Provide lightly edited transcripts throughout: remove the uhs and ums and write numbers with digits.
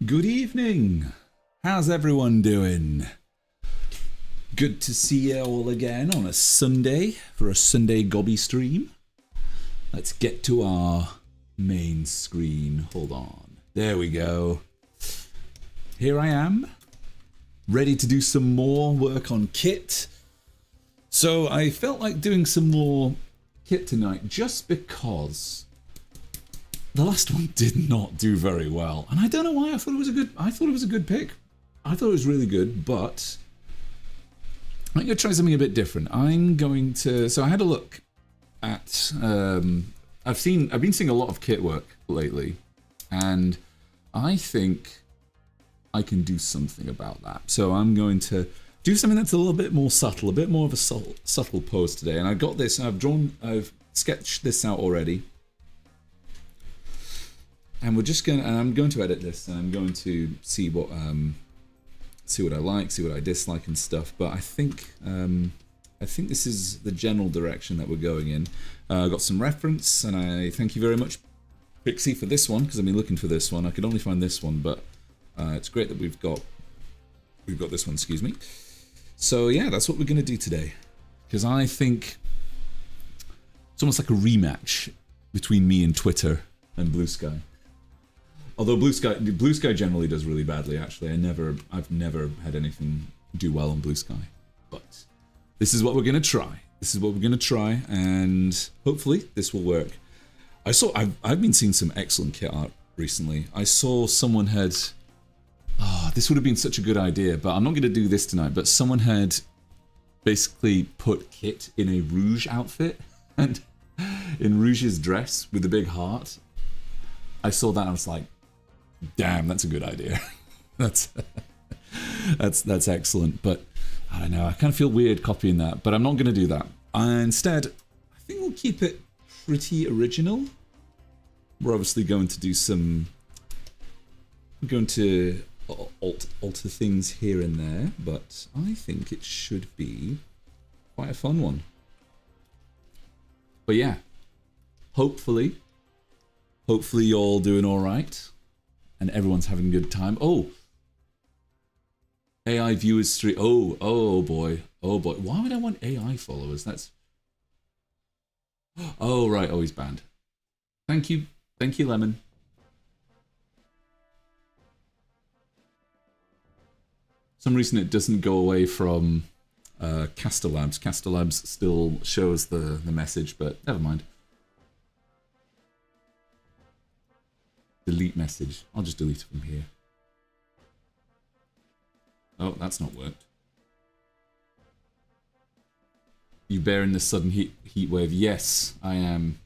Good evening. How's everyone doing? Good to see you all again on a Sunday for a Sunday gobby stream. Let's get to our main screen. Hold on. There we go. Here I am, ready to do some more work on Kit. So I felt like doing some more Kit tonight just because the last one did not do very well, and I don't know why. I thought it was a good pick. I thought it was really good, but I'm going to try something a bit different. So I had a look at I've been seeing a lot of Kit work lately, and I think I can do something about that. So I'm going to do something that's a little bit more subtle, a bit more of a subtle pose today. And I got this. I've sketched this out already. And I'm going to edit this, and I'm going to see what I like, see what I dislike and stuff. But I think this is the general direction that we're going in. I got some reference, and I thank you very much, Pixie, for this one, because I've been looking for this one. I could only find this one, but it's great that we've got this one. Excuse me. So yeah, that's what we're going to do today, because I think it's almost like a rematch between me and Twitter and Blue Sky. Although Blue Sky generally does really badly, actually. I've never had anything do well on Blue Sky. But this is what we're gonna try. And hopefully this will work. I've been seeing some excellent Kit art recently. I saw someone had this would have been such a good idea, but I'm not gonna do this tonight. But someone had basically put Kit in a Rouge outfit, and in Rouge's dress with the big heart. I saw that and I was like, damn, that's a good idea. that's excellent. But I don't know, I kind of feel weird copying that, but I'm not going to do that. Instead, I think we'll keep it pretty original. We're obviously going to do we're going to alter things here and there, but I think it should be quite a fun one. But yeah, hopefully you're all doing all right, and everyone's having a good time. Oh, AI viewers stream. Oh boy. Why would I want AI followers? That's. Oh right. Oh, he's banned. Thank you, Lemon. For some reason it doesn't go away from Caster Labs. Caster Labs still shows the message, but never mind. Delete message. I'll just delete it from here. Oh, that's not worked. You bearing the sudden heat wave? Yes, I am.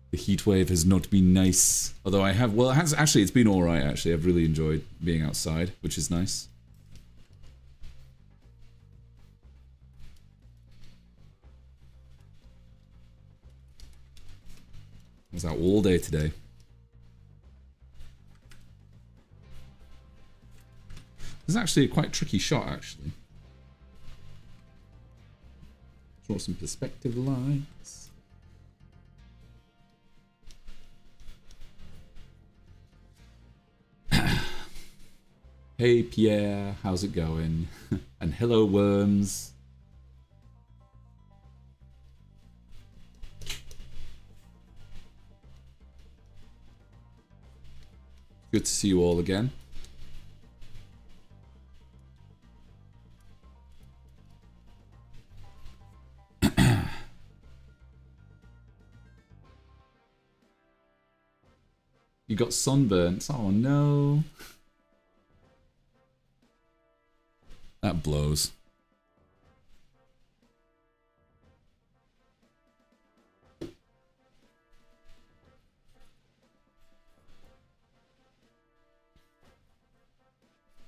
The heat wave has not been nice. Although I have, well, it's been alright actually. I've really enjoyed being outside, which is nice. I was out all day today. This is actually a quite tricky shot, actually. Draw some perspective lines. Hey Pierre, how's it going? And hello worms. Good to see you all again. You got sunburnt. Oh no. That blows.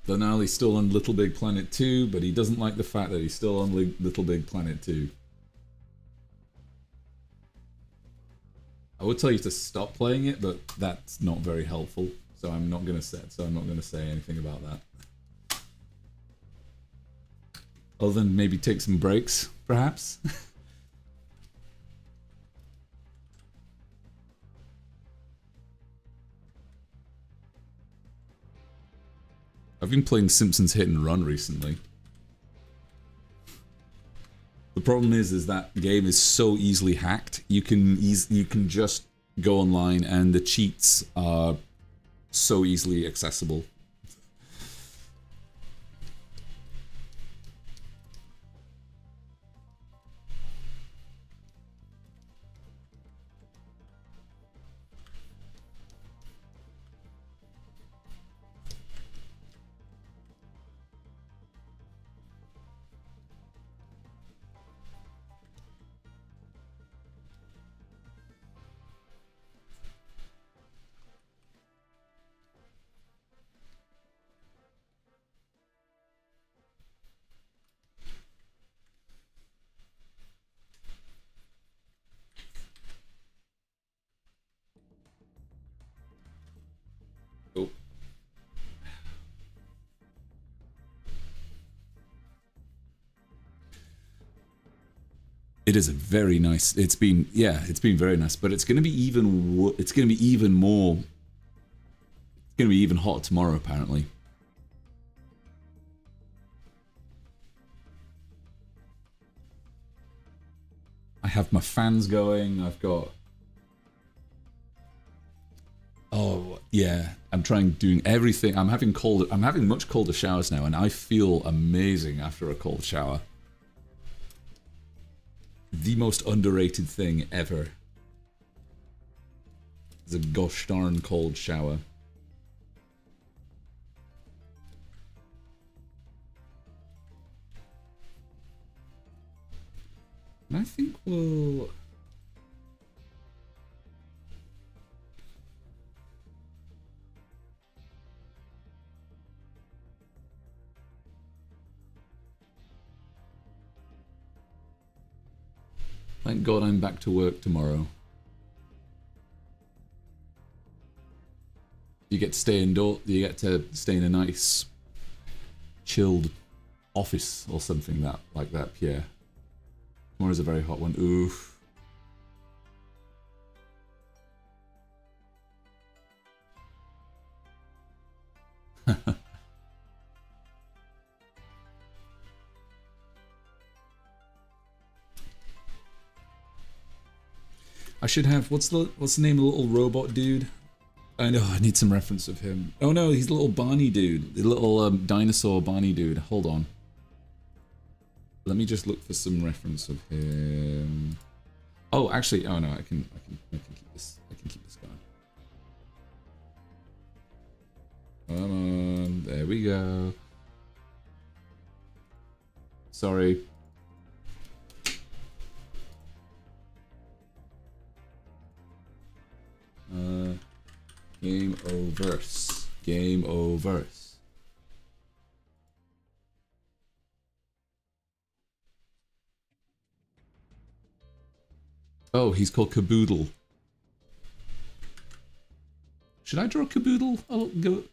Denali's still on Little Big Planet 2, but he doesn't like the fact that he's still on Little Big Planet 2. I would tell you to stop playing it, but that's not very helpful. So I'm not gonna say anything about that. Other than maybe take some breaks, perhaps. I've been playing Simpsons Hit and Run recently. The problem is that game is so easily hacked. You can just go online and the cheats are so easily accessible. Oh. It is a very nice. It's been very nice, but it's going to be even more. It's going to be even hotter tomorrow, apparently. I have my fans going. I've got. Oh yeah, I'm doing everything. I'm having much colder showers now, and I feel amazing after a cold shower. The most underrated thing ever is a gosh darn cold shower. And I think we'll. Thank God I'm back to work tomorrow. You get to stay indoor. You get to stay in a nice, chilled office or something like that, Pierre. Tomorrow's a very hot one. Oof. I should have what's the name of the little robot dude? I know I need some reference of him. Oh no, he's the little Barney dude, the little dinosaur Barney dude. Hold on. Let me just look for some reference of him. Oh, actually, oh no, I can keep this. I can keep this going. Come on, there we go. Sorry. Gameoverse. Gameoverse. Oh, he's called Caboodle. Should I draw Caboodle? I'll go.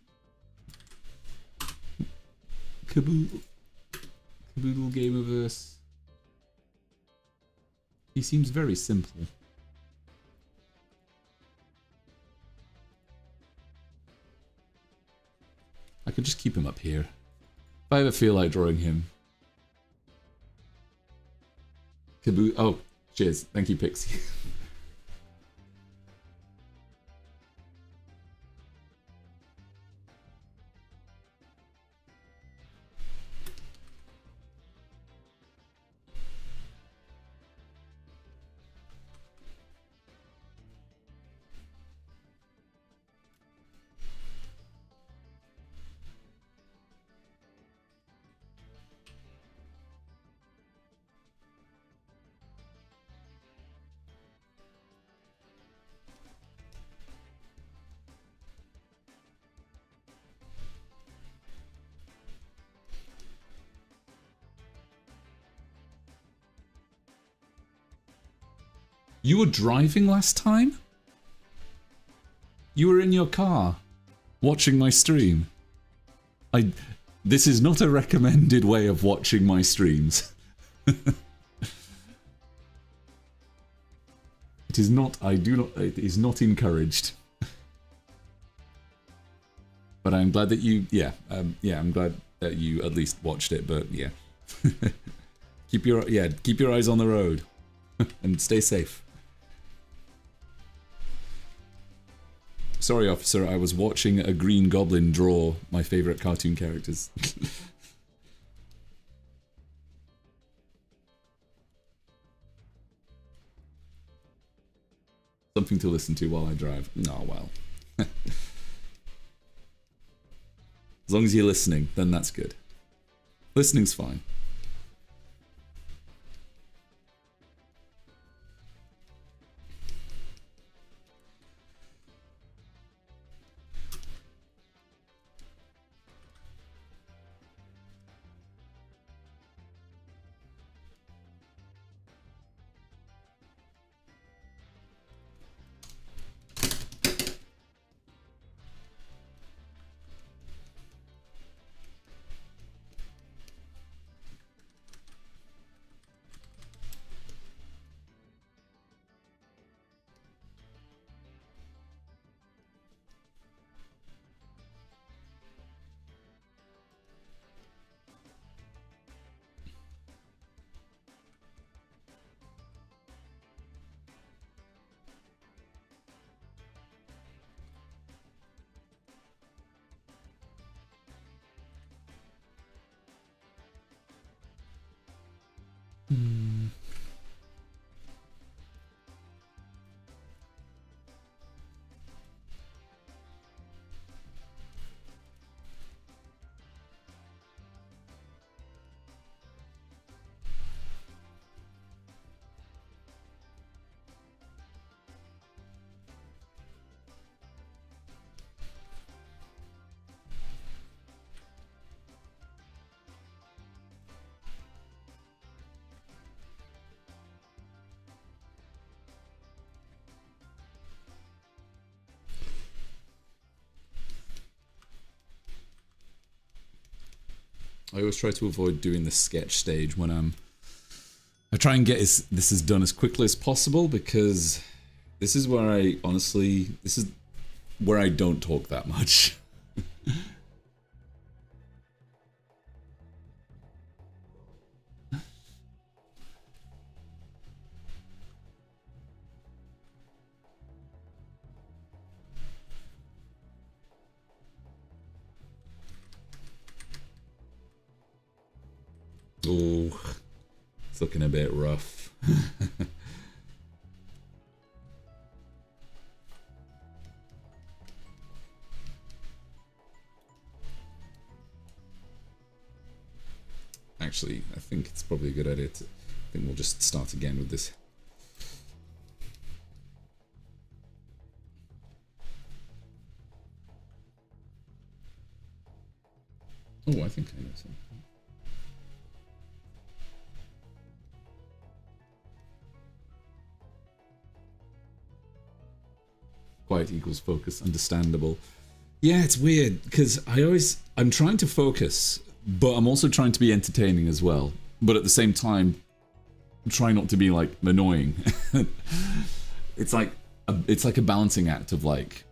Caboodle. Caboodle Gameoverse. He seems very simple. I could just keep him up here. If I ever feel like drawing him. Caboodle. Oh, cheers. Thank you, Pixie. You were driving last time? You were in your car, watching my stream. This is not a recommended way of watching my streams. It is not, it is not encouraged. But But I'm glad that you, yeah, I'm glad that you at least watched it. But yeah, keep your eyes on the road and stay safe. Sorry, officer, I was watching a green goblin draw my favorite cartoon characters. Something to listen to while I drive. Oh, well. As long as you're listening, then that's good. Listening's fine. I always try to avoid doing the sketch stage when I try and get this is done as quickly as possible, because this is where I honestly, this is where I don't talk that much. Oh, it's looking a bit rough. Actually, I think it's probably a good idea to, I think we'll just start again with this. Oh, I think I know something. Quiet equals focus, understandable. Yeah, it's weird, because I'm trying to focus, but I'm also trying to be entertaining as well. But at the same time, try not to be, like, annoying. It's like a balancing act of, like,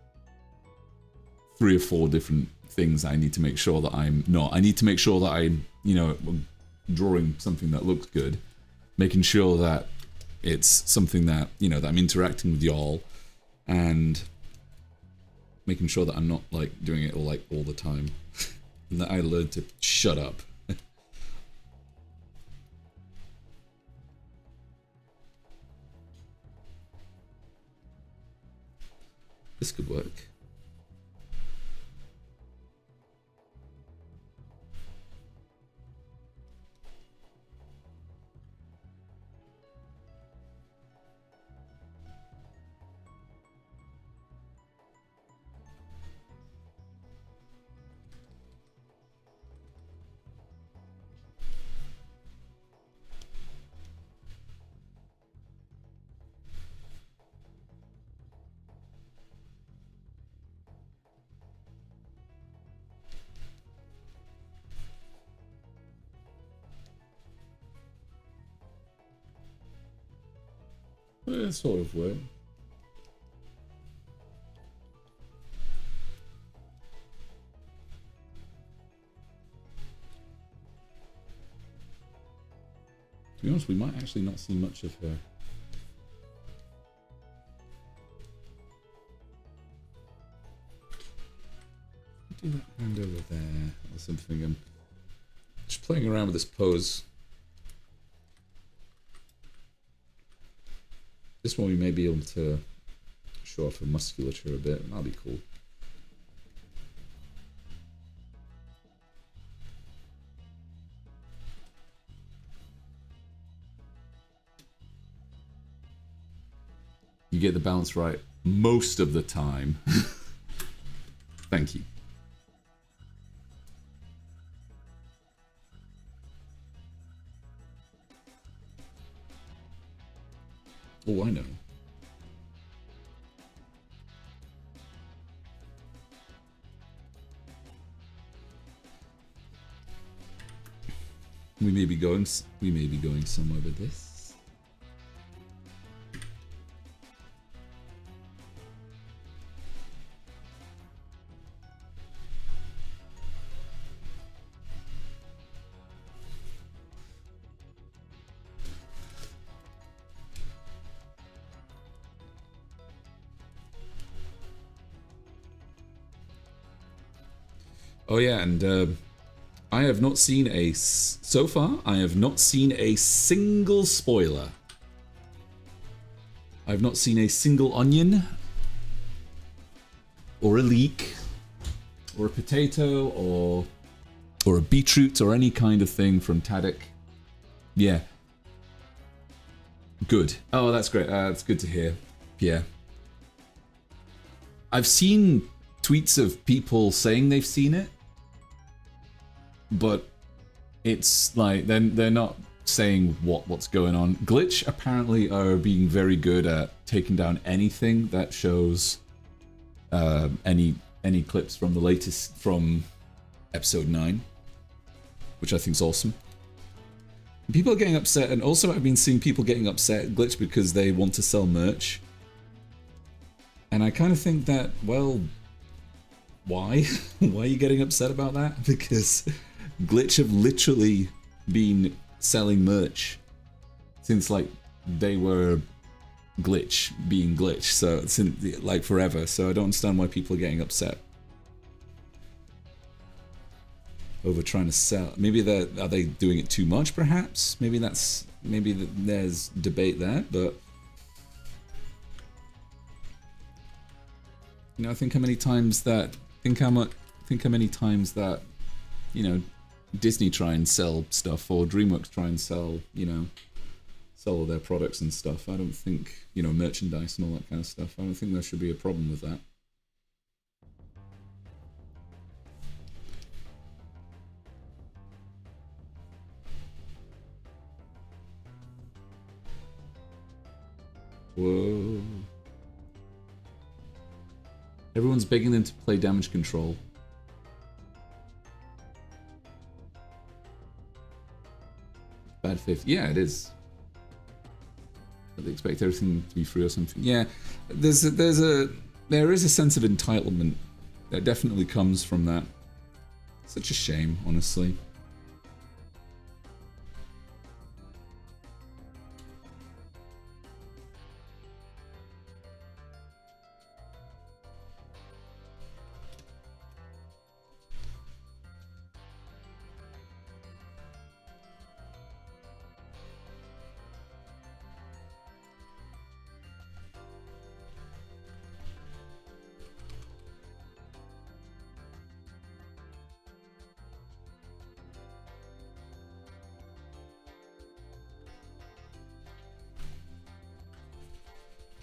3 or 4 different things I need to make sure that I'm not. I need to make sure that I'm, you know, drawing something that looks good, making sure that it's something that, you know, that I'm interacting with y'all, and making sure that I'm not, like, doing it all the time. And that I learned to shut up. This could work. Well, sort of work. honest, we might actually not see much of her. Do that hand over there or something. I'm just playing around with this pose. This one we may be able to show off her musculature a bit. That'll be cool. You get the balance right most of the time. Thank you. Oh, I know. We may be going somewhere with this. Oh yeah, and I have not seen so far, I have not seen a single spoiler. I've not seen a single onion, or a leek, or a potato, or a beetroot, or any kind of thing from Tadic. Yeah. Good. Oh, that's great. That's good to hear. Yeah. I've seen tweets of people saying they've seen it, but it's like they're not saying what's going on. Glitch apparently are being very good at taking down anything that shows any clips from the latest, from episode 9, which I think is awesome. People are getting upset, and also I've been seeing people getting upset at Glitch because they want to sell merch. And I kind of think that, well, why? Why are you getting upset about that? Because Glitch have literally been selling merch since, like, they were Glitch being Glitch, so since, like, forever. So I don't understand why people are getting upset over trying to sell. Maybe are they doing it too much, perhaps? Maybe there's debate there, but you know, think how many times that you know, Disney try and sell stuff, or DreamWorks try and sell, you know, sell all their products and stuff. I don't think, you know, merchandise and all that kind of stuff. I don't think there should be a problem with that. Whoa. Everyone's begging them to play damage control. Bad faith. Yeah, it is. But they expect everything to be free or something. Yeah, there is a sense of entitlement that definitely comes from that. Such a shame, honestly.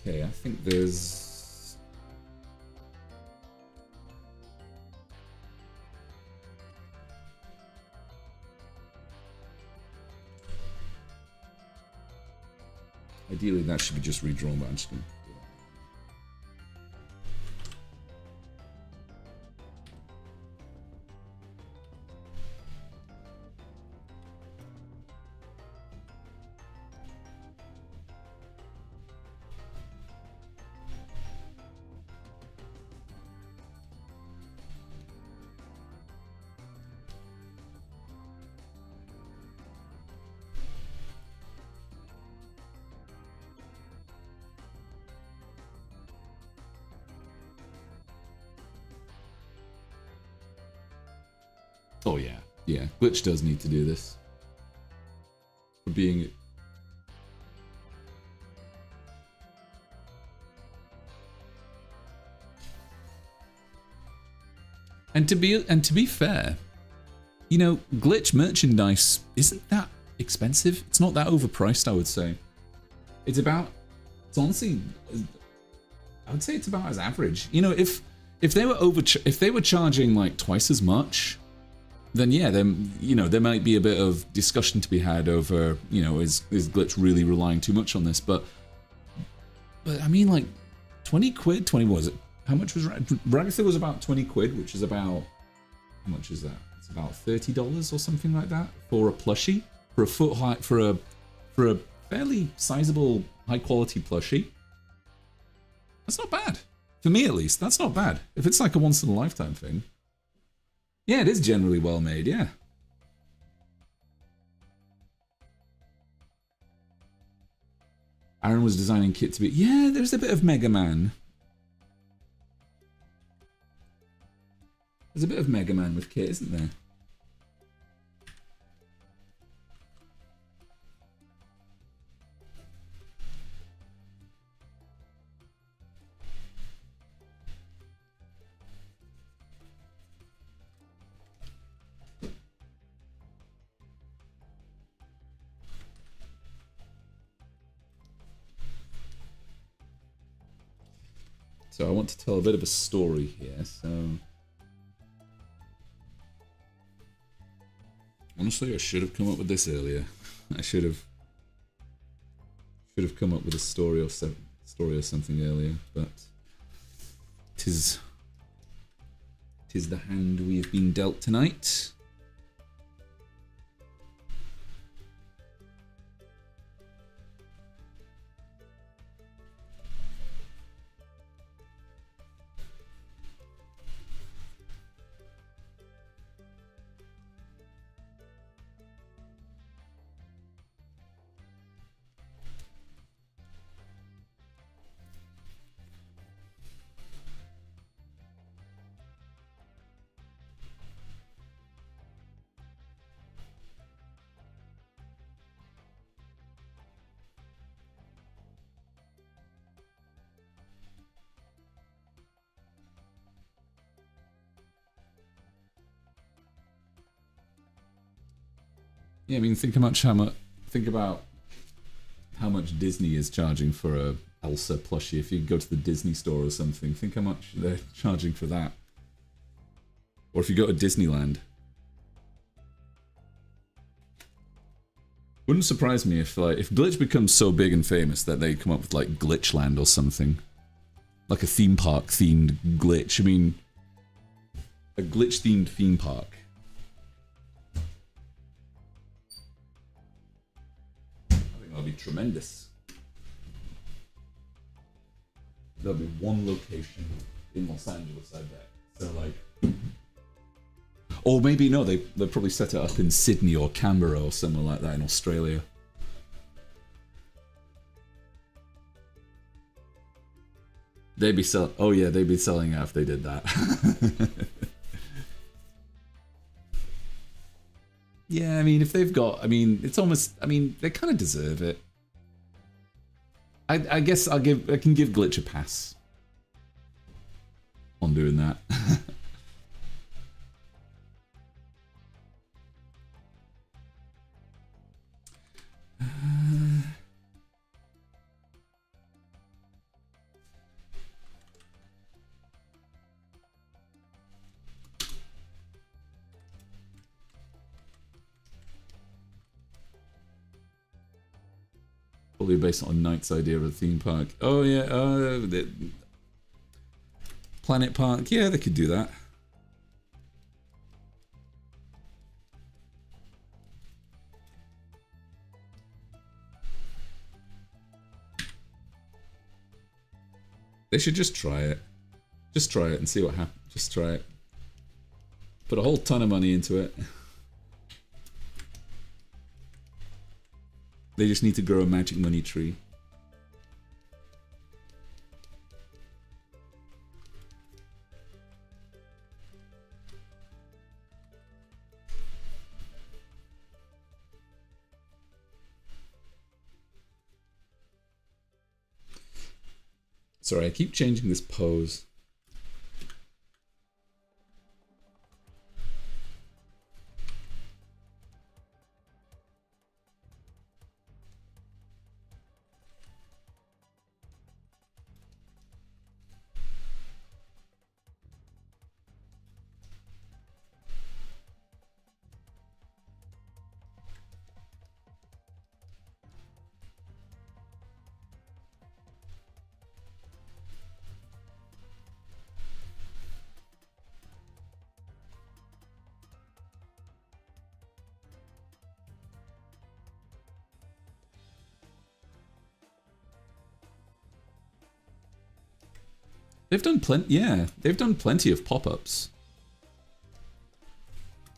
Okay, I think there's... Ideally, that should be just redrawn, but I'm just going to... Oh yeah, yeah. Glitch does need to do this. For being... And to be fair, you know, Glitch merchandise isn't that expensive. It's not that overpriced, I would say. It's honestly, I would say it's about as average. You know, if they were charging like twice as much, then yeah, then you know there might be a bit of discussion to be had over, you know, is Glitch really relying too much on this? But I mean, like 20 quid, 20 what was it? How much was Ragatha was about 20 quid, which is about, how much is that? It's about $30 or something like that for a plushie, for a foot high, for a fairly sizable high quality plushie. That's not bad. For me at least, that's not bad. If it's like a once in a lifetime thing. Yeah, it is generally well made, yeah. Aaron was designing Kit to be... Yeah, there's a bit of Mega Man. There's a bit of Mega Man with Kit, isn't there? So I want to tell a bit of a story here, so... Honestly, I should have come up with this earlier. I should have come up with a story or something earlier, but... Tis the hand we have been dealt tonight. Yeah, I mean, think about how much Disney is charging for a Elsa plushie. If you go to the Disney store or something, think how much they're charging for that. Or if you go to Disneyland. Wouldn't surprise me if Glitch becomes so big and famous that they come up with like Glitchland or something. Like a theme park themed Glitch. I mean, a Glitch themed theme park. That'll be tremendous. There'll be one location in Los Angeles, I bet. So like, or maybe no, they'll probably set it up in Sydney or Canberra or somewhere like that in Australia. They'd be selling. Oh yeah, they'd be selling out if they did that. Yeah, I mean, if they've got, I mean, it's almost, I mean, they kind of deserve it. I guess I can give Glitch a pass on doing that. Probably based on Knight's idea of a theme park. Oh yeah, Planet Park. Yeah, they could do that. They should just try it. Just try it and see what happens. Just try it. Put a whole ton of money into it. They just need to grow a magic money tree. Sorry, I keep changing this pose. They've done plenty, yeah, they've done plenty of pop-ups.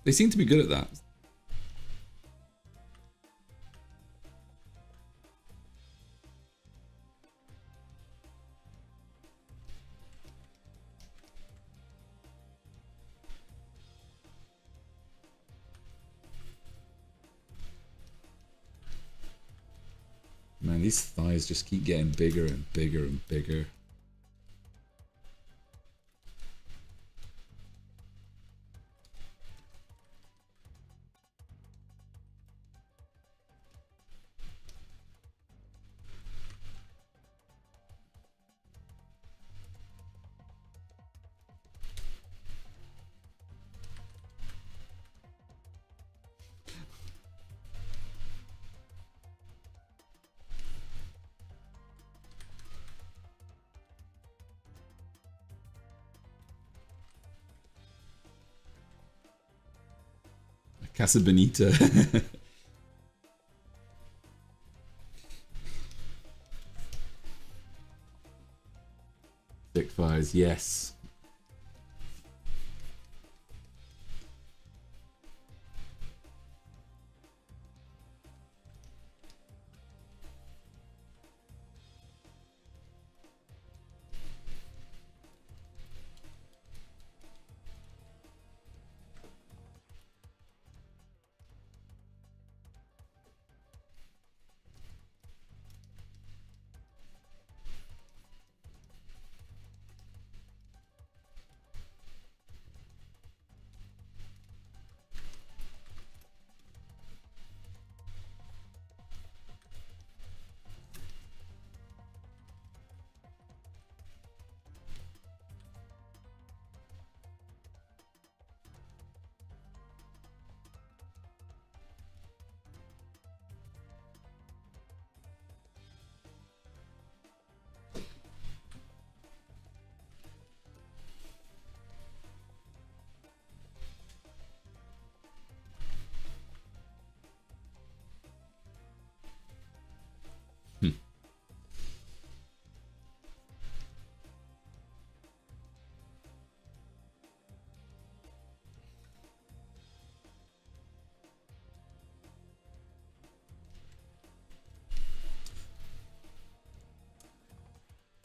They seem to be good at that. Man, these thighs just keep getting bigger and bigger and bigger. Casa Bonita. Thick thighs, yes.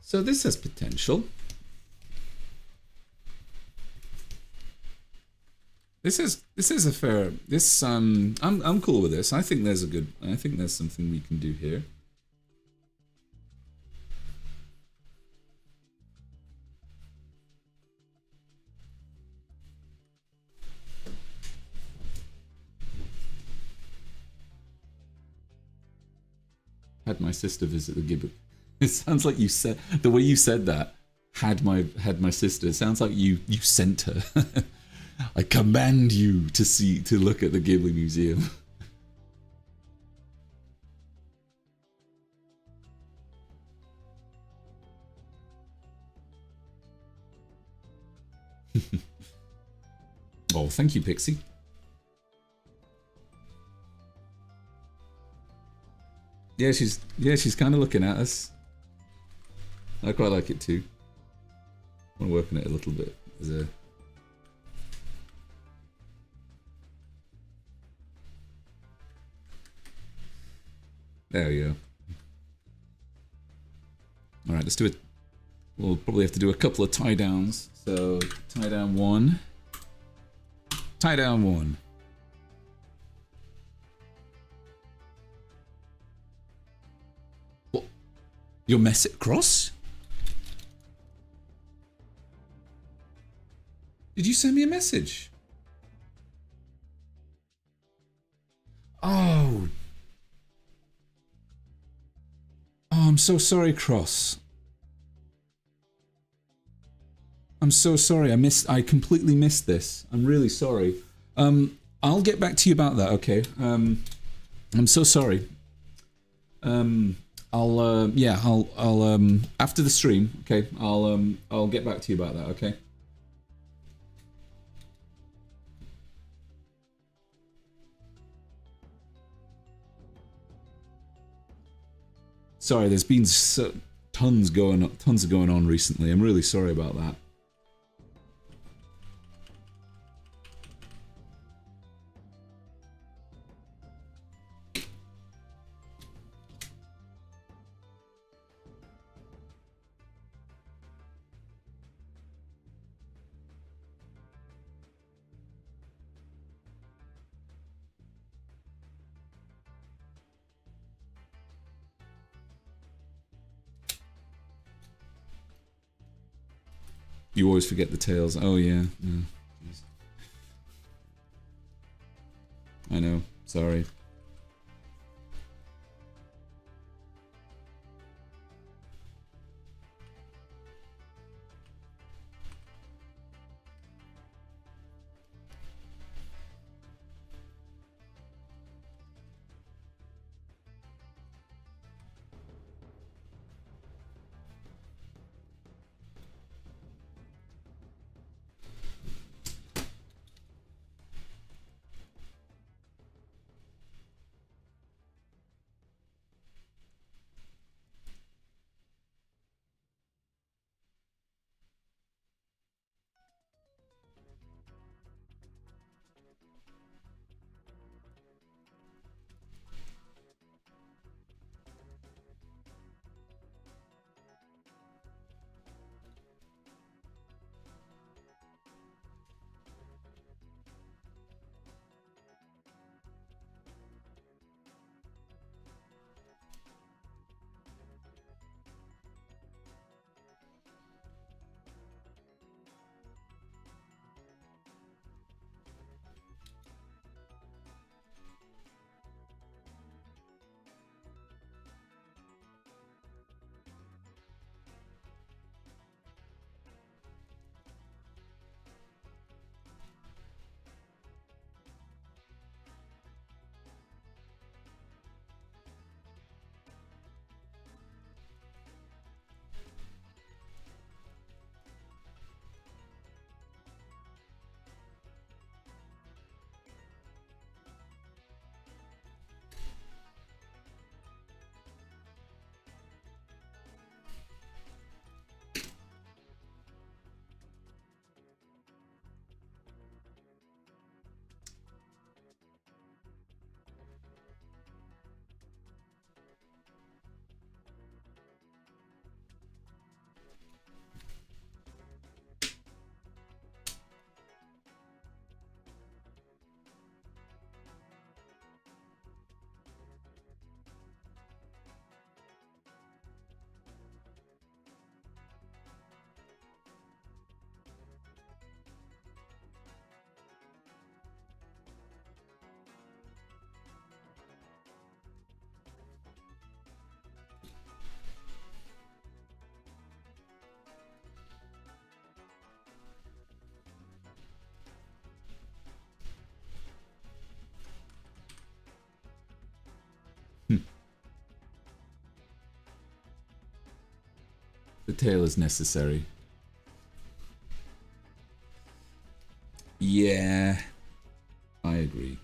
So this has potential. This is a fair. This I'm cool with this. I think there's something we can do here. Had my sister visit the Ghibli. It sounds like you said the way you said that. Had my sister. It sounds like you sent her. I command you to look at the Ghibli Museum. Oh, thank you, Pixie. Yeah, she's kind of looking at us. I quite like it too. I want to work on it a little bit as a. There we go. All right, let's do it. We'll probably have to do a couple of tie downs. So tie down one. Tie down one. What? You'll mess it across? Did you send me a message? Oh. Oh, I'm so sorry, Cross. I'm so sorry. I completely missed this. I'm really sorry. I'll get back to you about that, okay? I'm so sorry. I'll after the stream, okay? I'll get back to you about that, okay? Sorry, there's been tons going on recently. I'm really sorry about that. You always forget the tails. Oh yeah. Yeah. I know. Sorry. The tail is necessary. Yeah, I agree.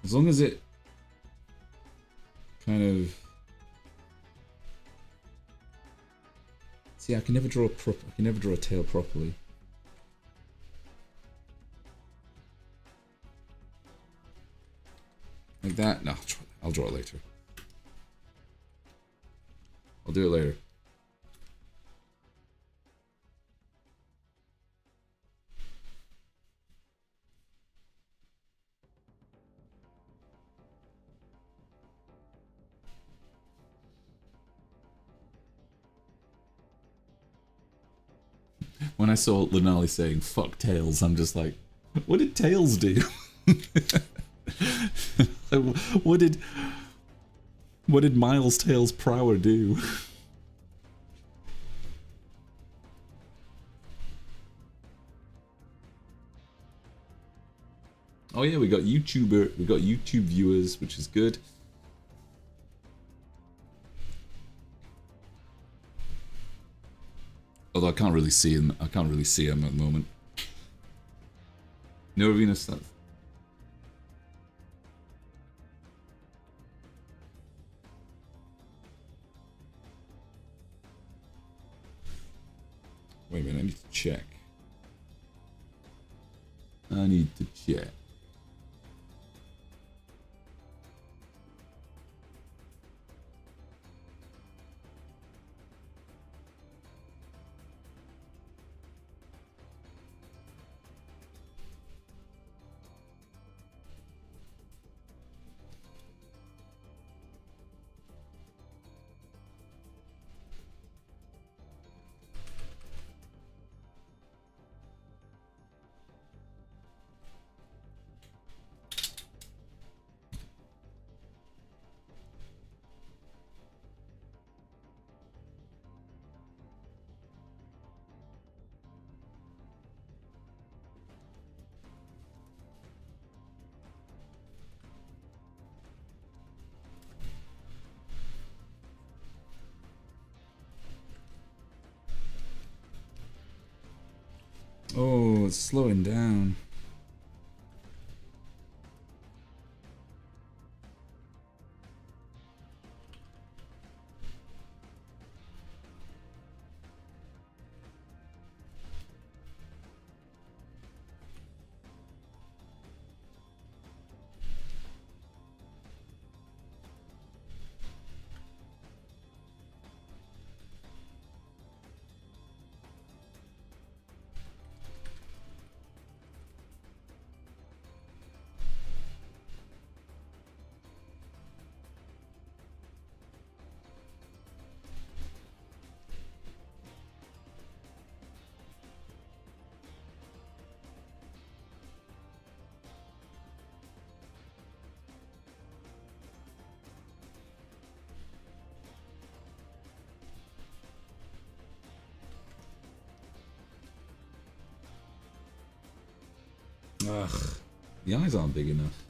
As long as it kind of... See, I can never draw a tail properly. Like that? No, I'll draw it later. I'll do it later. When I saw Lunali saying "fuck Tails," I'm just like, what did Tails do? what did Miles Tails Prower do? Oh yeah, we got YouTube viewers, which is good. Although I can't really see him. I can't really see him at the moment. No arena stats. Wait a minute, I need to check. I need to check. Oh, it's slowing down. Ugh, the eyes aren't big enough.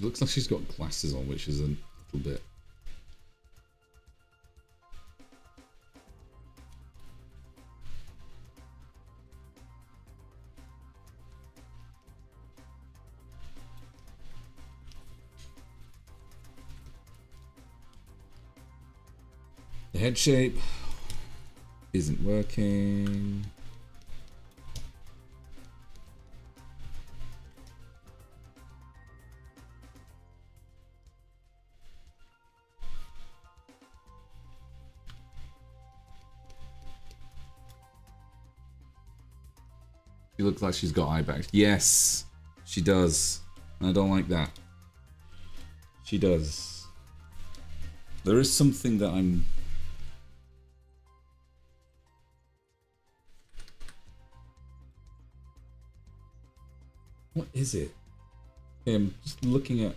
It looks like she's got glasses on, which is a little bit. The head shape isn't working. She looks like she's got eye bags. Yes, she does. I don't like that. She does. There is something that I'm... What is it? Okay, I'm just looking at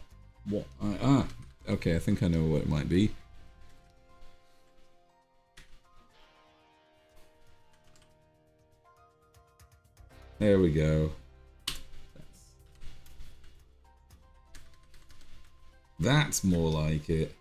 what I... Ah, okay, I think I know what it might be. There we go. That's more like it.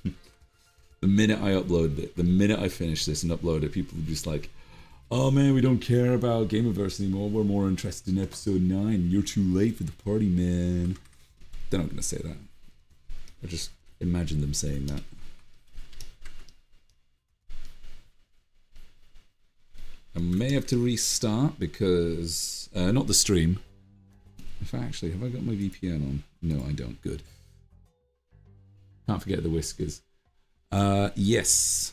The minute I uploaded it, the minute I finished this and uploaded it, people were just like, oh man, we don't care about Gameoverse anymore. We're more interested in episode 9. You're too late for the party, man. They're not going to say that. I just imagine them saying that. I may have to restart because... not the stream. In fact, actually, have I got my VPN on? No, I don't. Good. Can't forget the whiskers. Yes.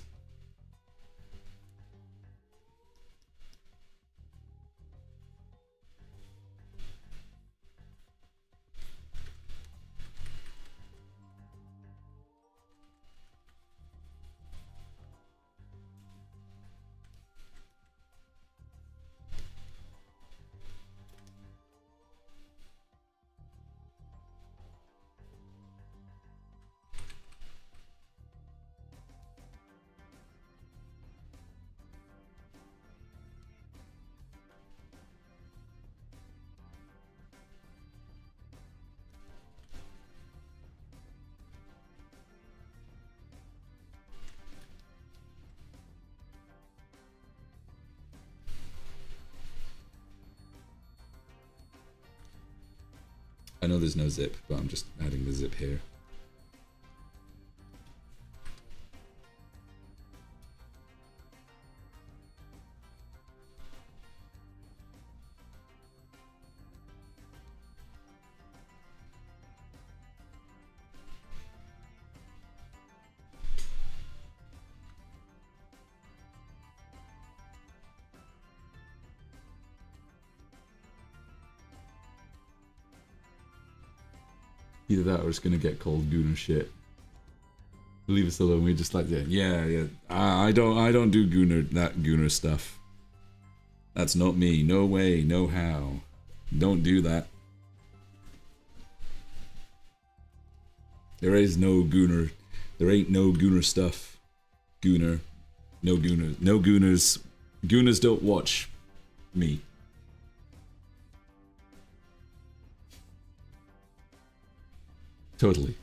I know there's no zip, but I'm just adding the zip here. Either that or it's gonna get called Gooner shit. Leave us alone. We just like that. Yeah. I don't do Gooner stuff. That's not me. No way. No how. Don't do that. There is no Gooner. There ain't no Gooner stuff. Gooner. No Gooner. No Gooners. Gooners don't watch me. Totally.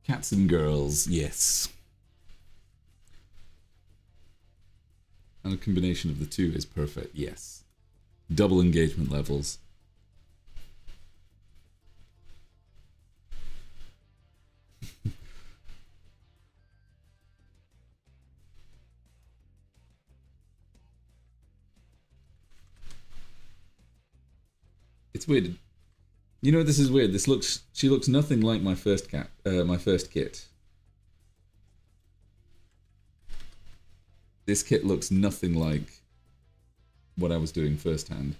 Cats and girls, yes. And a combination of the two is perfect, yes. Double engagement levels. It's weird. You know, this is weird. She looks nothing like my first kit. This kit looks nothing like what I was doing firsthand.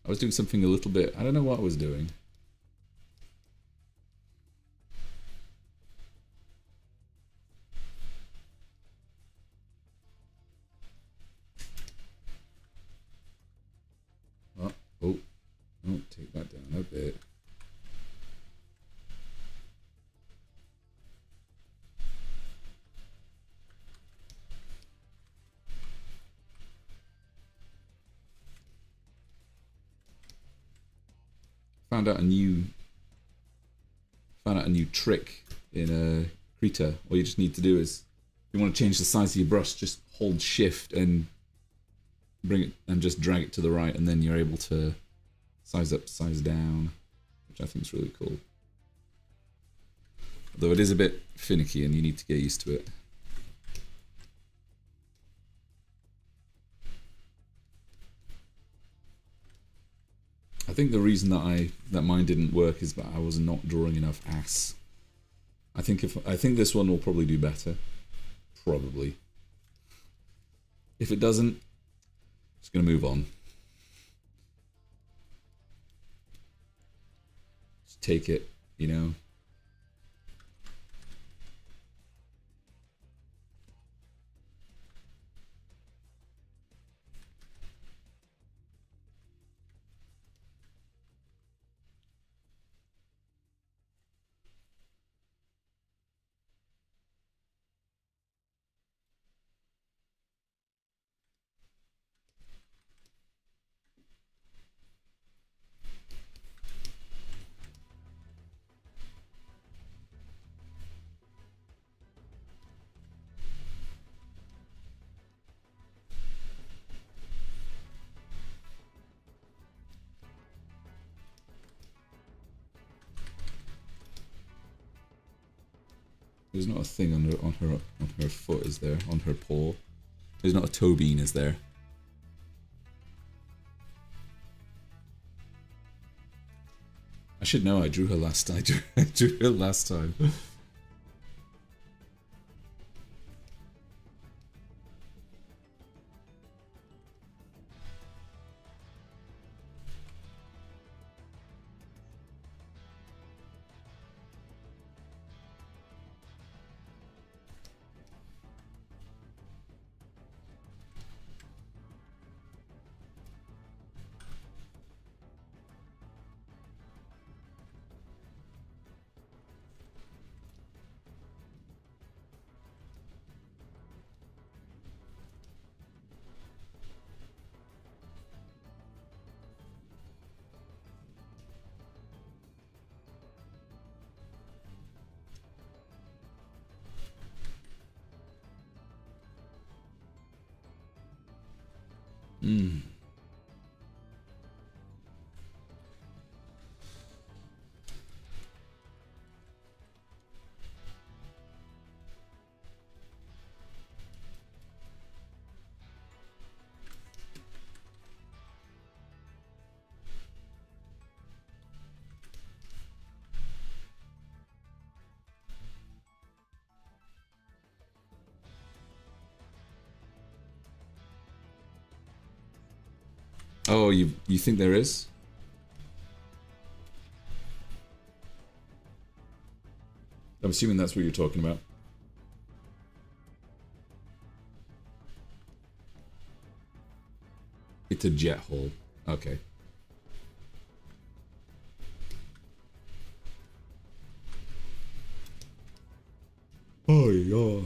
I was doing something a little bit... I don't know what I was doing. Oh, take that down a bit. Found out a new trick in Krita. All you just need to do is, if you want to change the size of your brush, just hold Shift and bring it and just drag it to the right, and then you're able to size up, size down, which I think is really cool. Although it is a bit finicky and you need to get used to it. I think the reason that mine didn't work is that I was not drawing enough ass. I think this one will probably do better. Probably. If it doesn't, just gonna move on. Just take it, you know. There's not a thing on her foot, is there? On her paw. There's not a toe bean, is there? I should know. I drew her last time. I drew her last time. Oh, you think there is? I'm assuming that's what you're talking about. It's a jet hole. Okay. Oh yeah.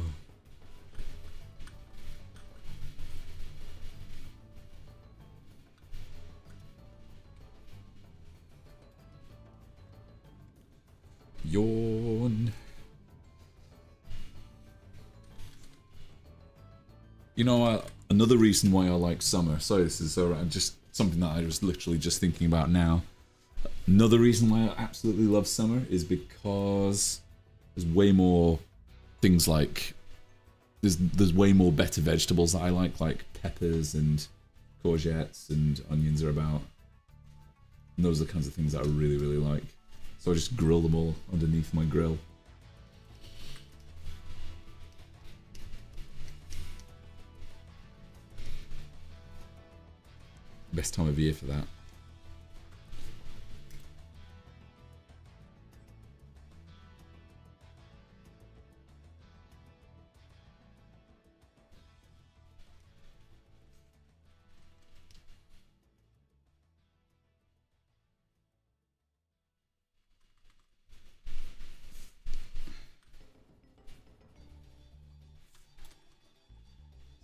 Yawn. You know, another reason why I like summer. Sorry, this is just something that I was literally just thinking about now. Another reason why I absolutely love summer is because there's way more things like there's way more better vegetables that I like peppers and courgettes and onions are about. And those are the kinds of things that I really, really like. So I just grill them all underneath my grill. Best time of year for that.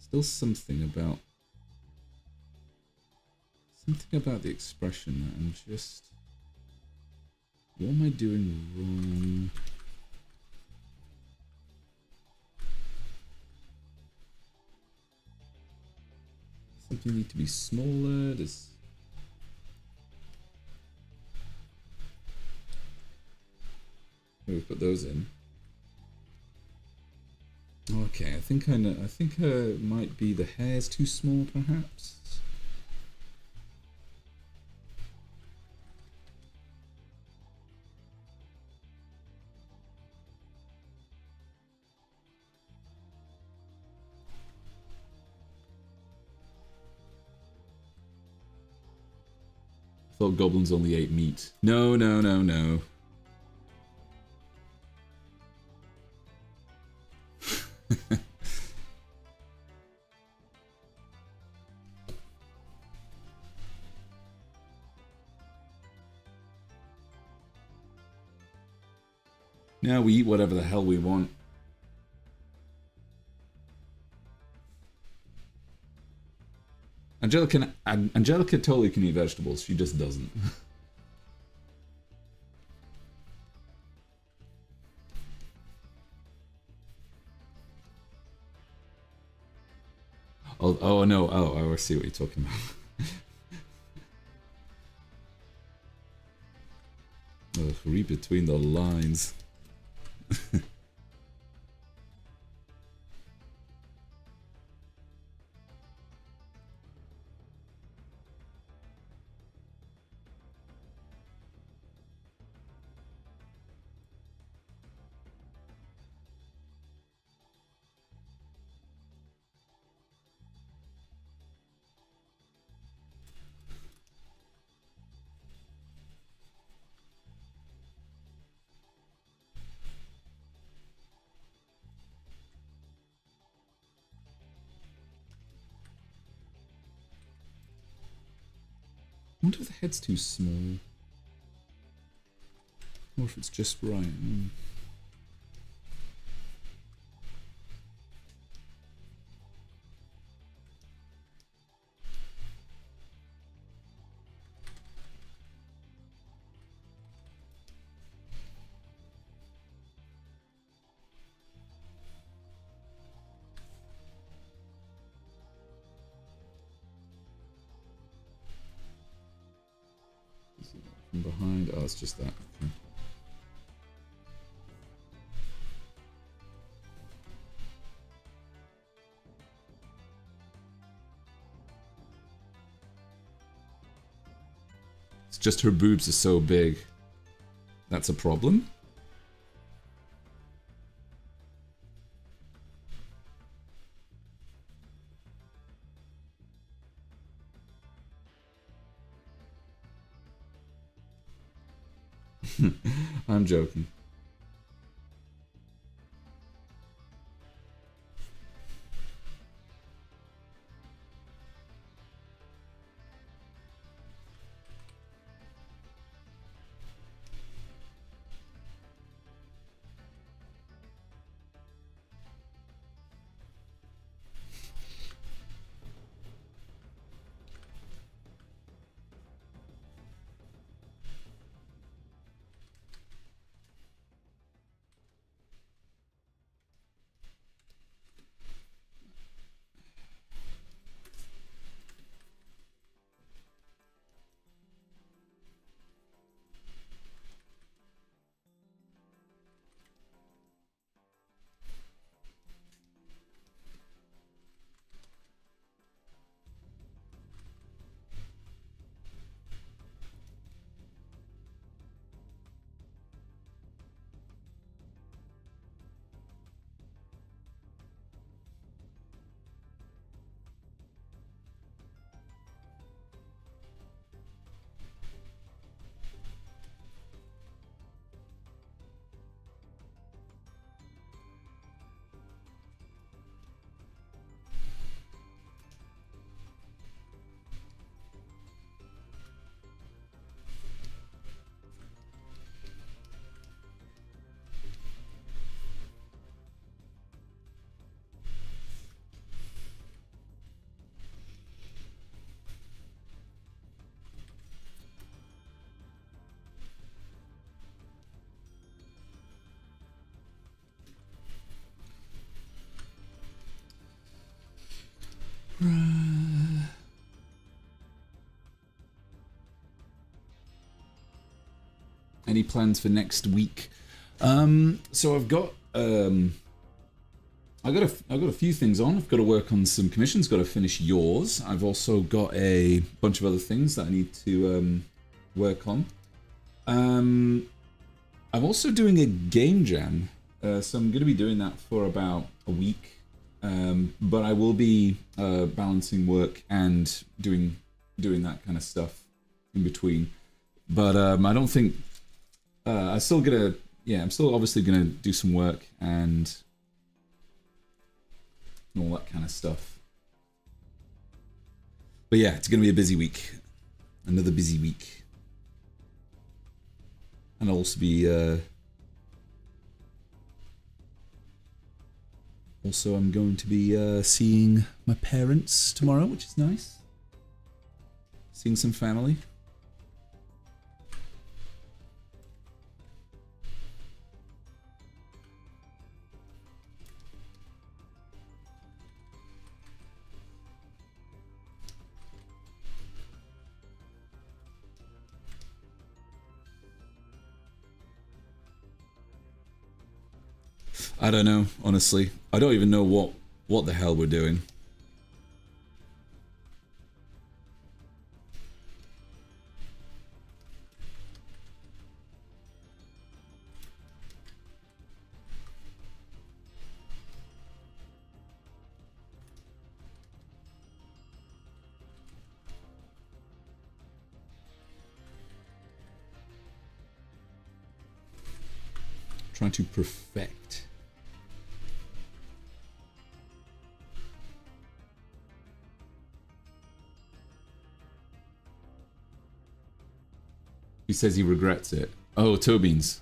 Still something about the expression that I'm just... What am I doing wrong? Something need to be smaller. Does... We've put those in. Okay, I think I know. I think might be the hair's too small, perhaps. I thought goblins only ate meat. No, no, no, no. Now we eat whatever the hell we want. Angelica totally can eat vegetables. She just doesn't. Oh no! Oh, I see what you're talking about. Oh, read between the lines. I wonder if the head's too small. Or if it's just right. From behind. Oh, it's just that. Okay. It's just her boobs are so big. That's a problem? I'm joking. Any plans for next week? So I've got I got a few things on. I've got to work on some commissions. Got to finish yours. I've also got a bunch of other things that I need to work on. I'm also doing a game jam, so I'm going to be doing that for about a week. But I will be balancing work and doing that kind of stuff in between. But I don't think I'm still obviously gonna do some work and all that kind of stuff. But yeah, it's gonna be a busy week, another busy week, and I'll also be I'm going to be seeing my parents tomorrow, which is nice. Seeing some family. I don't know, honestly. I don't even know what the hell we're doing. Trying to perfect. He says he regrets it. Oh, toe beans.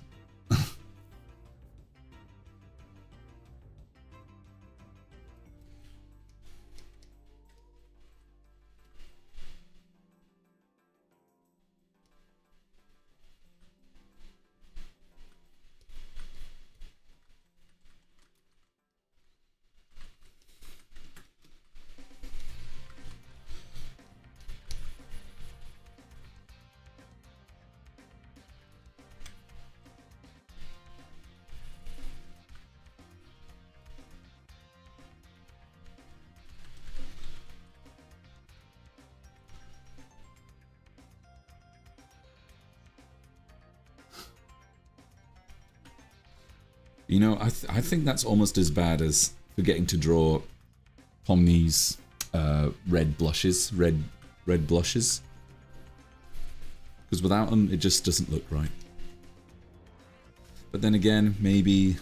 You know, I think that's almost as bad as forgetting to draw Pomni's red blushes, red blushes. Because without them, it just doesn't look right. But then again, maybe...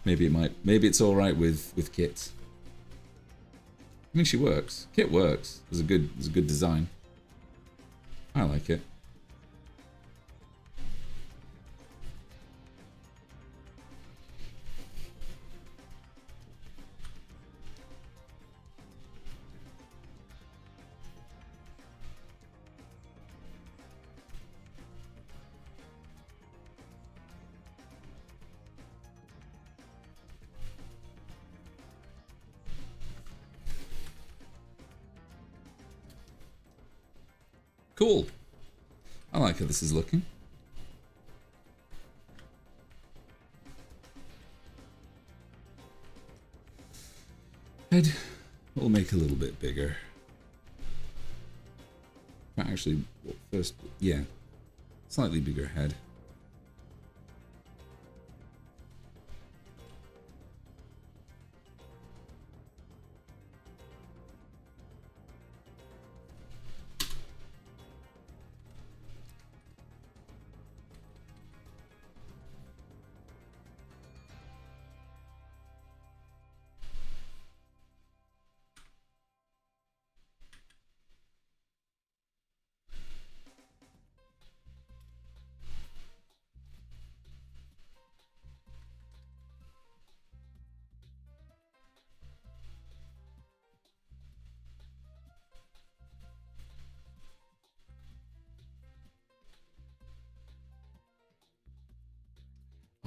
maybe it might... Maybe it's alright with Kit. I mean, she works. Kit works. It's a good design. I like it. Cool. I like how this is looking. Head we'll make a little bit bigger. Actually, first, yeah, slightly bigger head.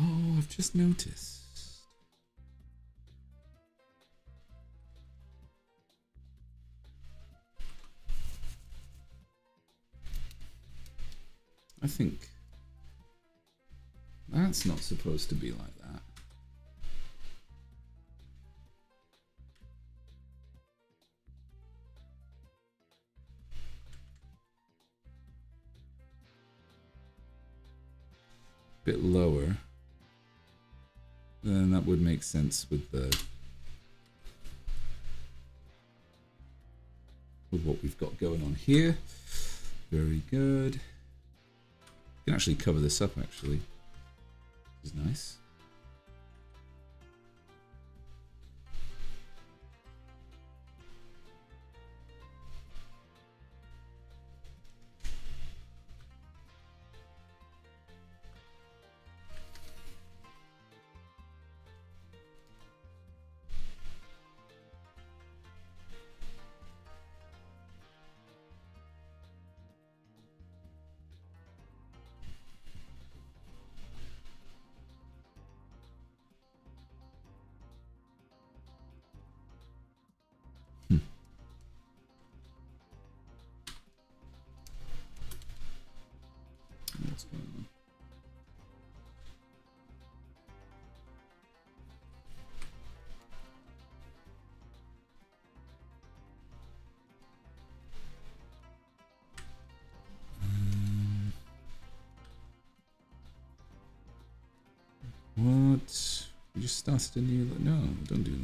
Oh, I've just noticed. I think that's not supposed to be like that. Bit lower. Then that would make sense with what we've got going on here. Very good. You can actually cover this up, actually. Which is nice. What's going on? What? You just started a new... No, don't do that.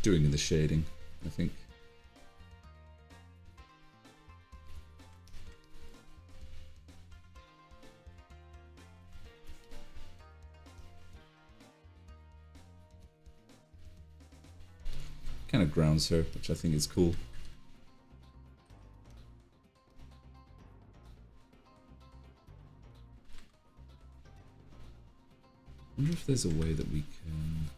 Doing the shading, I think. Kind of grounds her, which I think is cool. I wonder if there's a way that we can...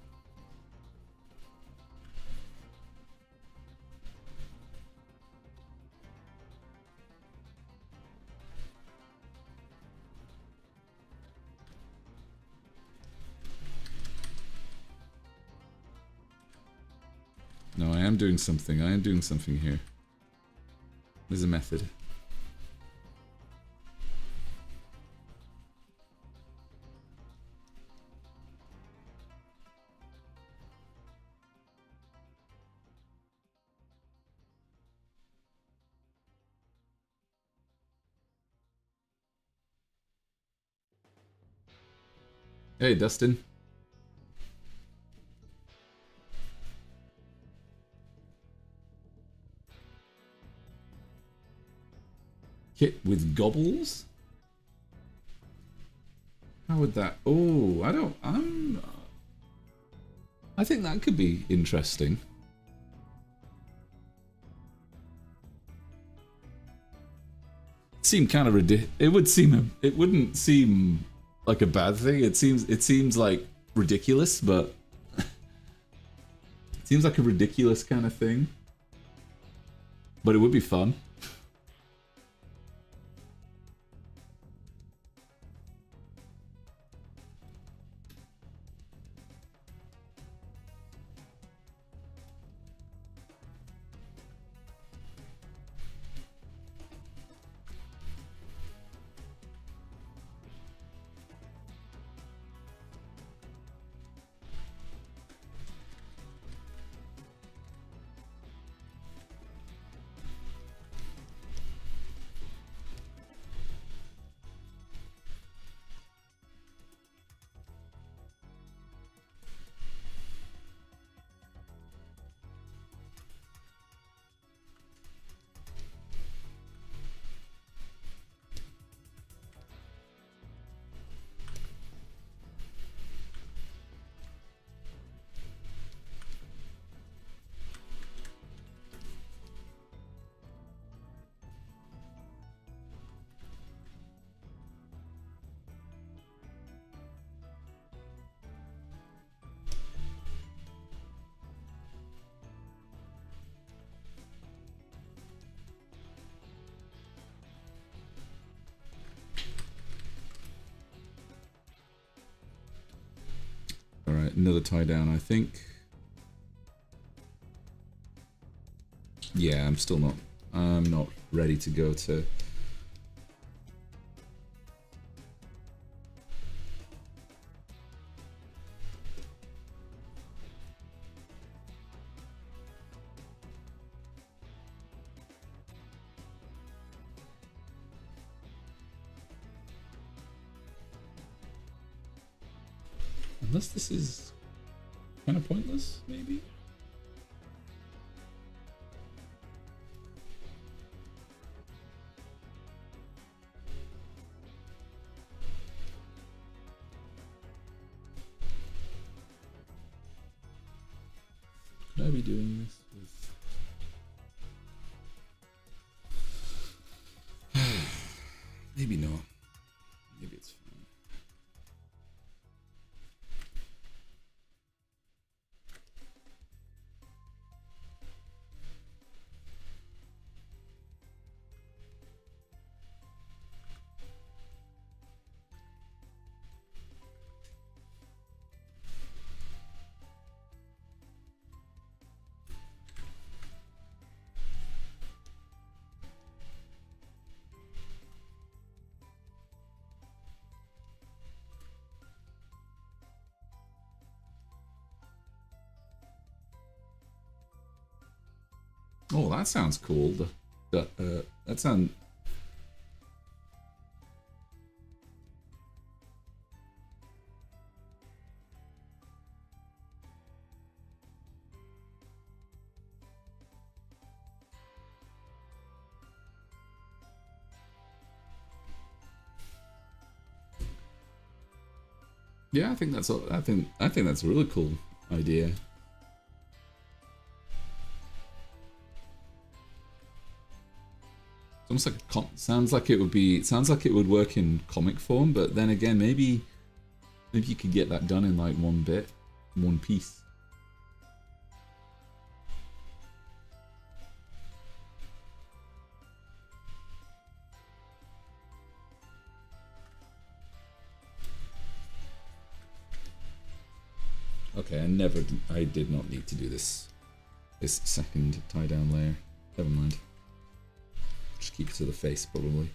No, I am doing something. I am doing something here. There's a method. Hey, Dustin. Kit with gobbles? How would that... Oh, I think that could be interesting. Seem kind of ridiculous. It wouldn't seem like a bad thing. It seems like ridiculous, but it seems like a ridiculous kind of thing. But it would be fun. another tie down, I think. Yeah, I'm not ready to go to... Unless this is kind of pointless, maybe? Could I be doing this with... Maybe not. Maybe it's fine. Oh, that sounds cool. That sounds... Yeah, I think that's a really cool idea. Almost like sounds like it would work in comic form, but then again, maybe you could get that done in like one piece. Okay, I did not need to do this second tie down layer. Never mind. Just keep it to the face, probably.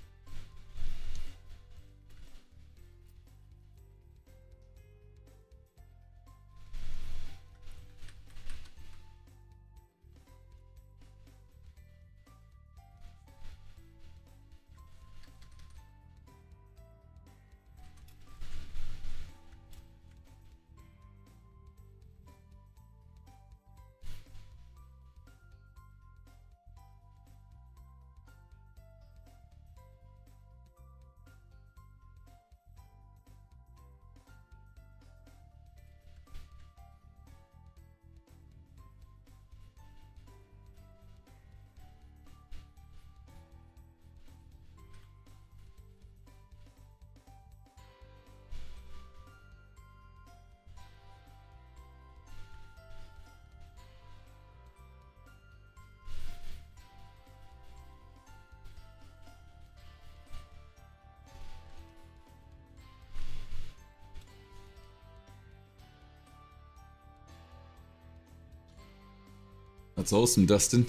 That's awesome, Dustin.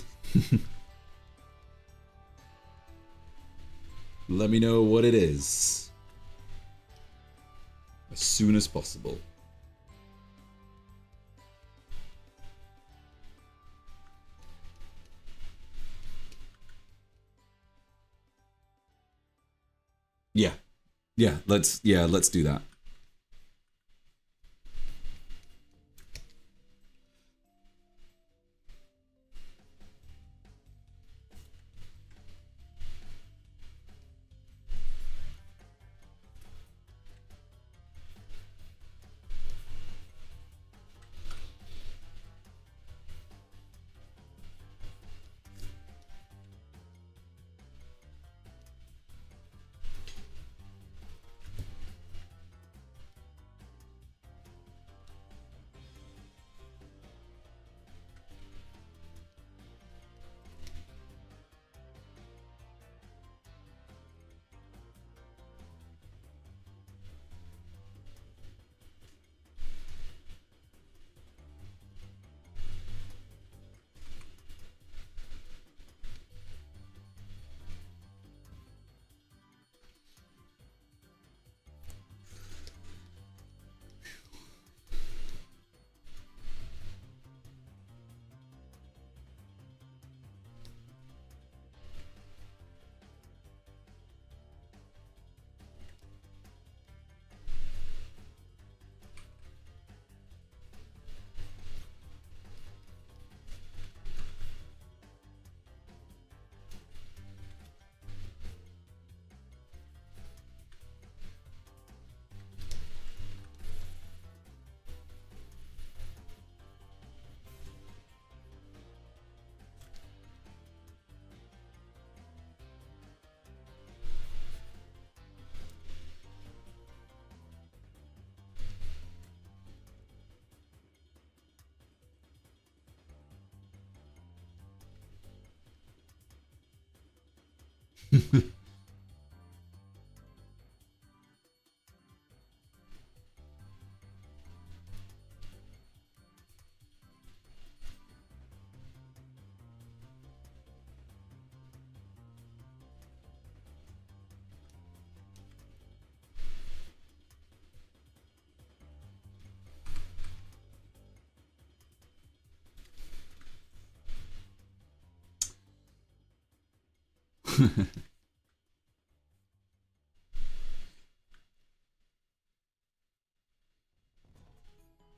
Let me know what it is as soon as possible. Yeah, let's do that.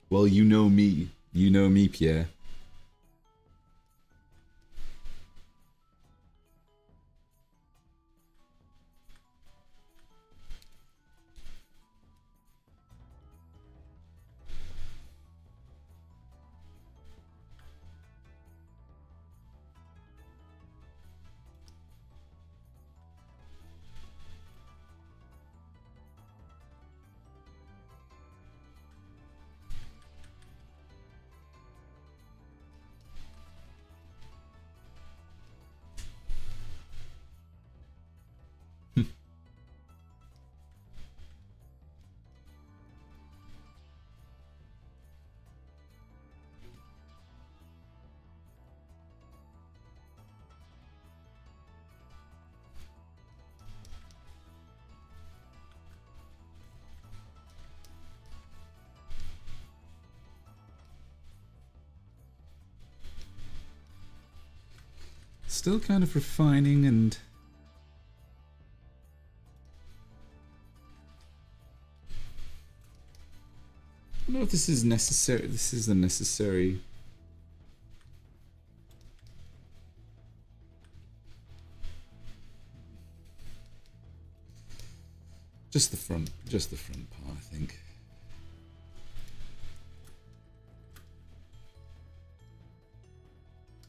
Well, you know me. You know me, Pierre. Still kind of refining and... I don't know if this is necessary. This is the necessary... Just the front part, I think.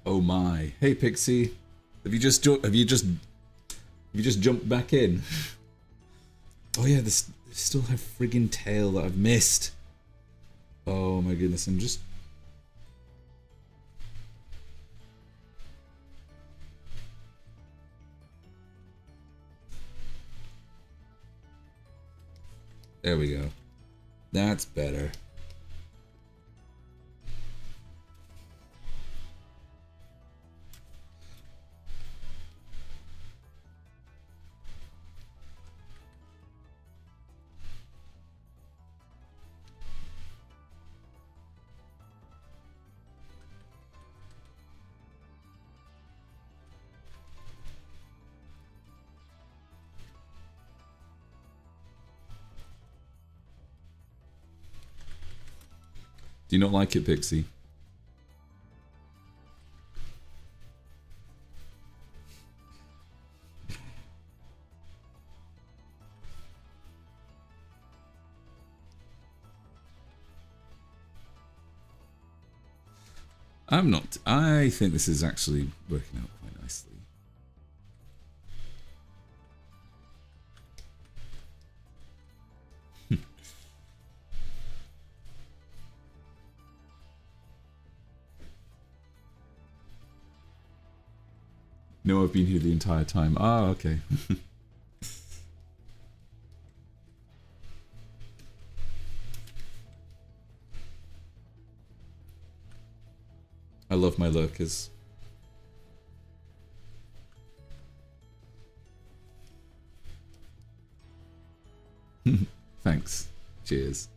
Oh my! Hey Pixie, have you just jumped back in? Oh yeah, there's still her friggin' tail that I've missed. Oh my goodness, I'm just... There we go. That's better. Do you not like it, Pixie? I'm not. I think this is actually working out quite nicely. No, I've been here the entire time. Ah, okay. I love my lurkers. Thanks. Cheers.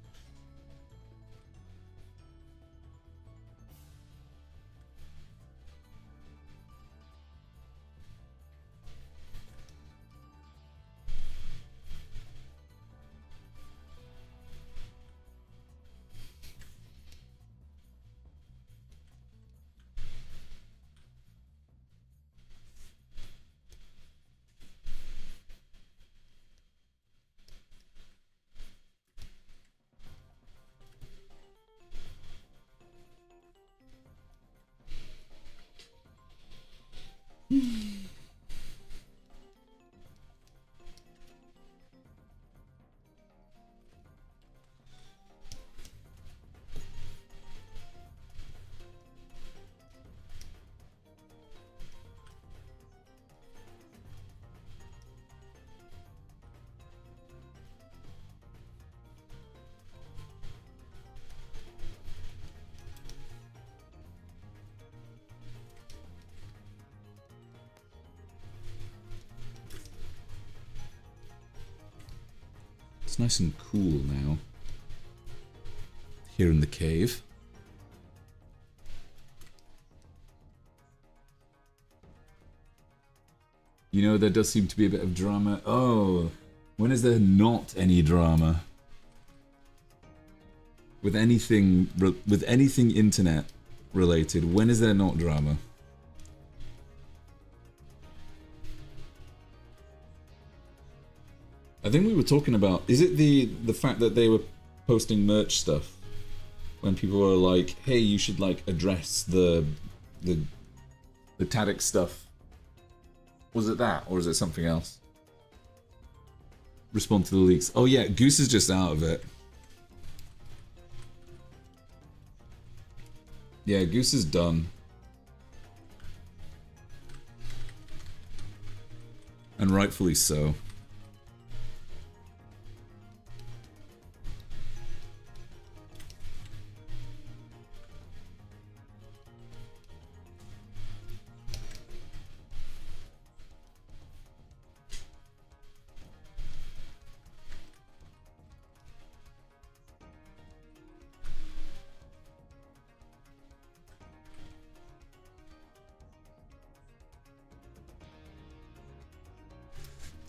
It's nice and cool now. Here in the cave. You know, there does seem to be a bit of drama. Oh, when is there not any drama? With anything internet related, when is there not drama? I think we were talking about, is it the fact that they were posting merch stuff when people were like, hey, you should like address the Tadic stuff? Was it that, or is it something else? Respond to the leaks. Oh yeah, Goose is just out of it. Yeah, Goose is done. And rightfully so.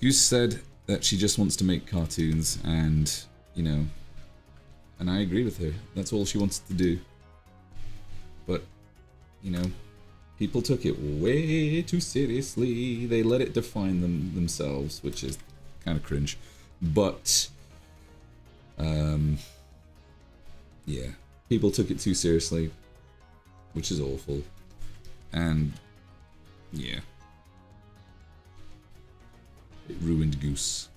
Goose said that she just wants to make cartoons and, you know, and I agree with her. That's all she wants to do. But, you know, people took it way too seriously. They let it define themselves, which is kind of cringe. But, yeah, people took it too seriously, which is awful. And, yeah. It ruined Goose.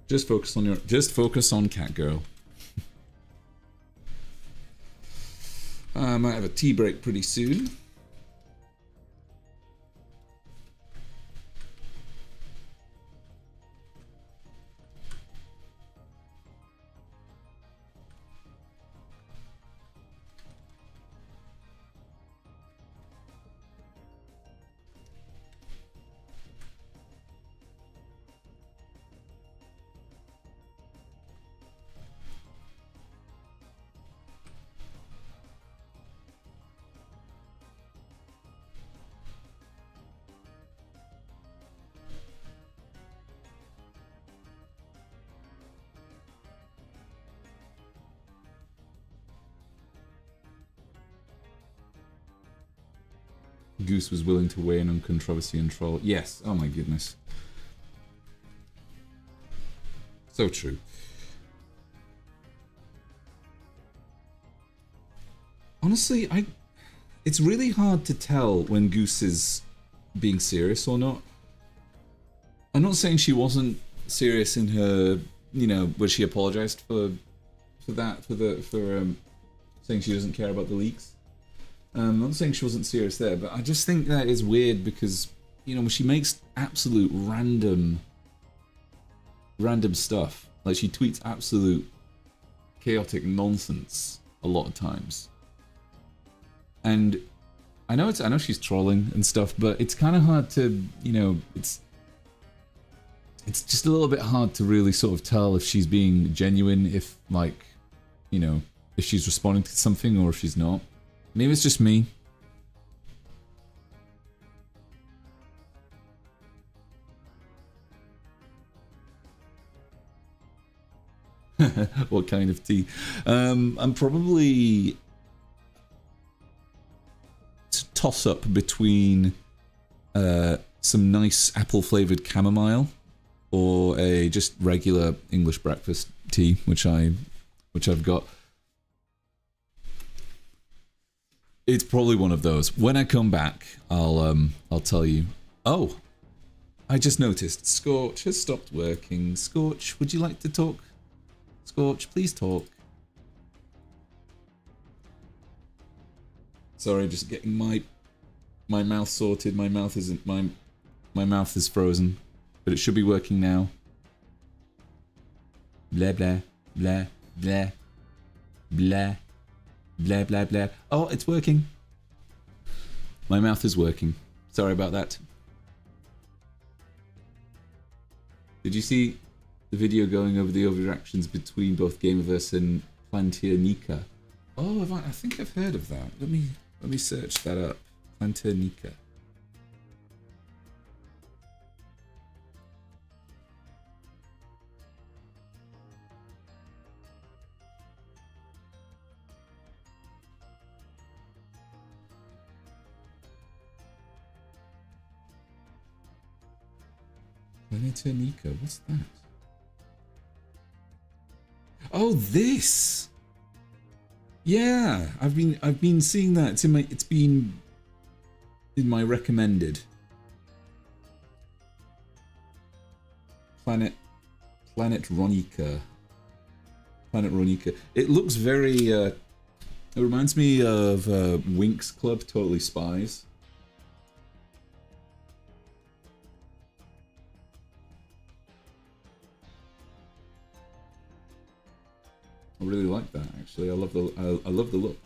Just focus on Cat Girl. I might have a tea break pretty soon. Goose was willing to weigh in on controversy and troll. Yes, oh my goodness. So true. Honestly, it's really hard to tell when Goose is being serious or not. I'm not saying she wasn't serious in her, you know, where she apologized for saying she doesn't care about the leaks. I'm not saying she wasn't serious there, but I just think that is weird because, you know, when she makes absolute random stuff, like she tweets absolute chaotic nonsense a lot of times. And I know she's trolling and stuff, but it's kind of hard to, you know, it's just a little bit hard to really sort of tell if she's being genuine, if like, you know, if she's responding to something or if she's not. Maybe it's just me. What kind of tea? I'm probably toss up between some nice apple flavored chamomile or a just regular English breakfast tea, which I've got. It's probably one of those. When I come back, I'll tell you. Oh, I just noticed Scorch has stopped working. Scorch, would you like to talk? Scorch, please talk. Sorry, just getting my My mouth sorted. My mouth isn't. My mouth is frozen, but it should be working now. Blah blah blah blah blah blah blah blah. Oh, it's working. My mouth is working. Sorry about that. Did you see the video going over the overreactions between both Gameoverse and Planternica? Oh, I think I've heard of that. Let me search that up. Planternica. Planternica, what's that? Oh, this. Yeah, I've been seeing that. It's been in my recommended. Planet Ronica. Planet Ronica. It looks very it reminds me of Winx Club, Totally Spies. I really like that, actually. I love the look.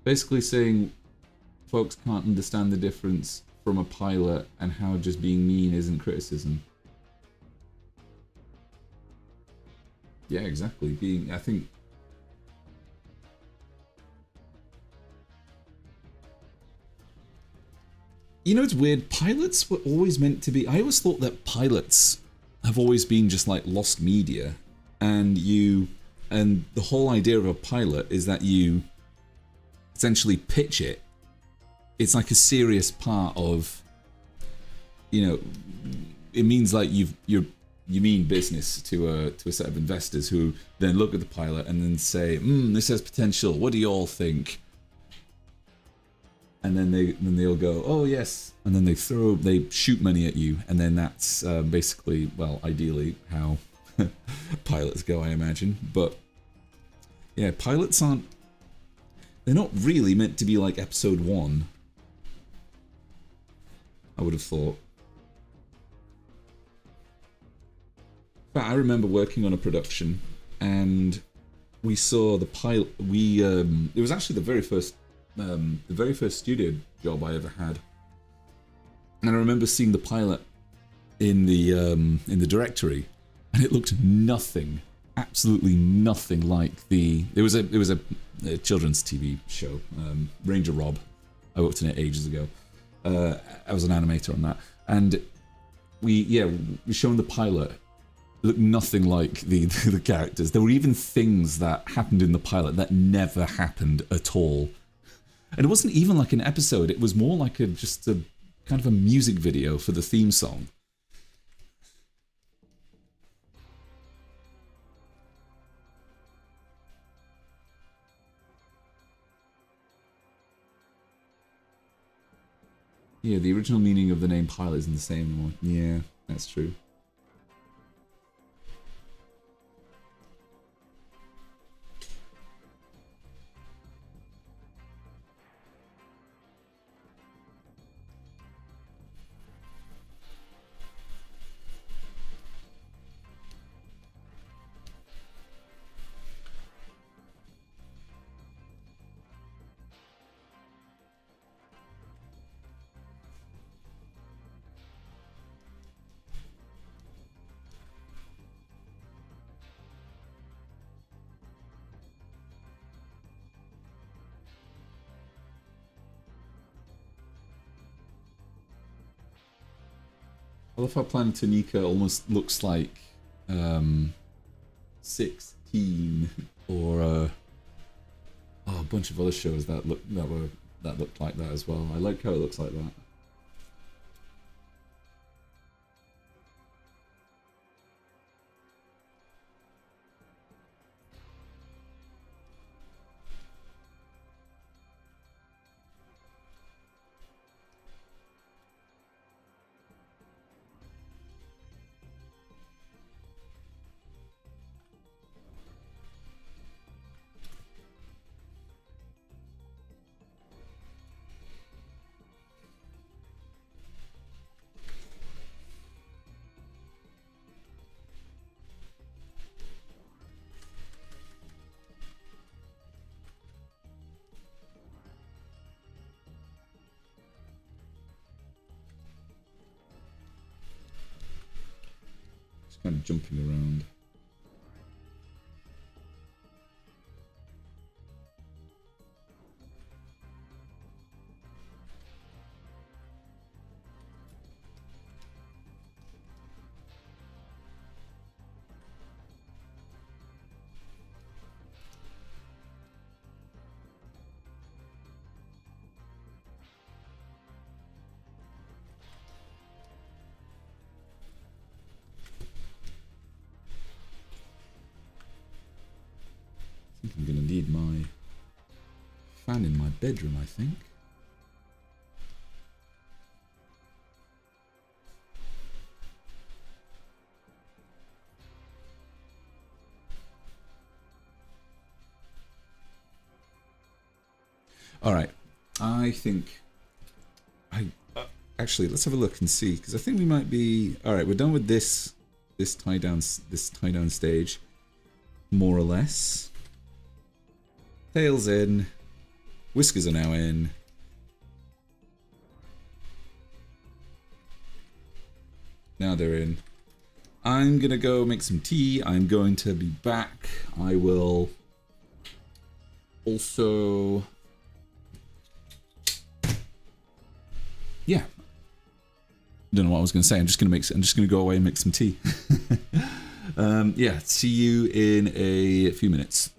Basically saying folks can't understand the difference from a pilot and how just being mean isn't criticism. Yeah, exactly. I think you know, it's weird. Pilots were always meant to be. I always thought that pilots have always been just like lost media, and the whole idea of a pilot is that you essentially pitch it. It's like a serious part of, you know, it means like you mean business to a set of investors who then look at the pilot and then say, this has potential. What do you all think? And then they'll go, oh yes, and then they shoot money at you, and then that's basically, well, ideally how pilots go, I imagine. But yeah, pilots they're not really meant to be like episode 1. I would have thought. But I remember working on a production, and we saw the pilot. It was actually the very first studio job I ever had, and I remember seeing the pilot in the directory, and it looked nothing, absolutely nothing like the. It was a children's TV show, Ranger Rob. I worked on it ages ago. I was an animator on that, and we shown the pilot. It looked nothing like the characters. There were even things that happened in the pilot that never happened at all. And it wasn't even like an episode, it was more like just a kind of a music video for the theme song. Yeah, the original meaning of the name pilot isn't the same anymore. Yeah, that's true. I love how Planetonica almost looks like 16 or a bunch of other shows that looked like that as well. I like how it looks like that. kind of jumping around. I'm going to need my fan in my bedroom, I think. All right, I think actually let's have a look and see, because I think we might be all right. We're done with this tie down stage, more or less. Tails in, whiskers are now in. Now they're in. I'm gonna go make some tea. I'm going to be back. I will also, yeah. Don't know what I was gonna say. I'm just gonna go away and make some tea. Yeah. See you in a few minutes.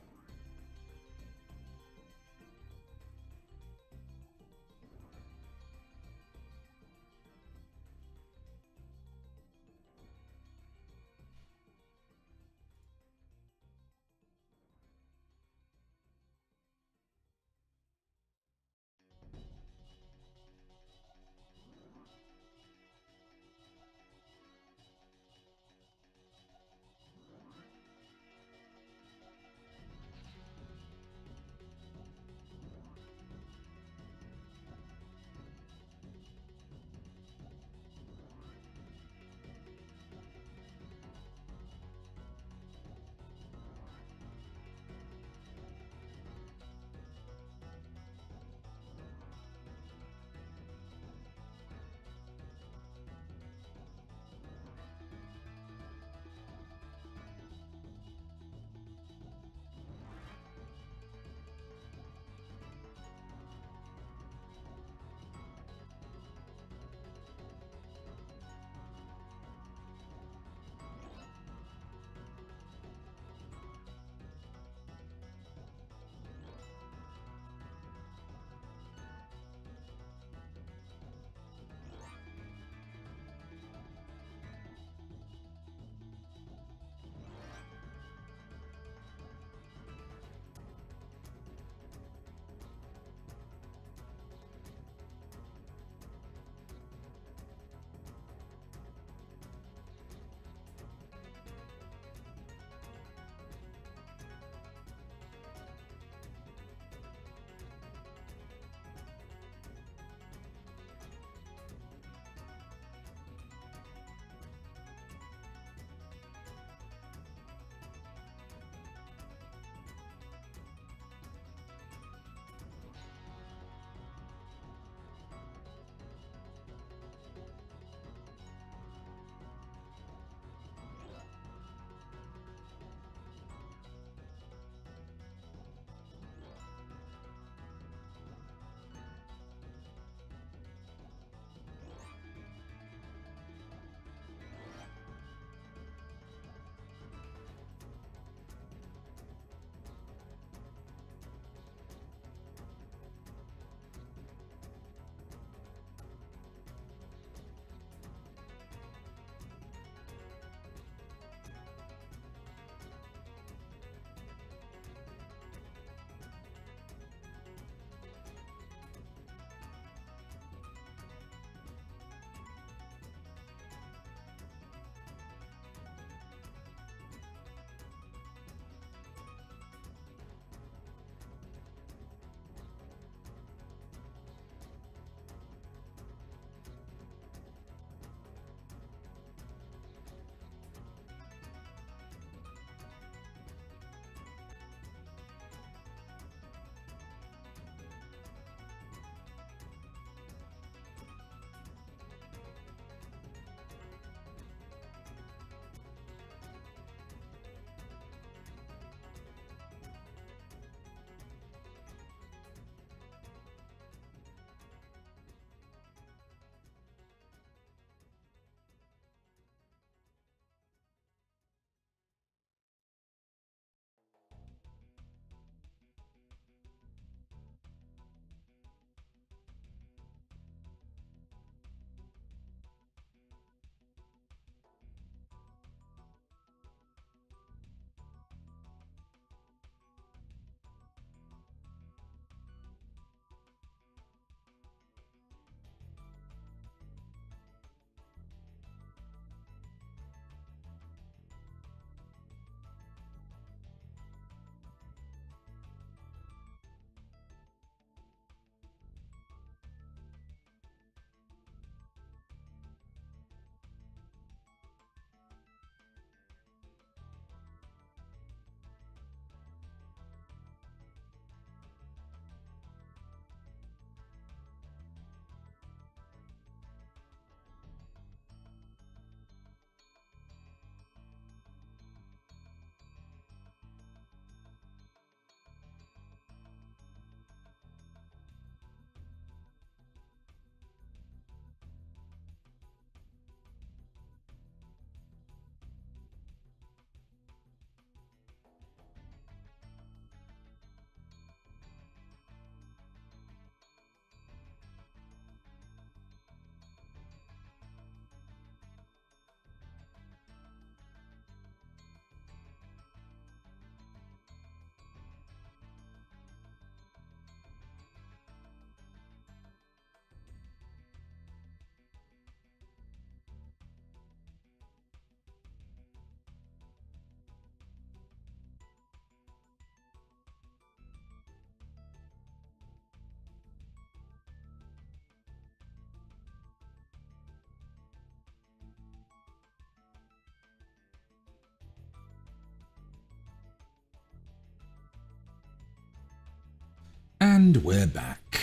And we're back.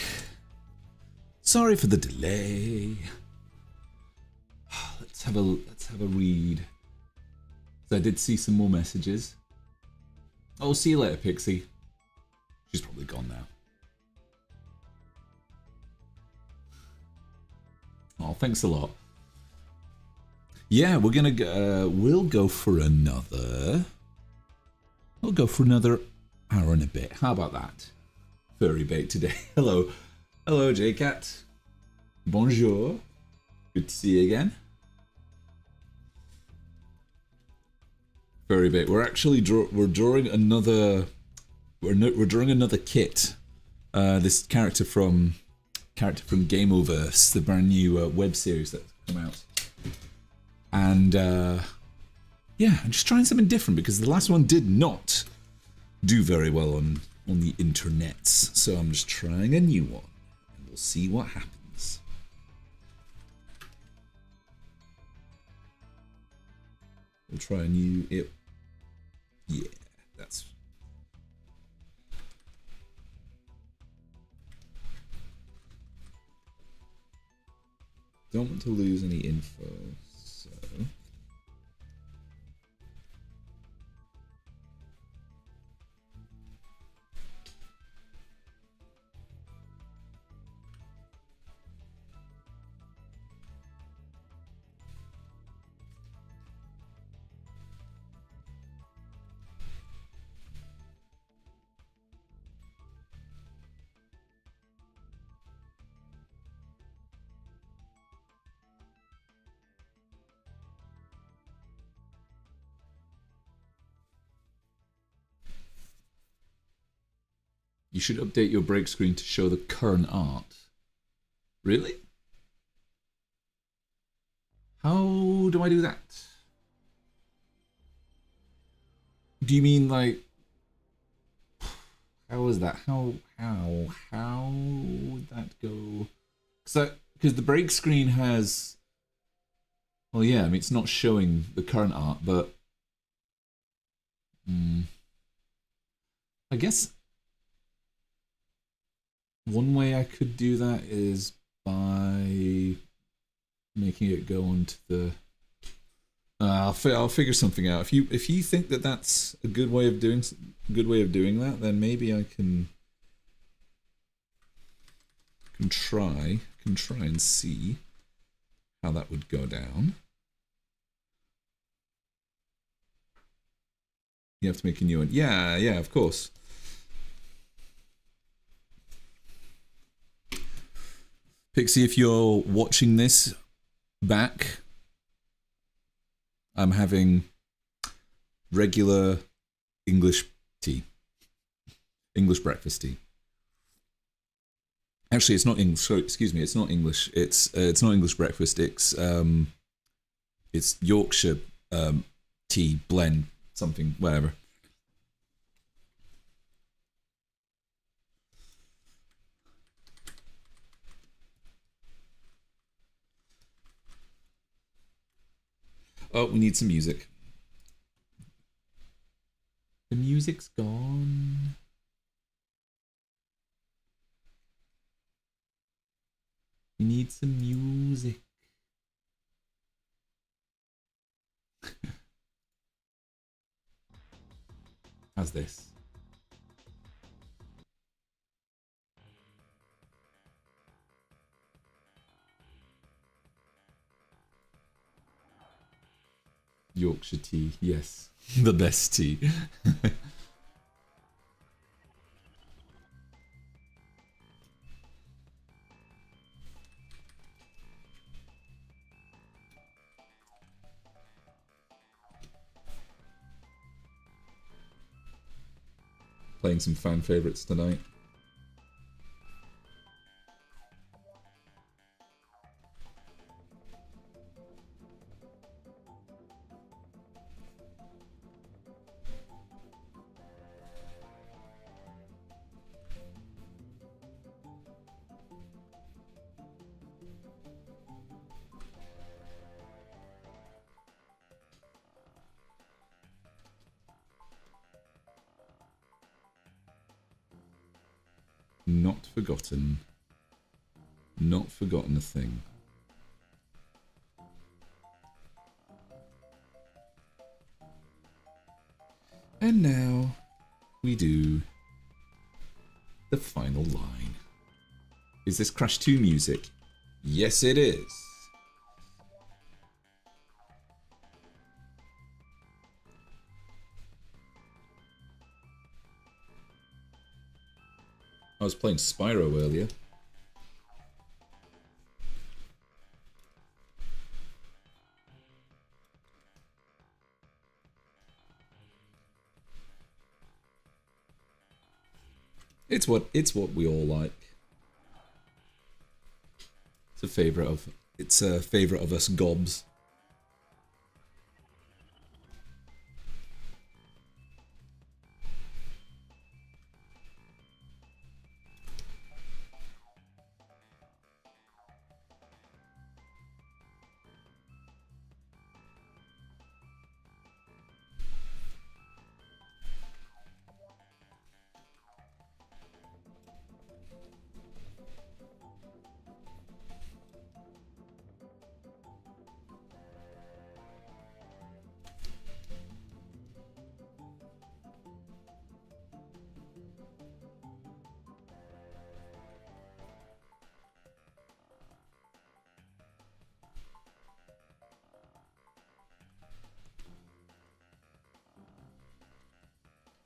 Sorry for the delay. Let's have a read. So I did see some more messages. Oh, see you later, Pixie. She's probably gone now. Oh, thanks a lot. Yeah, we're gonna go. We'll go for another. We'll go for another hour and a bit. How about that? Furry bait today. Hello, hello, JCat. Bonjour. Good to see you again. Furry bait. We're actually we're drawing another. We're drawing another kit. This character from Gameoverse, the brand new web series that's come out. And yeah, I'm just trying something different because the last one did not do very well on the internets. So I'm just trying a new one, and we'll see what happens. We'll try a new. Yeah, that's. Don't want to lose any info, so. You should update your break screen to show the current art. Really? How do I do that? Do you mean like... How is that? How would that go? Because the break screen has... Well, yeah, I mean, it's not showing the current art, but... I guess... One way I could do that is by making it go onto the. I'll figure something out. If you think that that's a good way of doing that, then maybe I can try and see how that would go down. You have to make a new one. Yeah, of course. Pixie, if you're watching this back, I'm having regular English tea. English breakfast tea. Actually, it's not English. So, excuse me, it's not English. It's not English breakfast. It's Yorkshire tea blend, something, whatever. Oh, we need some music. The music's gone. We need some music. How's this? Yorkshire tea, yes. The best tea. Playing some fan favourites tonight. not forgotten. Not forgotten a thing. And now we do the final line. Is this Crash 2 music? Yes, it is. I was playing Spyro earlier. It's what we all like. It's a favorite of us gobs.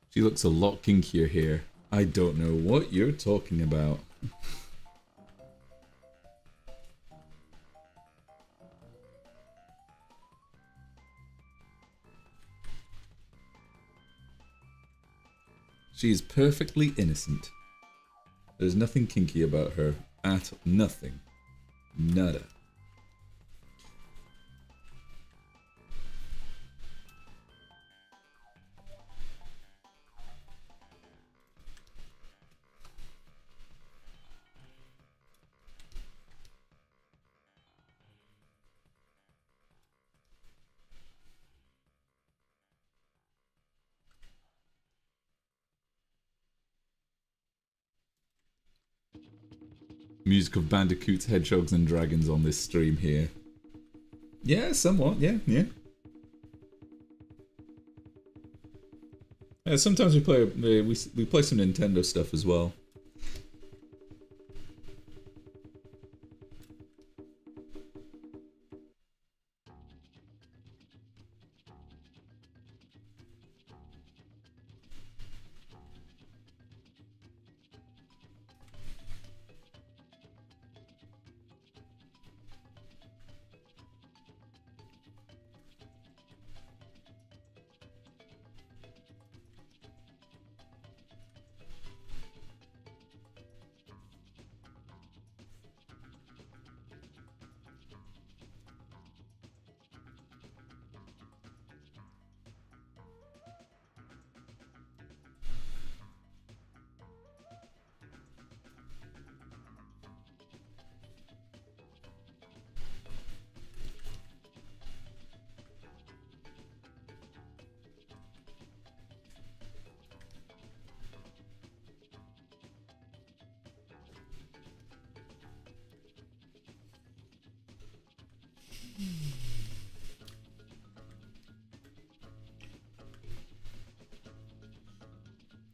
She looks a lot kinkier here. I don't know what you're talking about. She is perfectly innocent. There's nothing kinky about her. Nothing. Nada. Music of bandicoots, hedgehogs, and dragons on this stream here. Yeah, somewhat. Yeah. Sometimes we play we play some Nintendo stuff as well.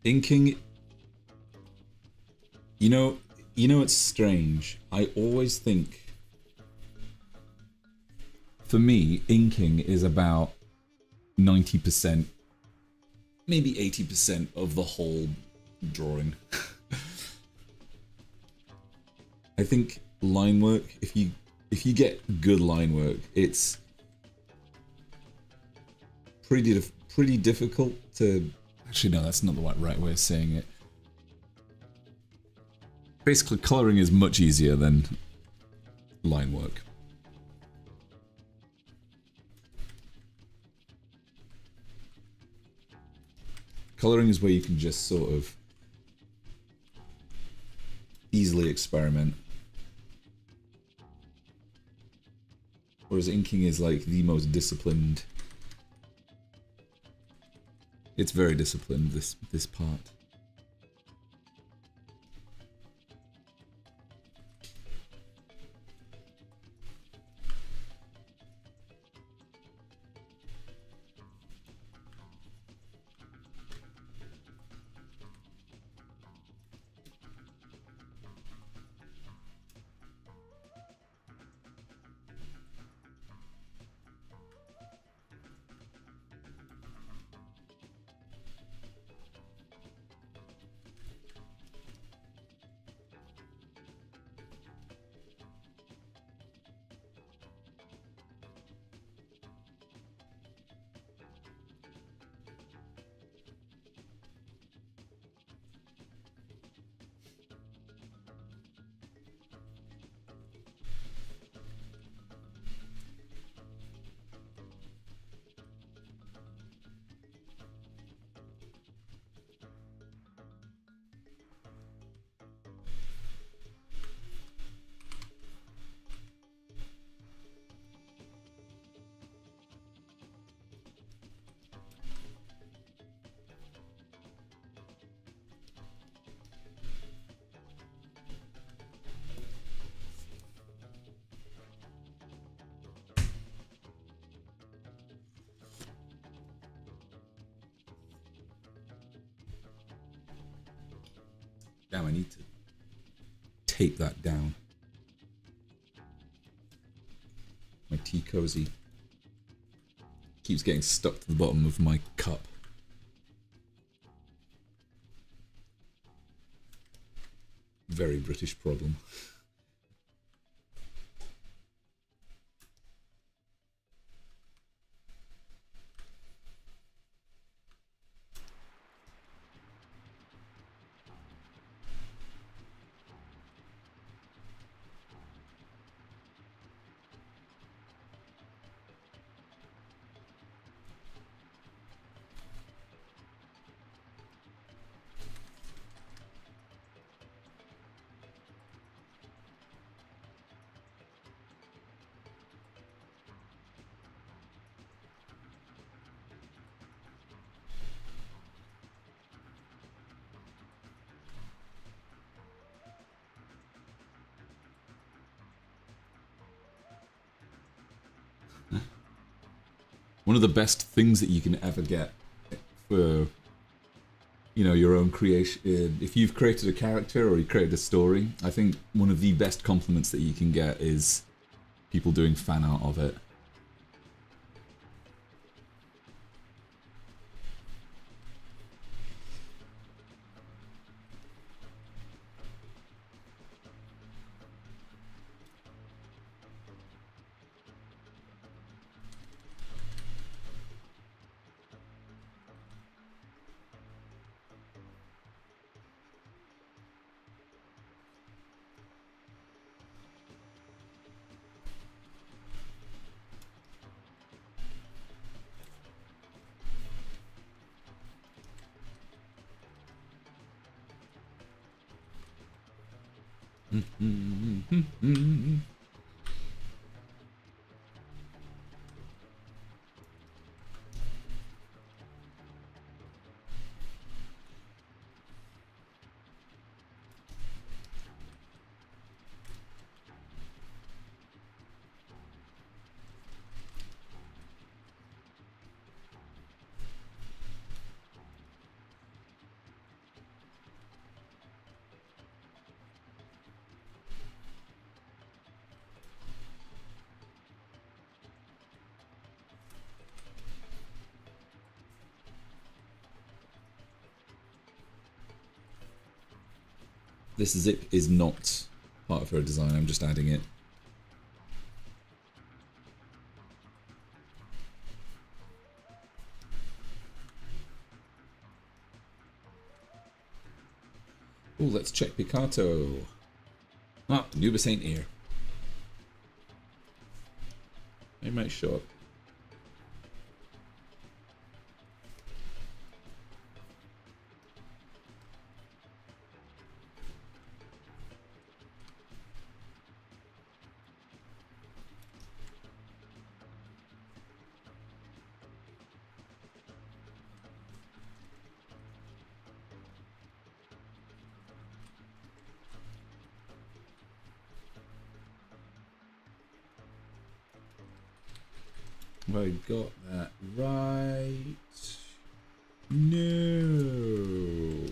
Inking, you know it's strange. I always think, for me, inking is about 90%, maybe 80% of the whole drawing. I think line work, if you get good line work, it's pretty difficult to. Actually, no, that's not the right way of saying it. Basically, colouring is much easier than line work. Colouring is where you can just sort of easily experiment. Whereas inking is like the most disciplined. It's very disciplined, this part. Damn, I need to tape that down. My tea cozy keeps getting stuck to the bottom of my cup. Very British problem. One of the best things that you can ever get for, you know, your own creation, if you've created a character or you created a story, I think one of the best compliments that you can get is people doing fan art of it. This zip is not part of her design, I'm just adding it. Oh, let's check Picato. Ah, Anubis ain't here. He might show up. Have I got that right? No.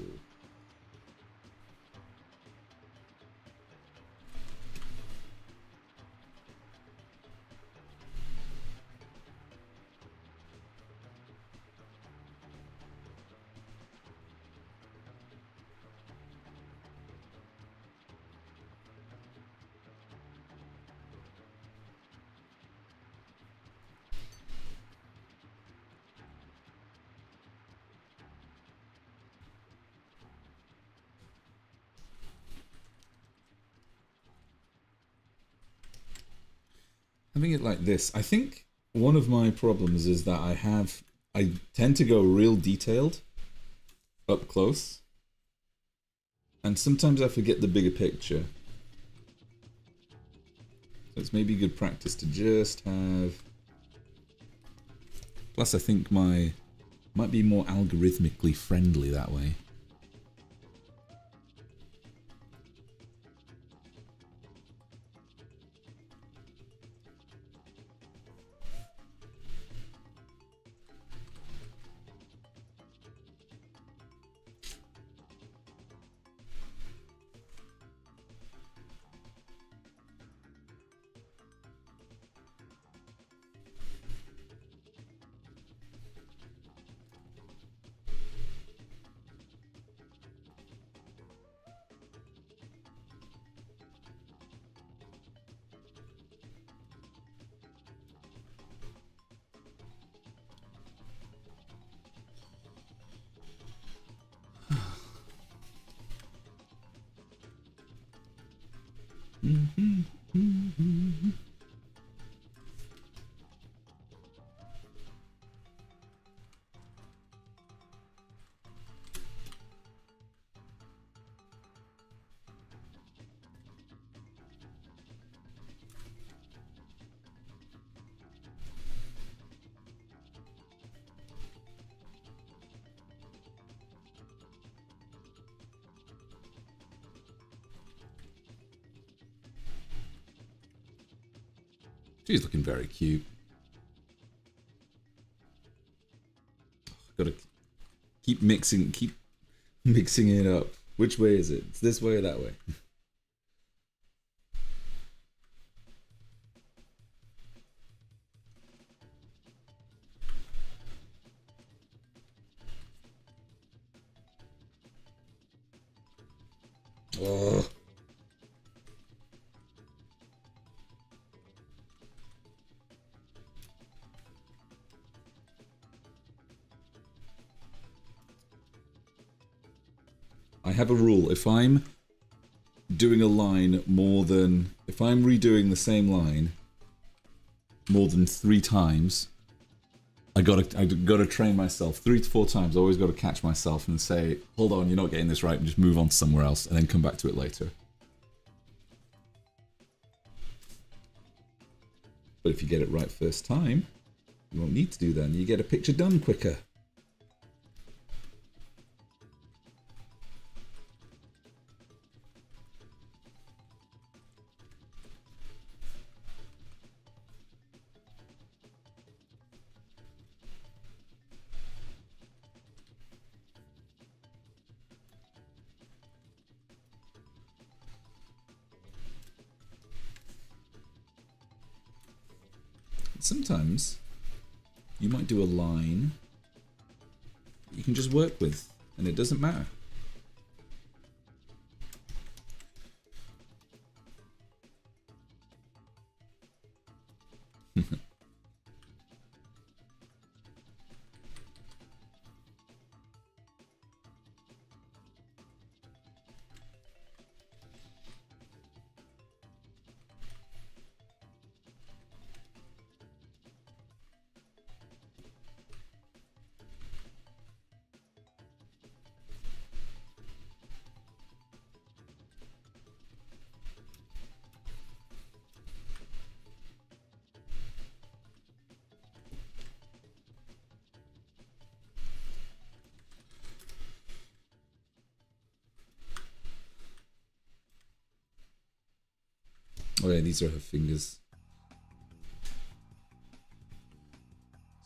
Having it like this, I think one of my problems is that I tend to go real detailed up close, and sometimes I forget the bigger picture. So it's maybe good practice to just have. Plus, I think might be more algorithmically friendly that way. She's looking very cute. Gotta keep mixing it up. Which way is it? It's this way or that way? Oh. I have a rule. If I'm doing a line if I'm redoing the same line more than 3 times, I gotta train myself 3 to 4 times. I always gotta catch myself and say, hold on, you're not getting this right, and just move on to somewhere else and then come back to it later. But if you get it right first time, you won't need to do that, and you get a picture done quicker. Sometimes you might do a line you can just work with, and it doesn't matter. Oh yeah, these are her fingers.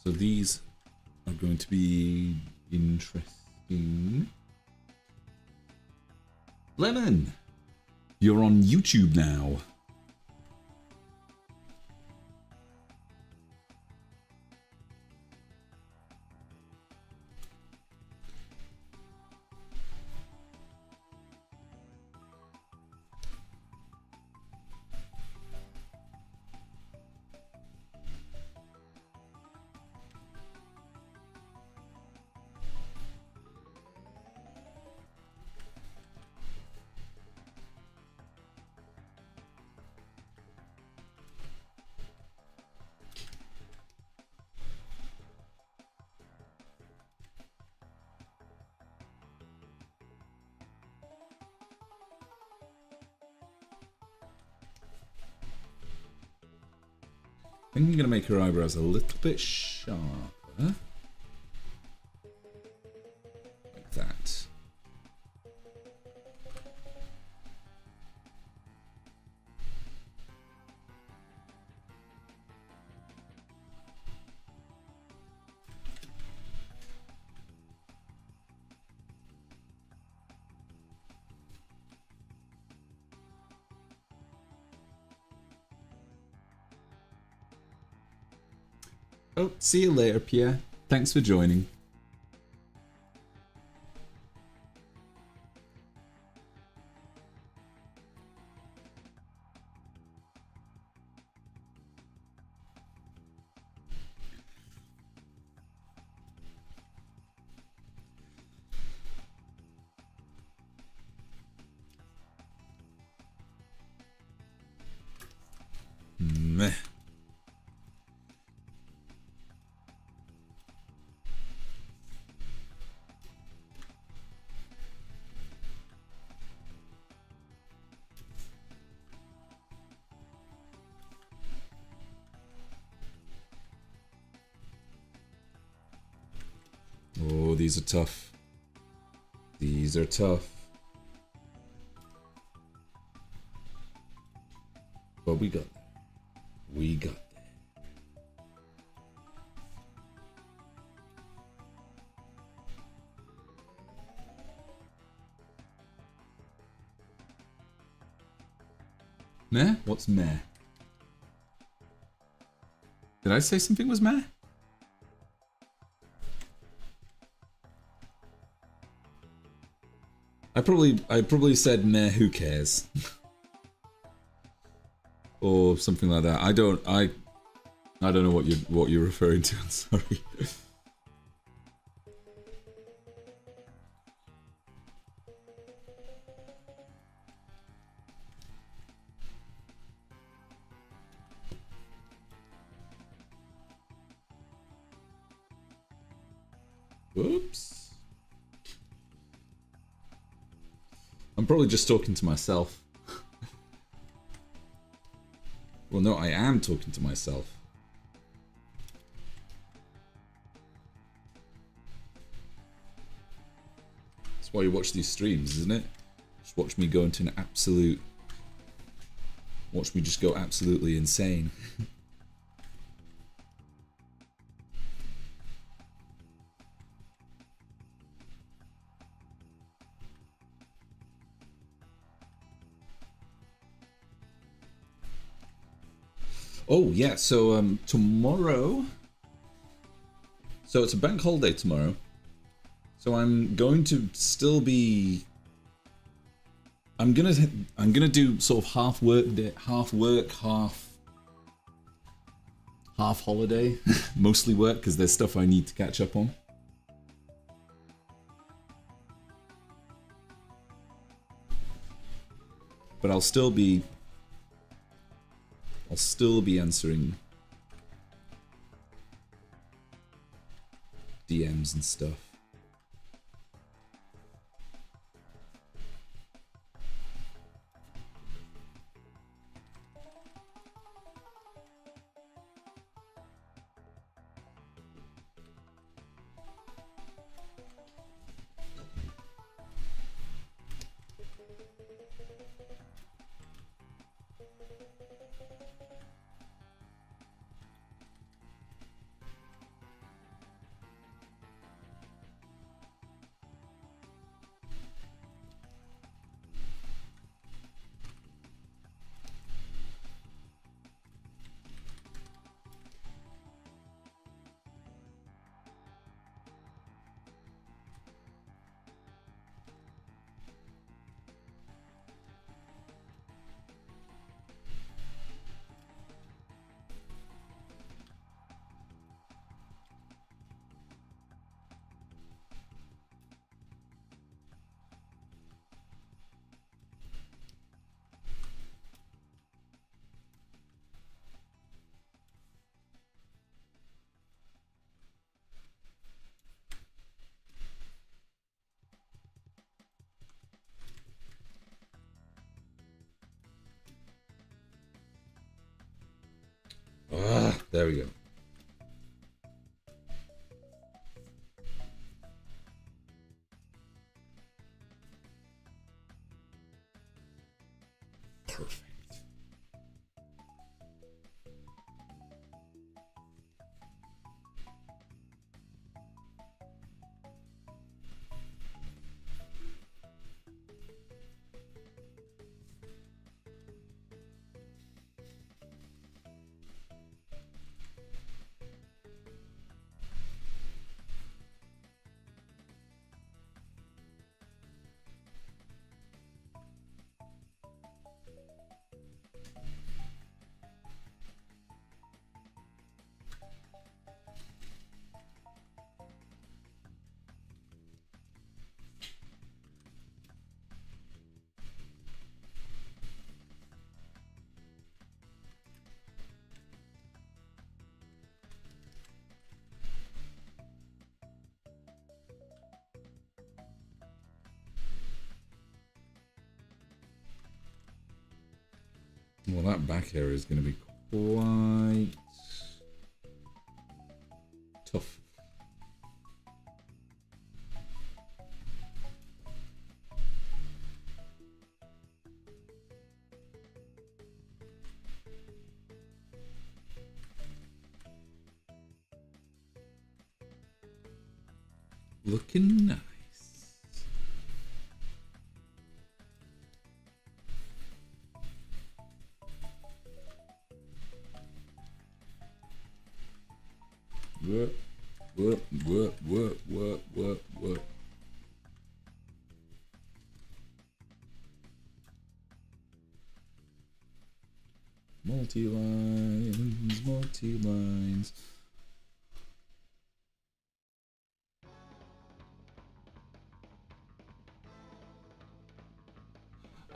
So these are going to be interesting. Lemon! You're on YouTube now. I think I'm going to make her eyebrows a little bit sharper. Like that. Oh, see you later, Pierre. Thanks for joining. Meh. Oh, these are tough. These are tough. But we got there. We got there. Meh? What's meh? Did I say something was meh? I probably said meh, who cares? Or something like that. I don't know what you're referring to, I'm sorry. Whoops. I'm probably just talking to myself. Well, no, I am talking to myself. That's why you watch these streams, isn't it? Just watch me go into an absolute... Watch me just go absolutely insane. Oh, yeah, so tomorrow... So it's a bank holiday tomorrow. So I'm going to still be... I'm gonna do sort of half work, half holiday. Mostly work, because there's stuff I need to catch up on. But I'll still be answering DMs and stuff. Ah, there we go. Perfect. Well, that back area is going to be quite tough. Looking nice. What? Multi-lines.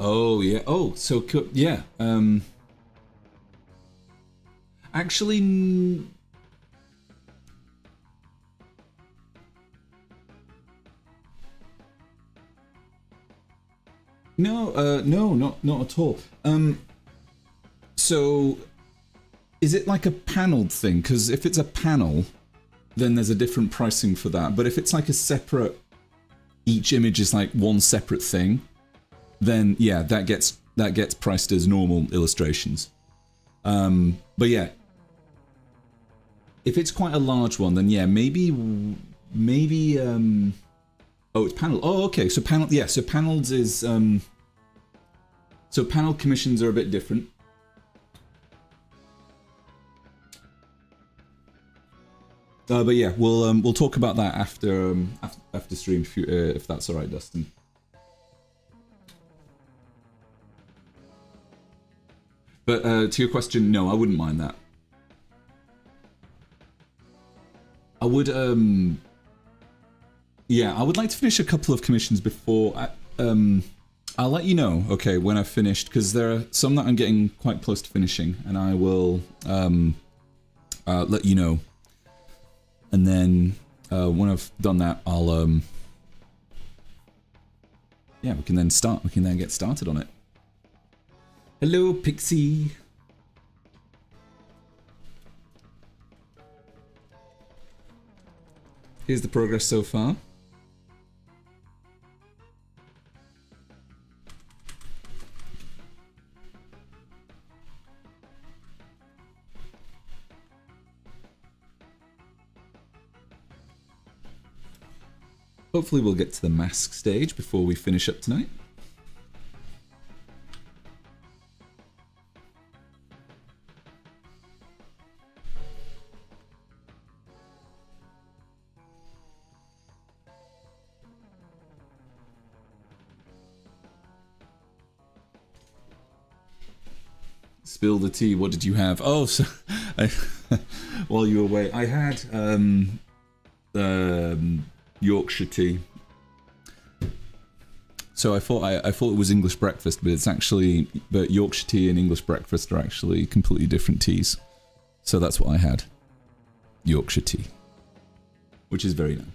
Oh, yeah. Oh, so, yeah. Actually... No, no, not at all. So, is it like a paneled thing? Because if it's a panel, then there's a different pricing for that. But if it's like a separate, each image is like one separate thing, then yeah, that gets priced as normal illustrations. But yeah, if it's quite a large one, then yeah, maybe. Oh, it's panel. Oh, okay. So panel. Yeah. So panels is. So panel commissions are a bit different. But yeah, we'll talk about that after stream if that's all right, Dustin. But to your question, no, I wouldn't mind that. I would yeah, I would like to finish a couple of commissions before I'll let you know, okay, when I've finished, because there are some that I'm getting quite close to finishing, and I will let you know. And then when I've done that, I'll yeah, we can then get started on it. Hello, Pixie. Here's the progress so far. Hopefully we'll get to the mask stage before we finish up tonight. Spill the tea. What did you have? Oh, so while you were away, I had Yorkshire tea. So I thought it was English breakfast, but it's actually Yorkshire tea and English breakfast are actually completely different teas. So that's what I had. Yorkshire tea, which is very nice.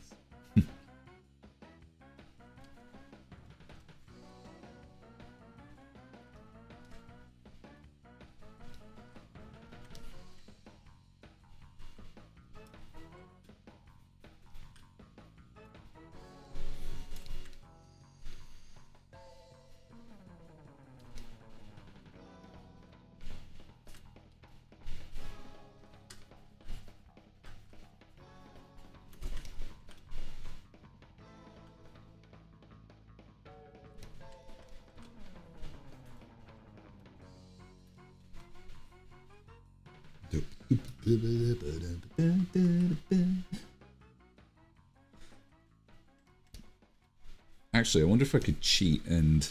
Actually, I wonder if I could cheat and...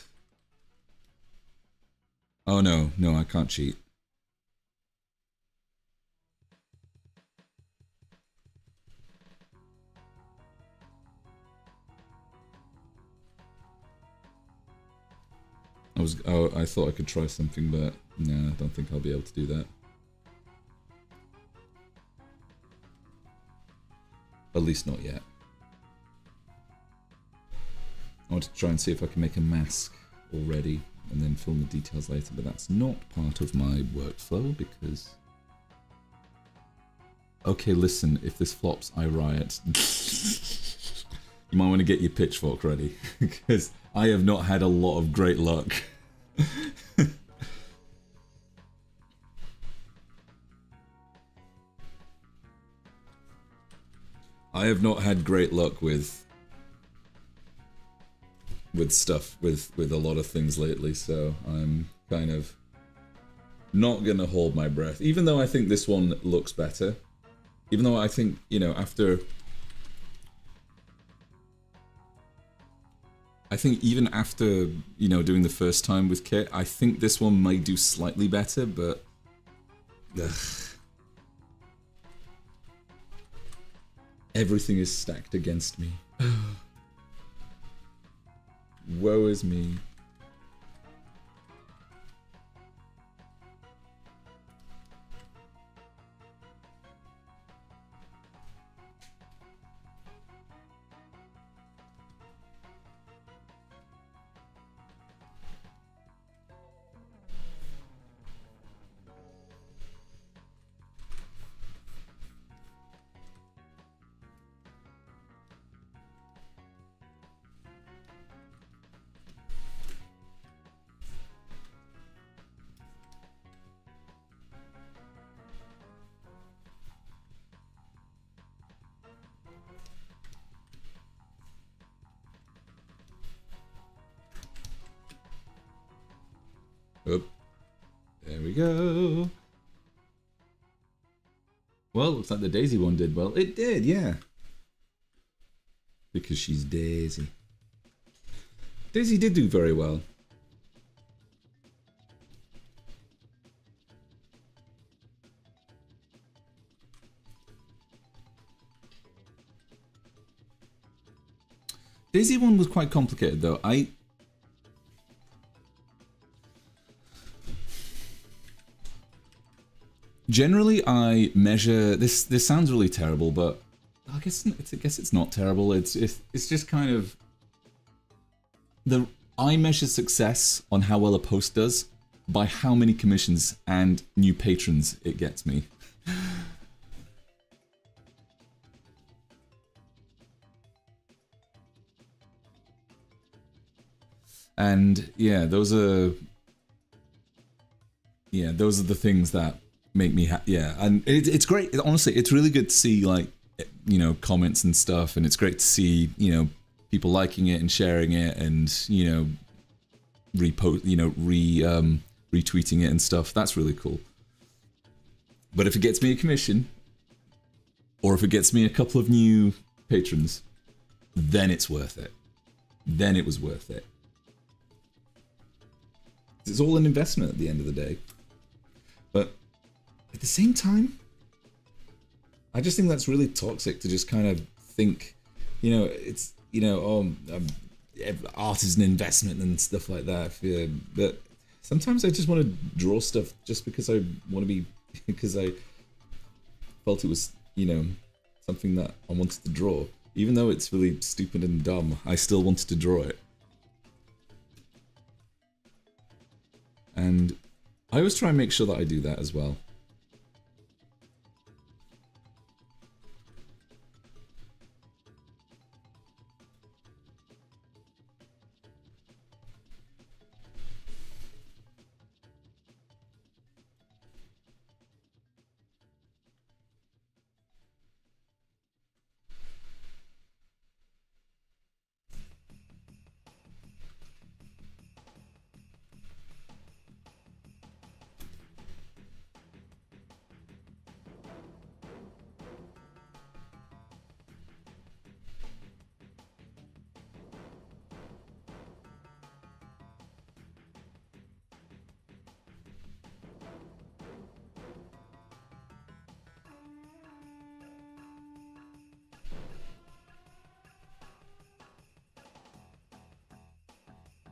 Oh no, I can't cheat. I thought I could try something, but no, I don't think I'll be able to do that. At least not yet. I want to try and see if I can make a mask already and then fill in the details later, but that's not part of my workflow because... Okay, listen, if this flops, I riot. You might want to get your pitchfork ready, because I have not had a lot of great luck. I have not had great luck with stuff, with a lot of things lately, so I'm kind of not gonna hold my breath. Even though I think this one looks better, even though I think, you know, even after, you know, doing the first time with Kit, I think this one might do slightly better, but ugh. Everything is stacked against me. Woe is me. Oop. There we go. Well, looks like the Daisy one did well. It did, yeah. Because she's Daisy. Daisy did do very well. Daisy one was quite complicated though. Generally, I measure this. This sounds really terrible, but I guess it's not terrible. It's just kind of I measure success on how well a post does by how many commissions and new patrons it gets me. And yeah, those are the things that make me yeah, and it's great. Honestly, it's really good to see, like, you know, comments and stuff, and it's great to see, you know, people liking it and sharing it, and, you know, retweeting it and stuff. That's really cool. But if it gets me a commission, or if it gets me a couple of new patrons, then it's worth it. Then it was worth it. It's all an investment at the end of the day. But at the same time, I just think that's really toxic to just kind of think, you know, it's, you know, art is an investment and stuff like that. Yeah, but sometimes I just want to draw stuff just because I want to be, because I felt it was, you know, something that I wanted to draw. Even though it's really stupid and dumb, I still wanted to draw it. And I always try and make sure that I do that as well.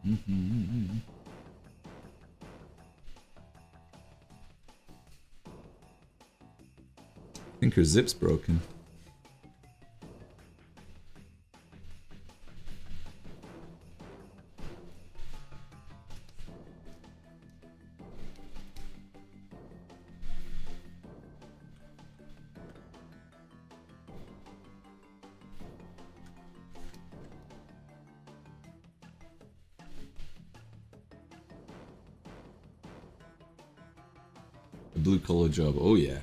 I think her zip's broken. A blue collar job. Oh yeah.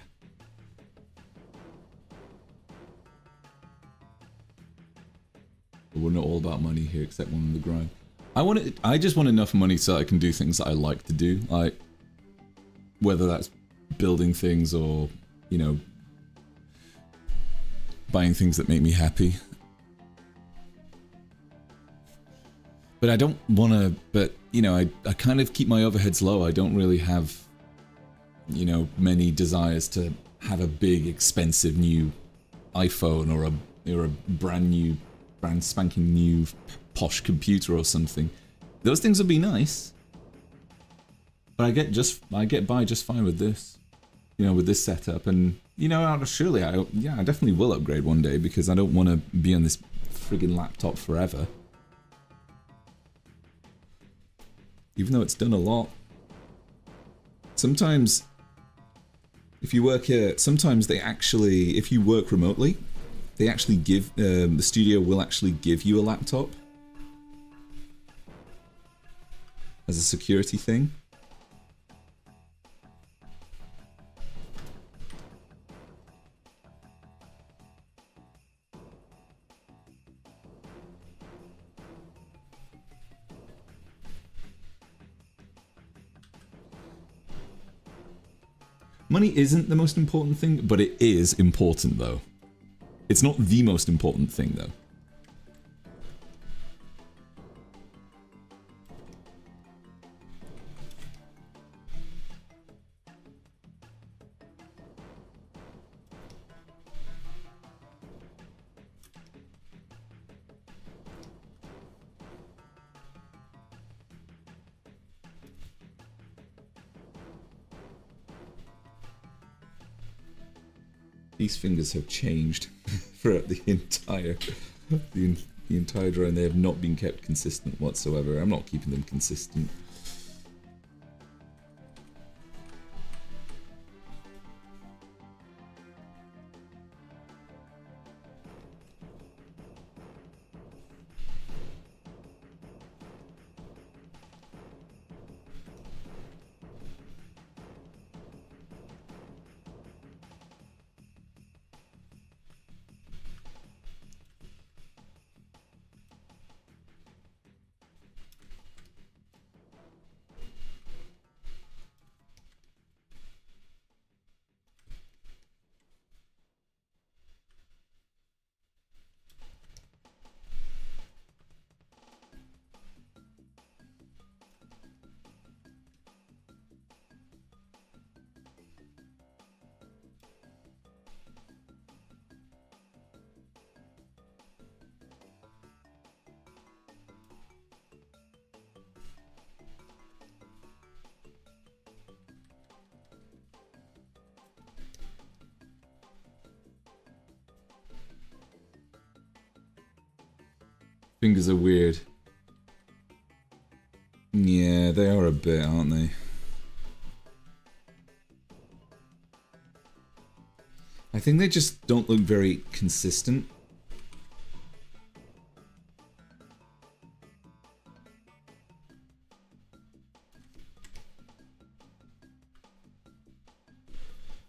But we're not all about money here, except one on the grind. I just want enough money so I can do things that I like to do, like whether that's building things or, you know, buying things that make me happy. But I don't want to, but, you know, I kind of keep my overheads low. I don't really have, you know, many desires to have a big, expensive new iPhone or a brand spanking new posh computer or something. Those things would be nice. But I get by just fine with this. You know, with this setup. And, you know, surely I definitely will upgrade one day because I don't want to be on this friggin' laptop forever. Even though it's done a lot. Sometimes, if you work here, sometimes they actually, if you work remotely, they actually give, the studio will actually give you a laptop as a security thing. Money isn't the most important thing, but it is important though. It's not the most important thing though. These fingers have changed throughout the entire drawing. They have not been kept consistent whatsoever. I'm not keeping them consistent. Fingers are weird. Yeah, they are a bit, aren't they? I think they just don't look very consistent.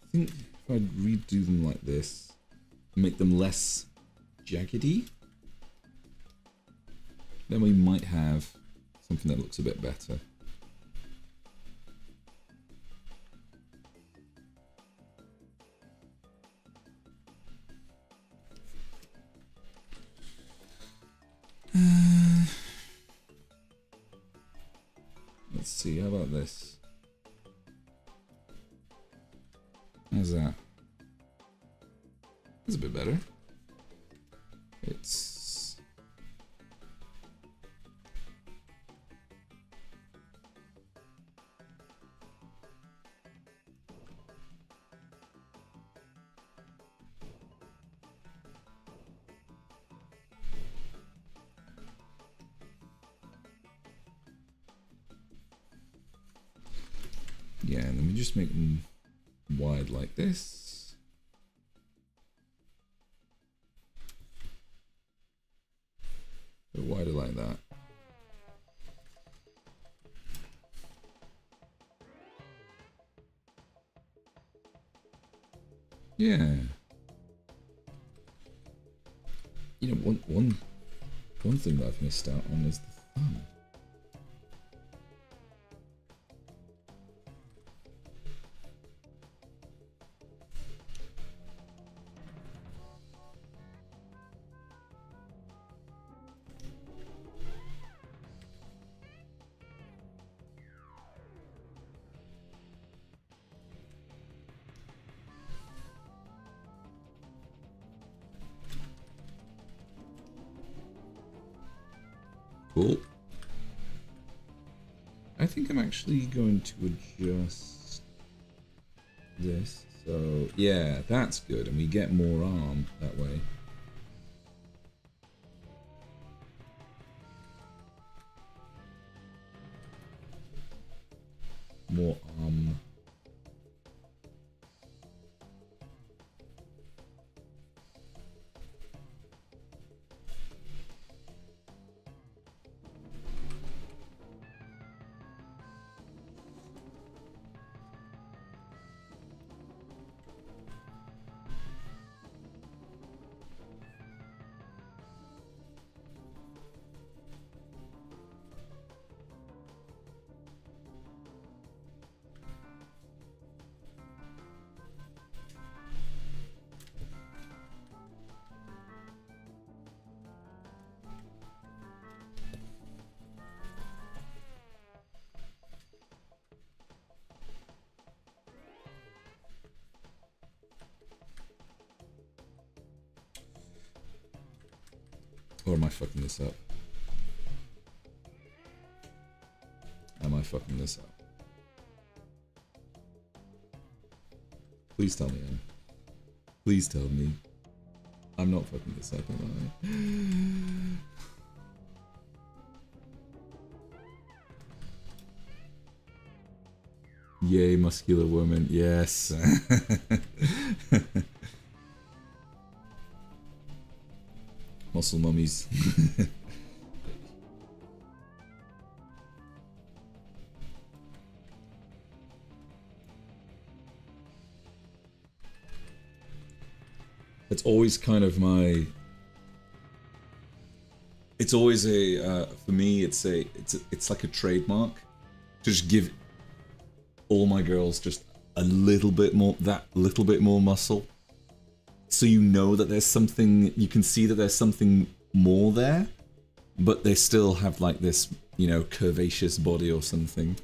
I think if I'd redo them like this, make them less jaggedy, then we might have something that looks a bit better. Let's see, how about this? How's that? That's a bit better. It's... yeah, let me just make them wide like this. A bit wider like that. Yeah. You know, one thing that I've missed out on is the thumb. Cool. I think I'm actually going to adjust this. So, yeah, that's good. And we get more arm that way. More arm. Or am I fucking this up? Am I fucking this up? Please tell me, Anne. Please tell me. I'm not fucking this up, am I? Yay, muscular woman. Yes. Muscle mummies. It's always kind of my. It's always a for me. It's like a trademark to just give all my girls just a little bit more, that little bit more muscle. So you know that there's something, you can see that there's something more there, but they still have like this, you know, curvaceous body or something.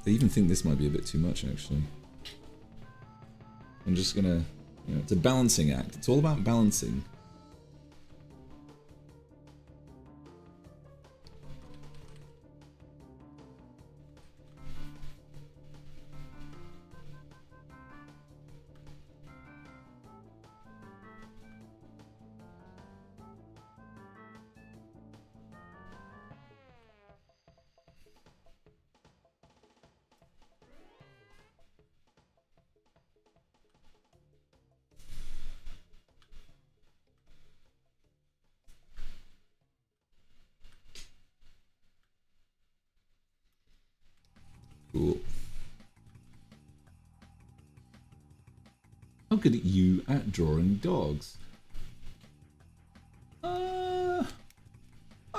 I even think this might be a bit too much, actually. I'm just gonna, you know, it's a balancing act. It's all about balancing. Cool. How good are you at drawing dogs? I'd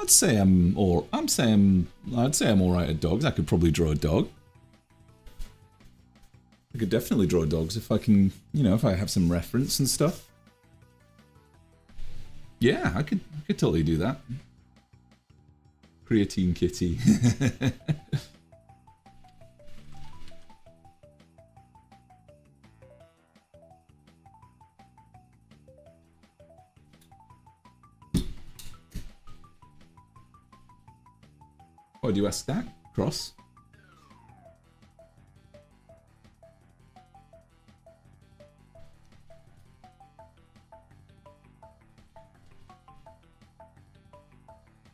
say I'm all right at dogs. I could probably draw a dog. I could definitely draw dogs if I can, you know, if I have some reference and stuff. Yeah, I could totally do that. Creatine kitty. Why do you ask that, Cross?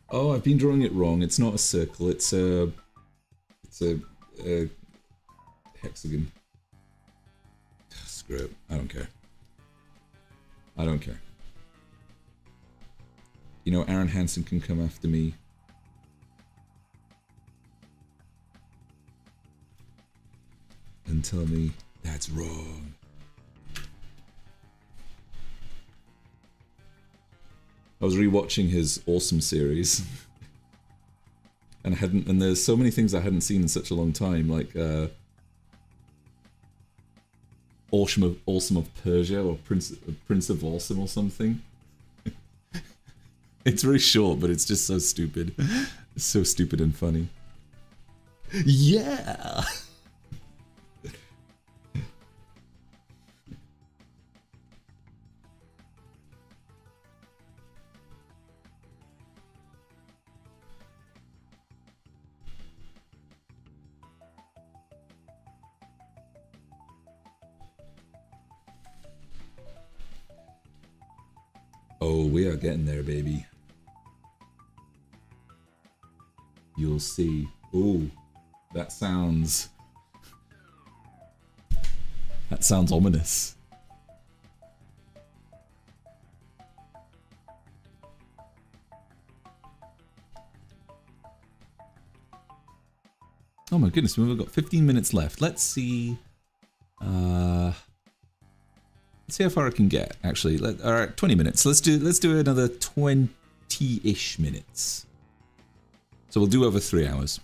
Oh, I've been drawing it wrong. It's not a circle. It's a hexagon. Screw it. I don't care. I don't care. You know, Aaron Hansen can come after me. and tell me that's wrong. I was rewatching his Awesome series, and there's so many things I hadn't seen in such a long time, like Awesome of Persia or Prince of Awesome or something. It's very short, but it's just so stupid. It's so stupid and funny. Yeah. Oh, we are getting there, baby. You'll see. Ooh, that sounds ominous. Oh my goodness, we've got 15 minutes left. Let's see. Let's see how far I can get. Actually, all right, 20 minutes. Let's do another 20-ish minutes. So we'll do over 3 hours.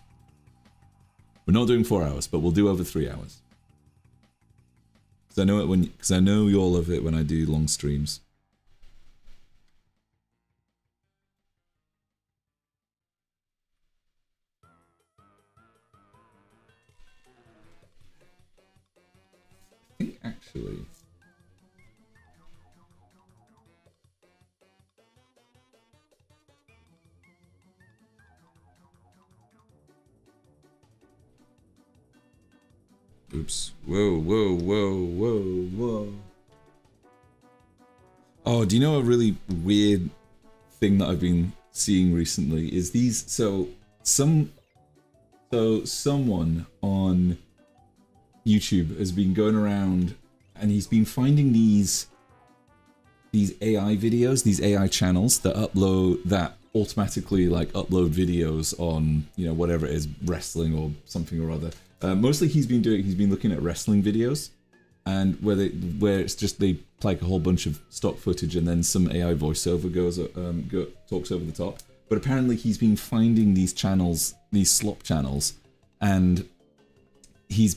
We're not doing 4 hours, but we'll do over 3 hours. Because I know you all love it when I do long streams. I think actually. Oops. Whoa, whoa, whoa, whoa, whoa. Oh, do you know a really weird thing that I've been seeing recently is these, someone on YouTube has been going around and he's been finding these AI videos, these AI channels that automatically like upload videos on, you know, whatever it is, wrestling or something or other. Mostly he's been looking at wrestling videos, and where it's just they play like a whole bunch of stock footage and then some AI voiceover talks over the top. But apparently he's been finding these channels, these slop channels, and he's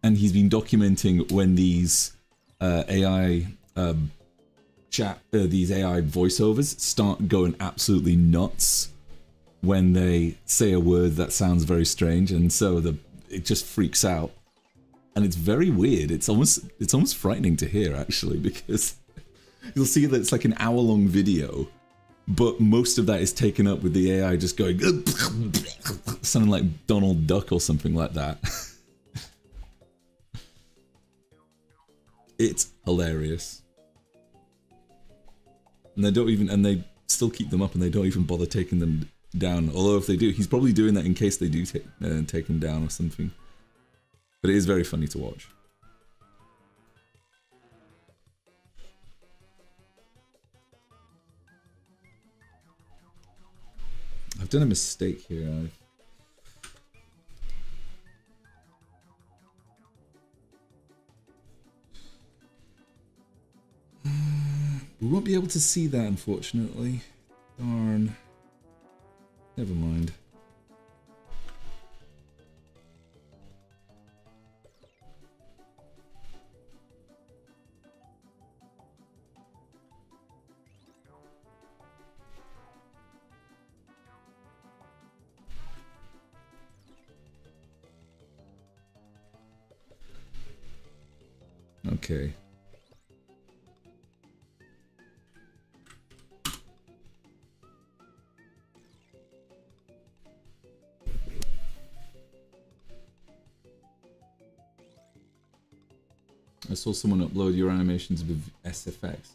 been documenting when these AI these AI voiceovers start going absolutely nuts when they say a word that sounds very strange, and so it just freaks out, and it's very weird. It's almost frightening to hear, actually, because you'll see that it's like an hour-long video, but most of that is taken up with the AI just going sounding like Donald Duck or something like that. It's hilarious, and they still keep them up, and they don't even bother taking them down. Although if they do, he's probably doing that in case they do take him down or something. But it is very funny to watch. I've done a mistake here. We won't be able to see that, unfortunately. Darn. Never mind. Okay. I saw someone upload your animations with SFX.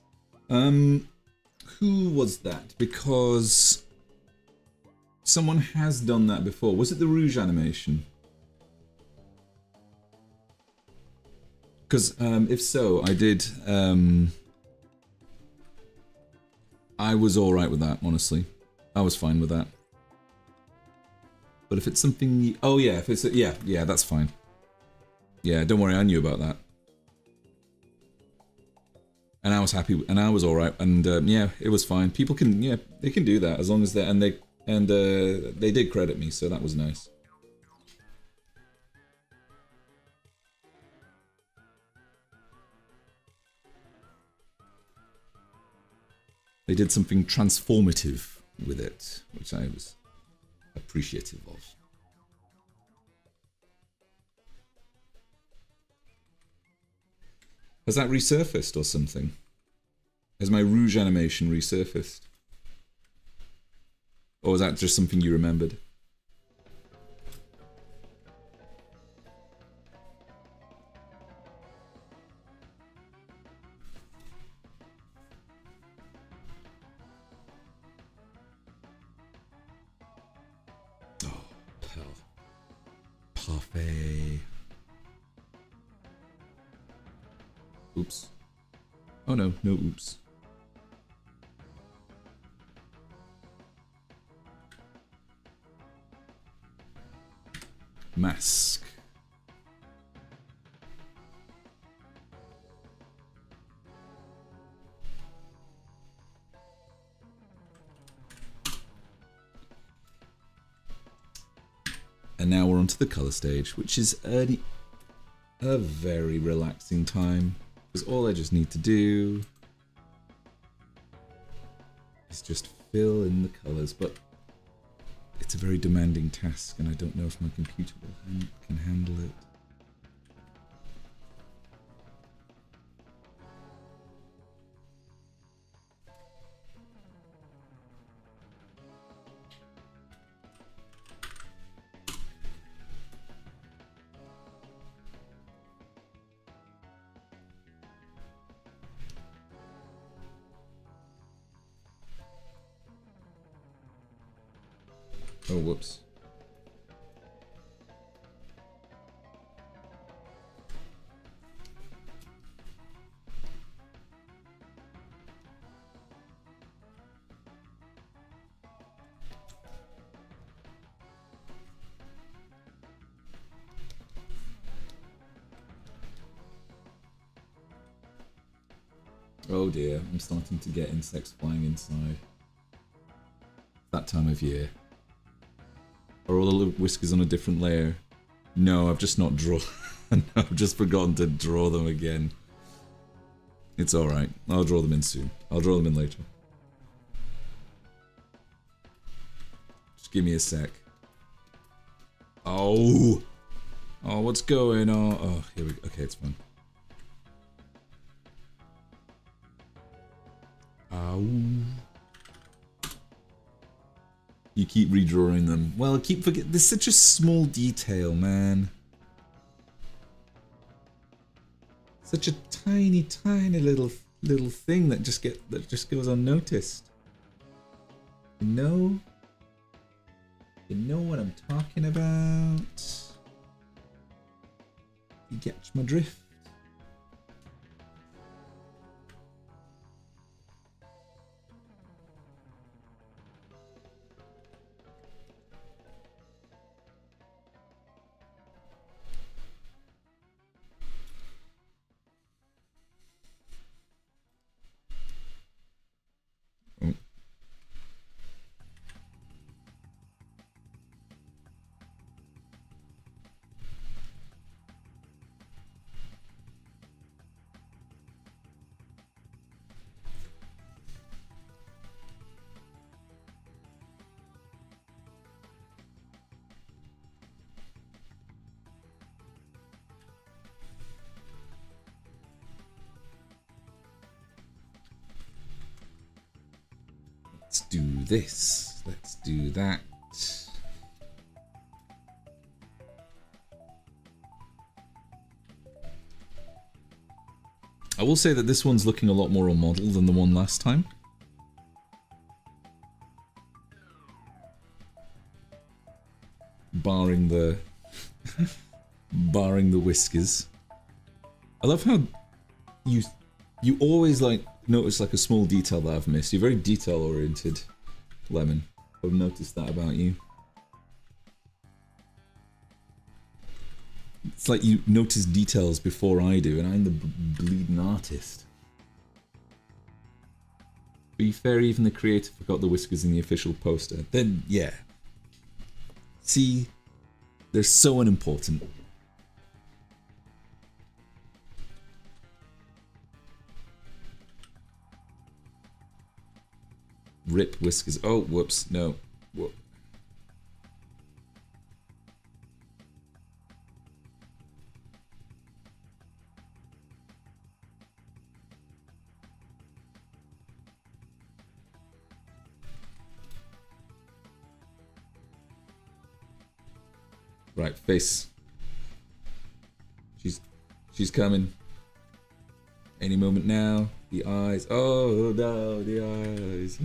Who was that? Because someone has done that before. Was it the Rouge animation? Because if so, I did. I was all right with that, honestly. I was fine with that. But if it's something, oh yeah, if it's yeah, that's fine. Yeah, don't worry, I knew about that. And I was happy, and I was alright, and yeah, it was fine. People can, yeah, they can do that as long as they, and they did credit me, so that was nice. They did something transformative with it, which I was appreciative of. Has that resurfaced or something? Has my rouge animation resurfaced? Or was that just something you remembered? Oh, hell. Parfait. Oops. Oh no, no oops. Mask. And now we're on to the colour stage, which is a very relaxing time. Because all I just need to do is just fill in the colours, but it's a very demanding task, and I don't know if my computer can handle it. Oh, whoops. Oh dear, I'm starting to get insects flying inside. That time of year. Are all the whiskers on a different layer? No, I've just not drawn. I've just forgotten to draw them again. It's alright. I'll draw them in soon. I'll draw them in later. Just give me a sec. Oh! Oh, what's going on? Oh, here we go. Okay, it's fine. Ow. You keep redrawing them. Well, I keep forgetting. There's such a small detail, man. Such a tiny, tiny little thing that just goes unnoticed. You know? You know what I'm talking about? You catch my drift? Let's do this. Let's do that. I will say that this one's looking a lot more on model than the one last time. Barring the barring the whiskers. I love how you always like notice like a small detail that I've missed. You're very detail oriented, Lemon. I've noticed that about you. It's like you notice details before I do, and I'm the bleeding artist. To be fair, even the creator forgot the whiskers in the official poster. Then, yeah. See, they're so unimportant. Rip whiskers. Oh, whoops. No. Whoop. Right, face. She's coming. Any moment now. The eyes. Oh no, the eyes.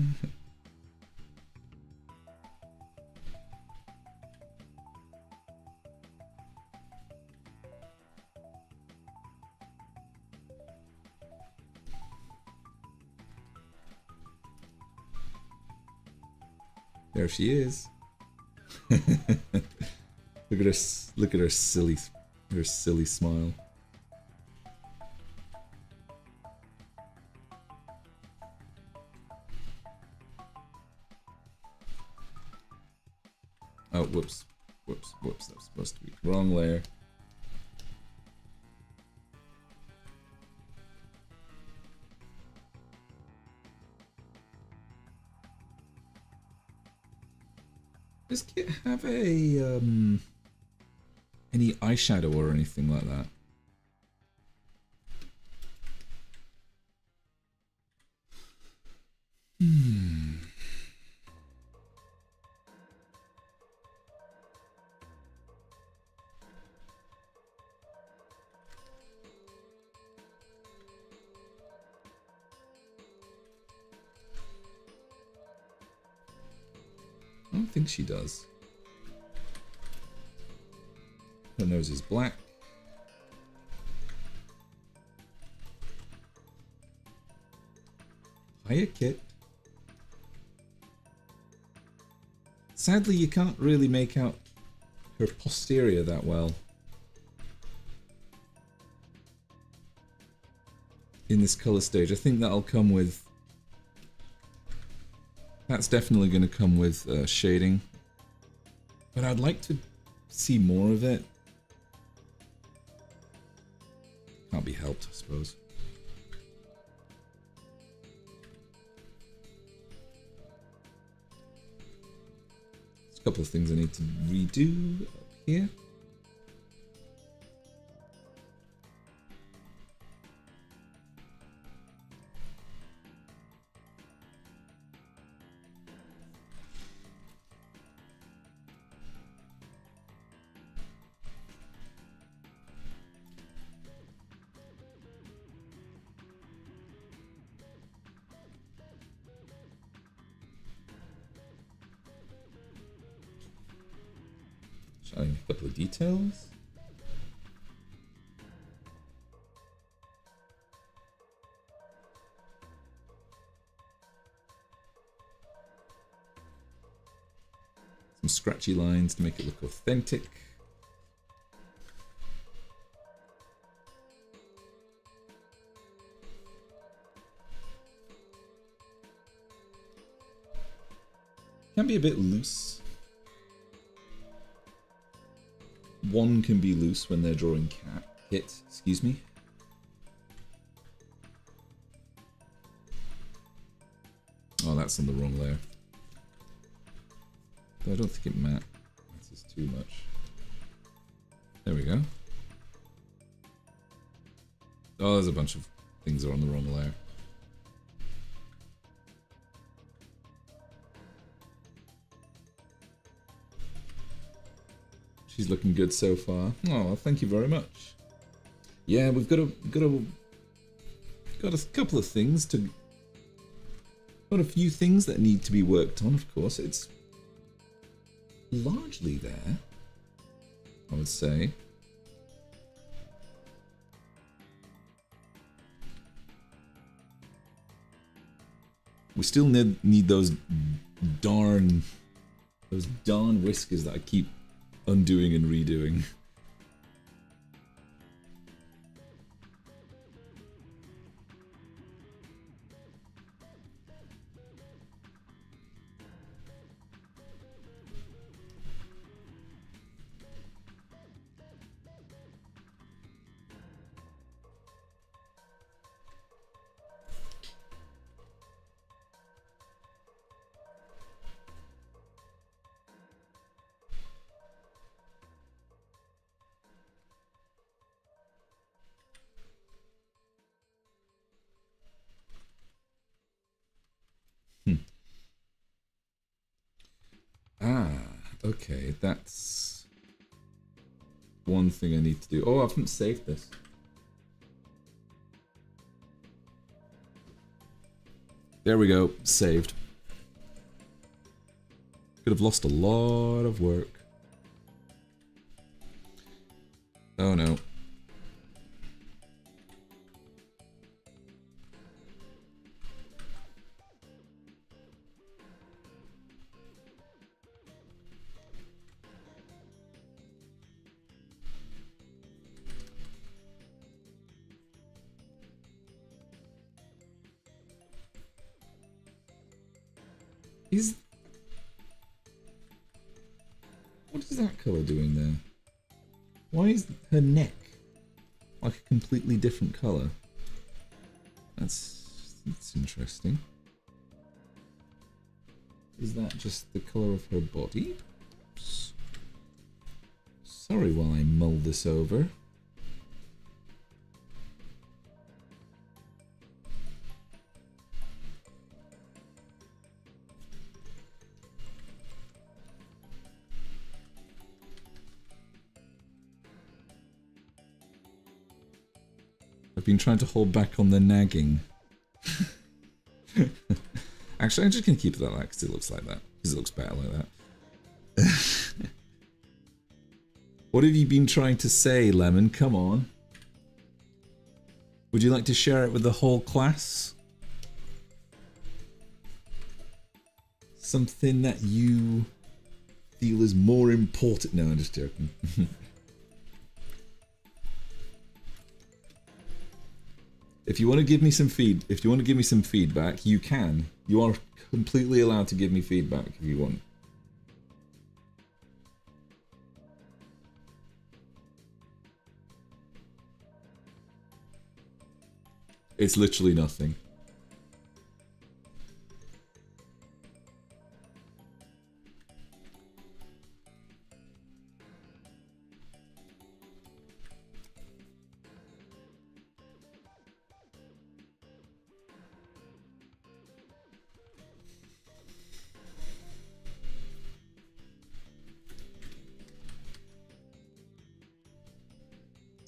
There she is. Look at her! Look at her silly smile. Oh, whoops, whoops, whoops! That was supposed to be wrong layer. Does Kit have a any eyeshadow or anything like that? I don't think she does. Her nose is black. Hiya, Kit. Sadly, you can't really make out her posterior that well in this color stage. I think that'll come with... That's definitely going to come with shading. But I'd like to see more of it. Can't be helped, I suppose. There's a couple of things I need to redo up here. Showing a couple of details. Some scratchy lines to make it look authentic. Can be a bit loose. One can be loose when they're drawing Kit, excuse me. Oh, that's on the wrong layer. But I don't think it matters too much. There we go. Oh, there's a bunch of things that are on the wrong layer. She's looking good so far. Oh, thank you very much. Yeah, we've got a couple of things to... Got a few things that need to be worked on, of course. It's largely there, I would say. We still need those darn whiskers that I keep undoing and redoing. Okay, that's one thing I need to do. Oh, I haven't saved this. There we go, saved. Could have lost a lot of work. Oh no. What is that colour doing there? Why is her neck like a completely different colour? That's interesting. Is that just the colour of her body? Oops. Sorry while I mull this over. I've been trying to hold back on the nagging. Actually, I'm just going to keep it like that because it looks like that. Because it looks better like that. What have you been trying to say, Lemon? Come on. Would you like to share it with the whole class? Something that you feel is more important. No, I'm just joking. If you want to give me some feedback, you can. You are completely allowed to give me feedback if you want. It's literally nothing.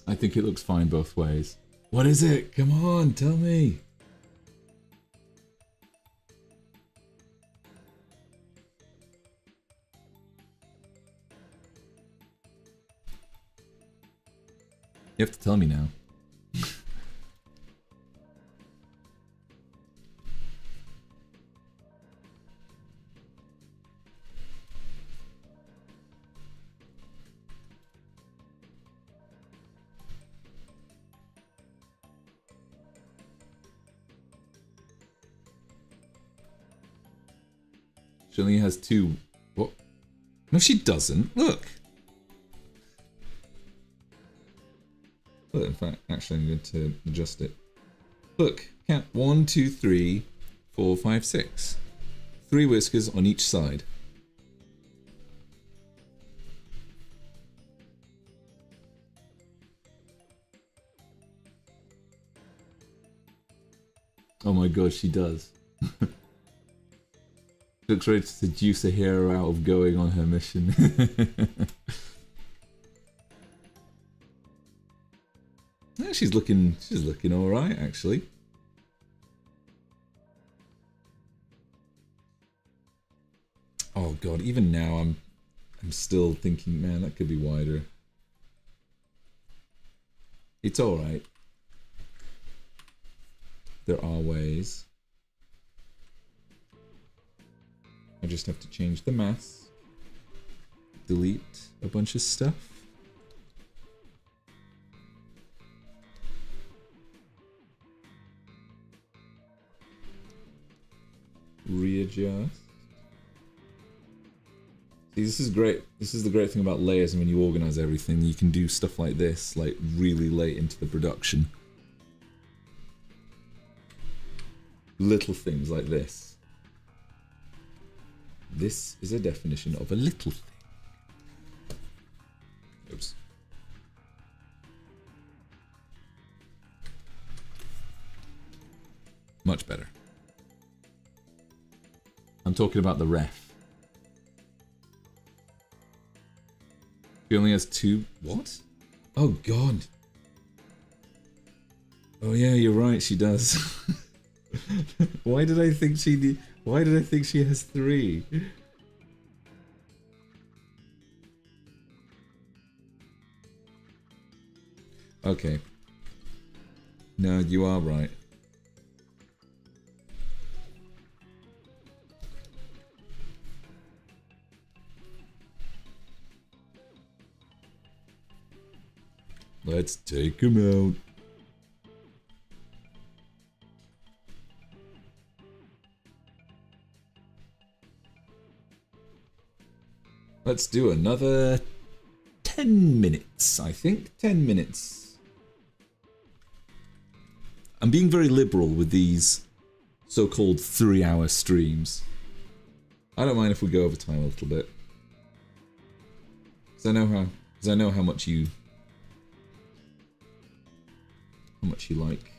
I think it looks fine both ways. What is it? Come on, tell me. You have to tell me now. She only has two. What? No, she doesn't. Look. Well, in fact, actually, I'm going to adjust it. Look, count 1, 2, 3, 4, 5, 6. 3 whiskers on each side. Oh my god, she does. Looks ready to seduce a hero out of going on her mission. Yeah, she's looking all right, actually. Oh god, even now I'm still thinking, man, that could be wider. It's all right. There are ways. I just have to change the mask. Delete a bunch of stuff. Readjust. See, this is great. This is the great thing about layers, and when you organize everything, you can do stuff like this, like really late into the production. Little things like this. This is a definition of a little thing. Oops. Much better. I'm talking about the ref. She only has 2. What? Oh God. Oh yeah, you're right. She does. Why did I think she? Why did I think she has 3? Okay. No, you are right. Let's take him out. Let's do another 10 minutes, I think. 10 minutes. I'm being very liberal with these so-called 3-hour streams. I don't mind if we go over time a little bit. Because I know how much you like.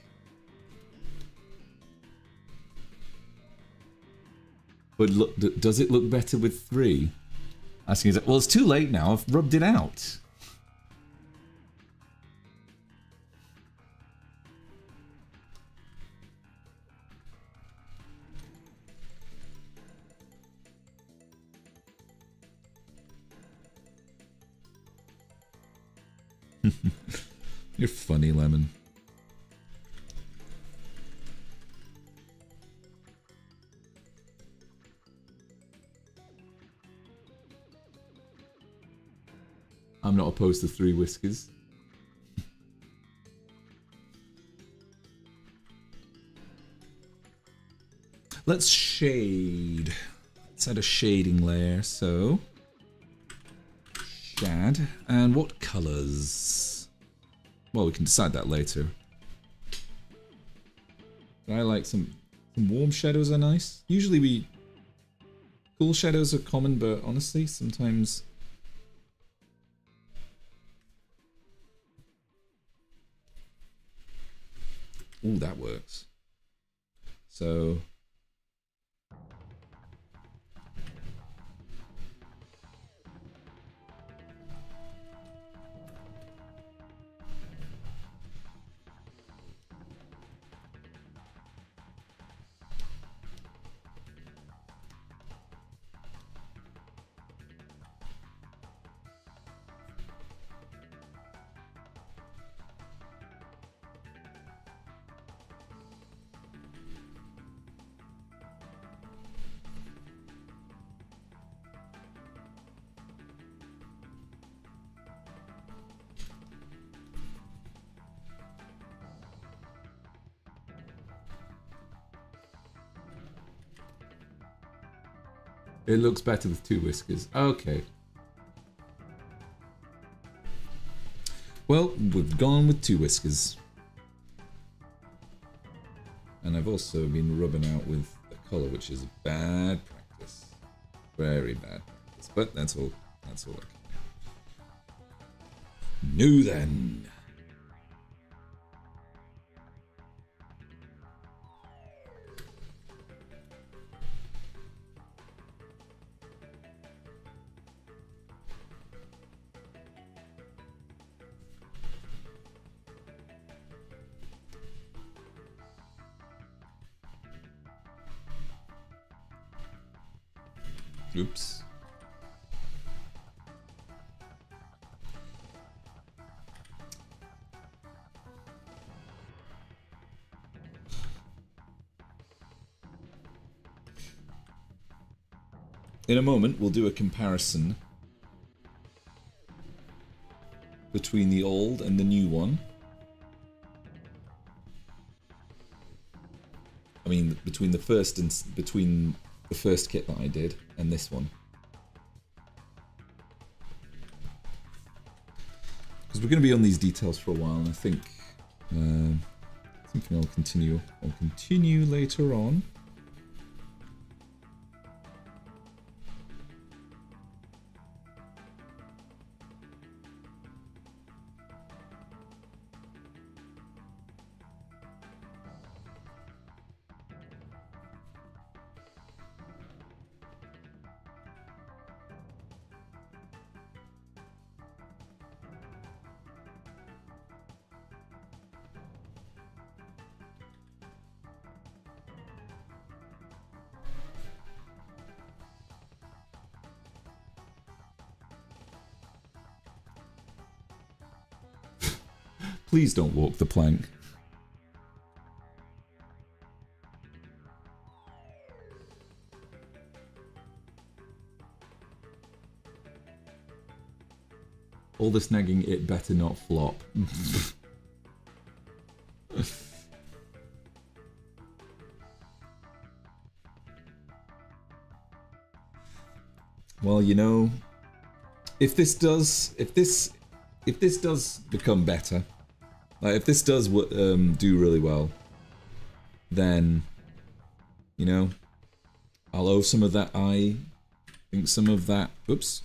But look, does it look better with 3? Asking, well, it's too late now. I've rubbed it out. You're funny, Lemon. I'm not opposed to 3 whiskers. Let's shade. Let's add a shading layer. So, shad. And what colors? Well, we can decide that later. I like some warm shadows are nice. Usually cool shadows are common, but honestly, sometimes. Ooh, that works. So. It looks better with 2 whiskers. Okay. Well, we've gone with 2 whiskers. And I've also been rubbing out with the colour, which is bad practice. Very bad practice. But that's all okay. New then. Oops. In a moment, we'll do a comparison between the old and the new one. I mean, between the first kit that I did and this one. Because we're going to be on these details for a while, and I think something I'll continue later on. Please don't walk the plank. All this nagging, it better not flop. Well, you know, if this does become better, like if this does do really well, then, you know, I'll owe some of that. I think some of that. Oops.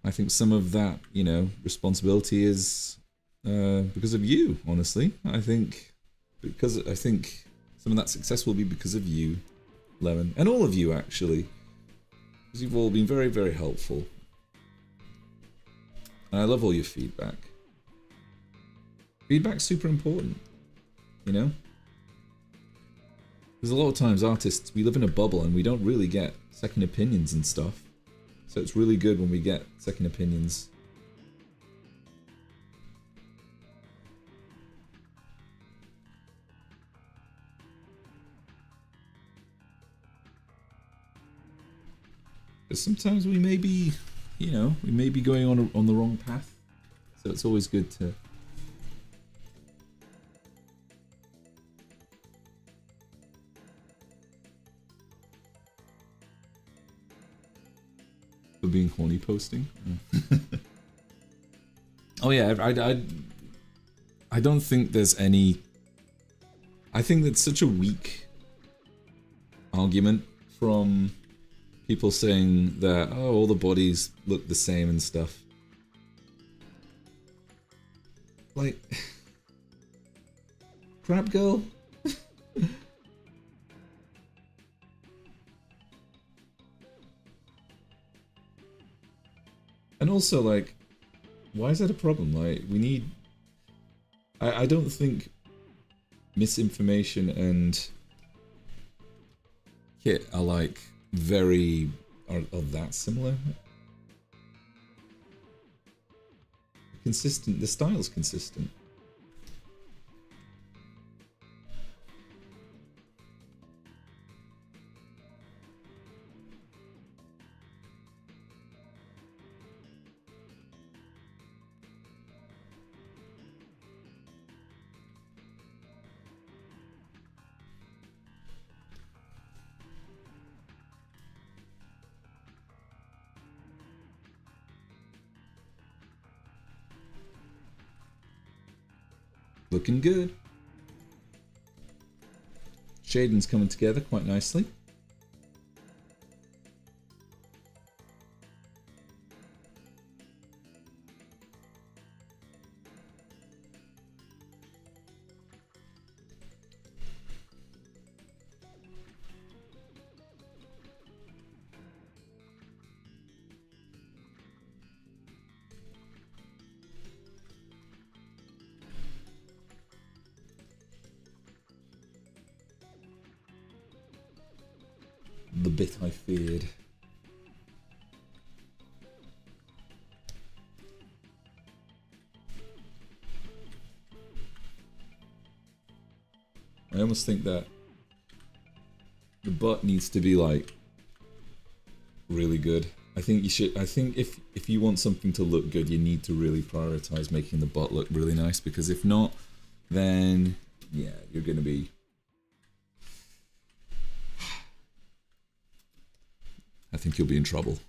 I think some of that, you know, responsibility is because of you. Honestly, I think some of that success will be because of you, Lemon, and all of you actually, because you've all been very, very helpful. And I love all your feedback. Feedback's super important, you know? Because a lot of times artists, we live in a bubble and we don't really get second opinions and stuff. So it's really good when we get second opinions. Because sometimes we may be, you know, we may be going on the wrong path. So it's always good to for being horny posting. Oh yeah, I don't think there's any. I think that's such a weak argument from people saying that, oh, all the bodies look the same and stuff. Like, crap girl. And also, like, why is that a problem? Like, we need... I don't think misinformation and Kit are, like, are that similar. Consistent, the style's consistent. Looking good. Shading's coming together quite nicely. The bit I feared. I almost think that the butt needs to be like really good. I think you should. I think if you want something to look good, you need to really prioritize making the butt look really nice, because if not, then yeah, you're gonna be. I think you'll be in trouble.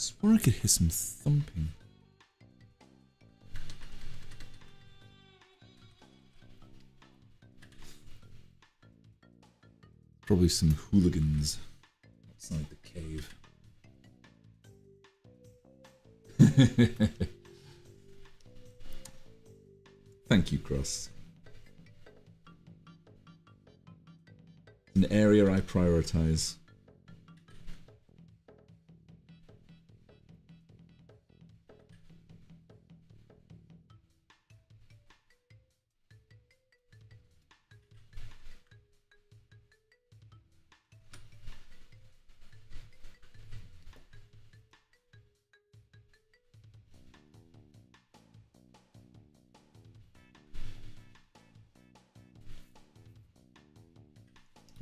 Swore I could hear some thumping. Probably some hooligans outside the cave. Thank you, Cross. An area I prioritize.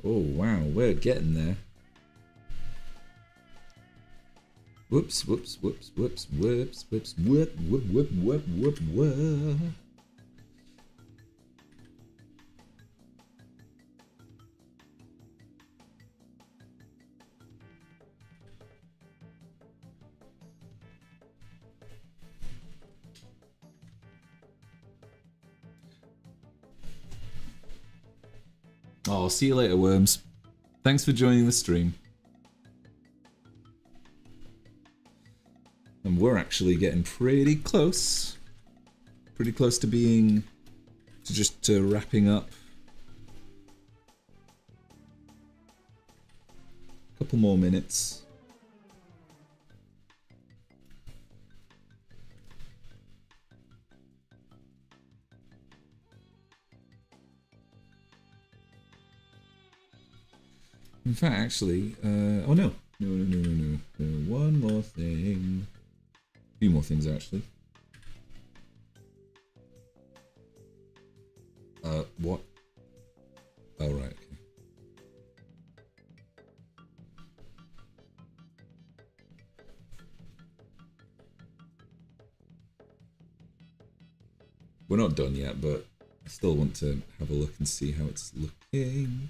Oh wow, we're getting there. Whoops, whoops, whoops, whoops, whoops, whoops, whoop, whoop, whoop, whoop, whoop, whoop. Oh, see you later, worms. Thanks for joining the stream. And we're actually getting pretty close. Pretty close to being... to wrapping up. A couple more minutes. In fact, actually, oh no. No. One more thing. A few more things, actually. What? Oh, right, okay. We're not done yet, but I still want to have a look and see how it's looking.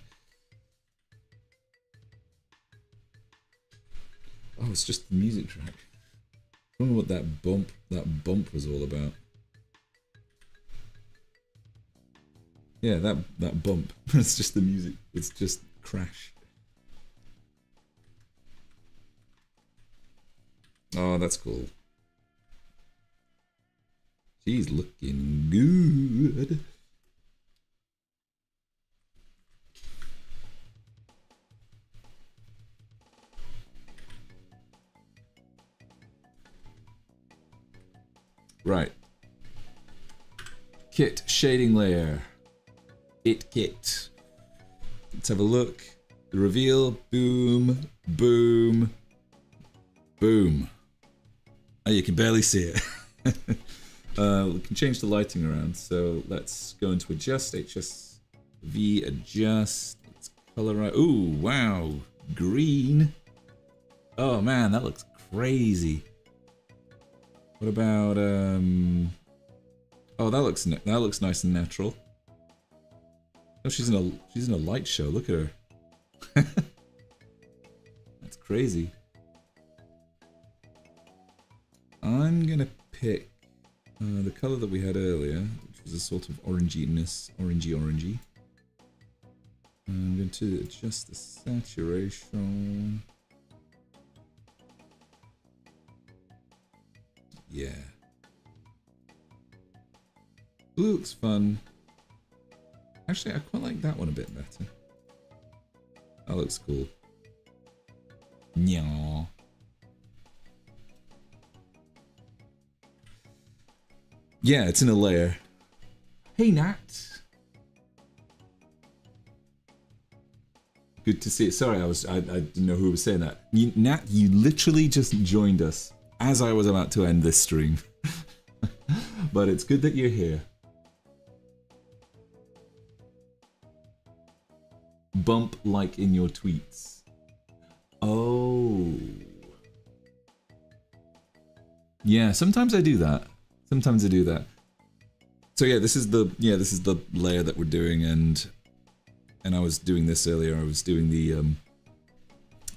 Oh, it's just the music track. I don't know what that bump was all about. Yeah, that bump. It's just the music. It's just crash. Oh, that's cool. She's looking good. Right. Kit shading layer. Kit. Let's have a look. The reveal. Boom. Boom. Boom. Oh, you can barely see it. We can change the lighting around. So let's go into adjust. HSV adjust. Let's colorize. Ooh, wow. Green. Oh man, that looks crazy. What about oh, that looks nice and natural. Oh, she's in a light show. Look at her. That's crazy. I'm gonna pick the color that we had earlier, which was a sort of oranginess, orangey. I'm going to adjust the saturation. Yeah. Blue looks fun. Actually, I quite like that one a bit better. That looks cool. Nyaw. Yeah, it's in a layer. Hey, Nat. Good to see it. Sorry, I didn't know who was saying that. Nat, you literally just joined us as I was about to end this stream. But it's good that you're here. Bump like in your tweets. Oh. Yeah, sometimes I do that. So yeah, this is the layer that we're doing, and I was doing this earlier. I was doing the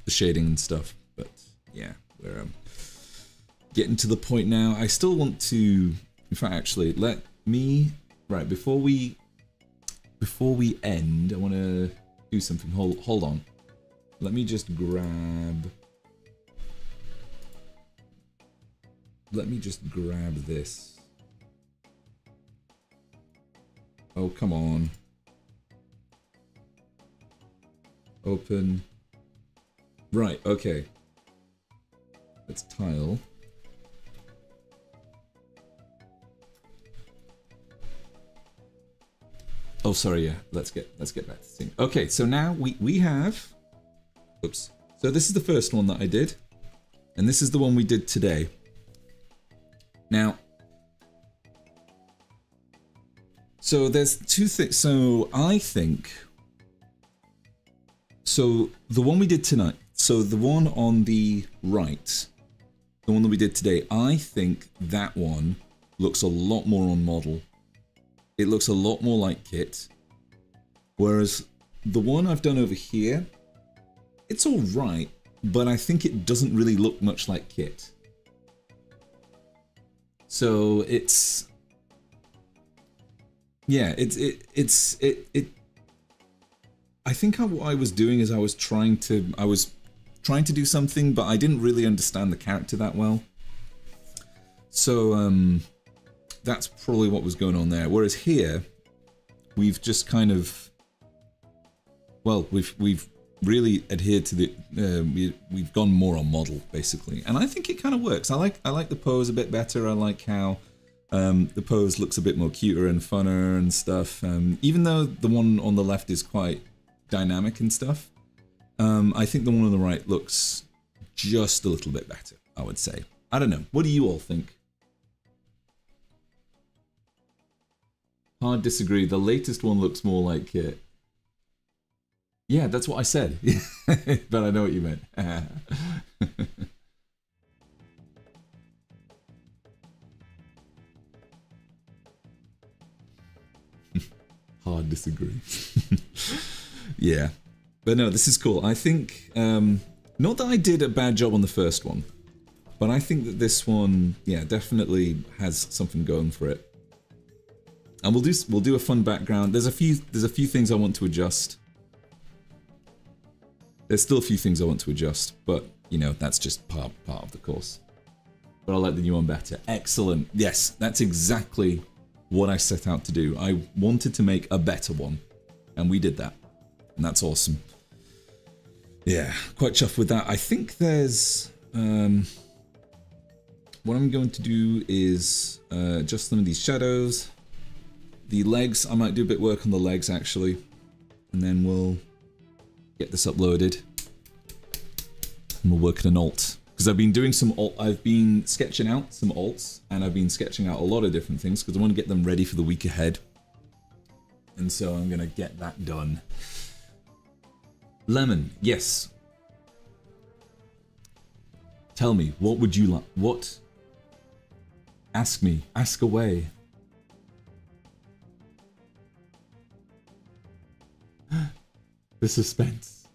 shading and stuff, but yeah, we're getting to the point now. I still want to, in fact, actually, let me, right, before we end, I want to do something. Hold on. Let me just grab this. Oh, come on. Open. Right, okay. Let's tile. Oh, sorry, yeah. Let's get back to the thing. Okay, so now we have, oops. So this is the first one that I did, and this is the one we did today. Now, so there's two things. So I think, so the one we did tonight, so the one on the right, the one that we did today, I think that one looks a lot more on model. It looks a lot more like Kit. Whereas the one I've done over here, it's all right, but I think it doesn't really look much like Kit. So it's, yeah, I think what I was doing is I was trying to do something, but I didn't really understand the character that well. So that's probably what was going on there. Whereas here, we've just kind of, well, we've really adhered to the, we've gone more on model basically, and I think it kind of works. I like the pose a bit better. I like how the pose looks a bit more cuter and funner and stuff. Even though the one on the left is quite dynamic and stuff, I think the one on the right looks just a little bit better, I would say. I don't know. What do you all think? Hard disagree. The latest one looks more like Kit. Yeah, that's what I said. But I know what you meant. Hard disagree. Yeah. But no, this is cool. I think, not that I did a bad job on the first one, but I think that this one, yeah, definitely has something going for it. And we'll do a fun background. There's a few things I want to adjust. There's still a few things I want to adjust, but you know, that's just part of the course. But I like the new one better. Excellent. Yes, that's exactly what I set out to do. I wanted to make a better one, and we did that. And that's awesome. Yeah, quite chuffed with that. I think there's what I'm going to do is adjust some of these shadows. The legs, I might do a bit of work on the legs actually, and then we'll get this uploaded and we'll work at an alt, because I've been doing some I've been sketching out some alts, and I've been sketching out a lot of different things because I want to get them ready for the week ahead, and so I'm gonna get that done. Lemon, yes. Tell me, what would you like? What? Ask me, ask away. The suspense.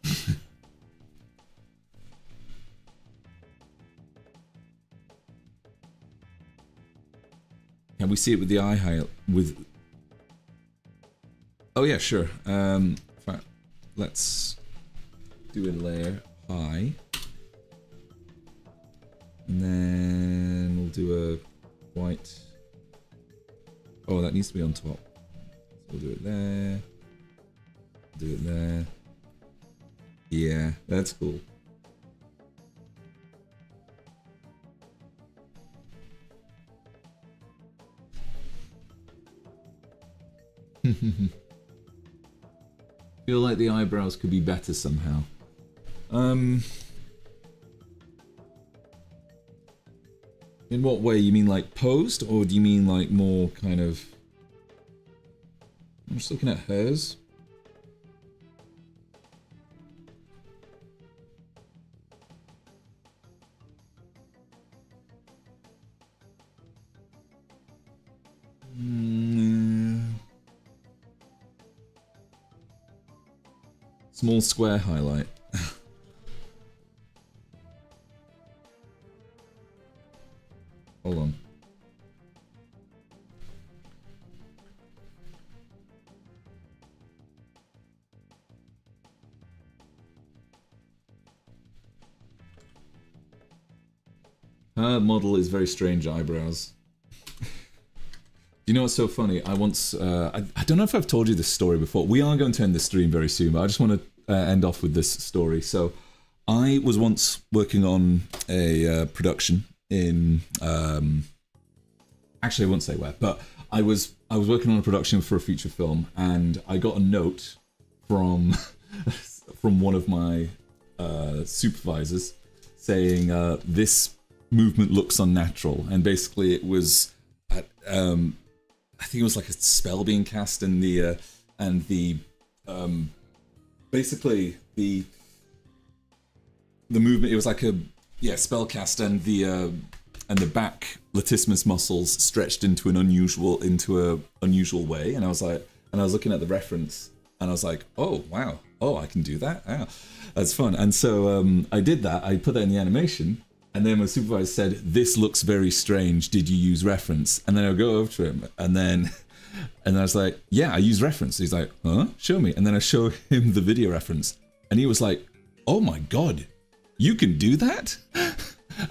Can we see it with the eye highlight? With? Oh yeah, sure. In fact, let's do a layer high, and then we'll do a white. Oh, that needs to be on top. So we'll do it there. Do it there. Yeah, that's cool. Feel like the eyebrows could be better somehow. In what way? You mean like posed, or do you mean like more kind of? I'm just looking at hers. Small square highlight. Her model is very strange eyebrows. You know what's so funny? I once, I don't know if I've told you this story before. We are going to end the stream very soon, but I just want to end off with this story. So I was once working on a production in, actually I won't say where, but I was working on a production for a feature film, and I got a note from one of my supervisors saying this movement looks unnatural, and basically it was I think it was like a spell being cast, and basically the movement, it was like a spell cast, and the back latissimus muscles stretched into an unusual way, and I was looking at the reference, and I was like, oh wow, oh, I can do that, wow, that's fun. And so I did that, I put that in the animation, and then my supervisor said, this looks very strange, did you use reference? And then I go over to him, and I was like, yeah, I use reference. He's like, huh, show me. And then I show him the video reference, and he was like, oh my god, you can do that?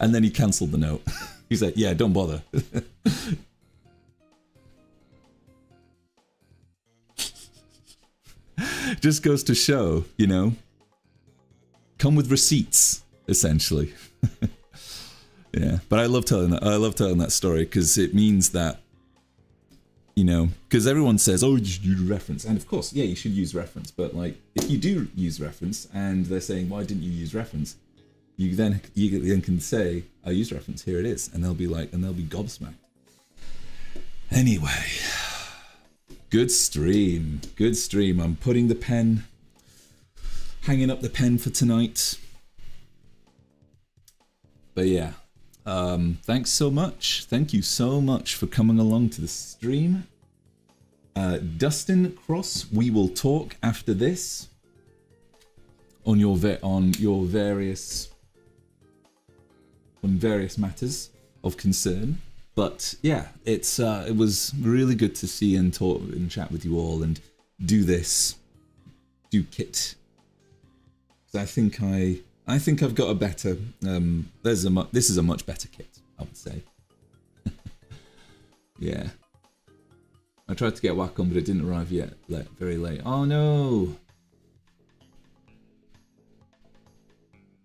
And then he cancelled the note. He's like, yeah, don't bother. Just goes to show, you know, come with receipts, essentially. Yeah, but I love telling that. I love telling that story because it means that, you know, because everyone says, oh, you should use reference, and of course, yeah, you should use reference. But like, if you do use reference, and they're saying, why didn't you use reference? You then can say, I use reference. Here it is, and they'll be gobsmacked. Anyway, good stream, good stream. I'm putting the pen, hanging up the pen for tonight. But yeah. Thanks so much. Thank you so much for coming along to the stream. Dustin Cross, we will talk after this on various matters of concern. But yeah, it was really good to see and talk and chat with you all and do kit. I think I've got a better. This is a much better kit, I would say. Yeah. I tried to get Wacom, but it didn't arrive yet. Very late. Oh no.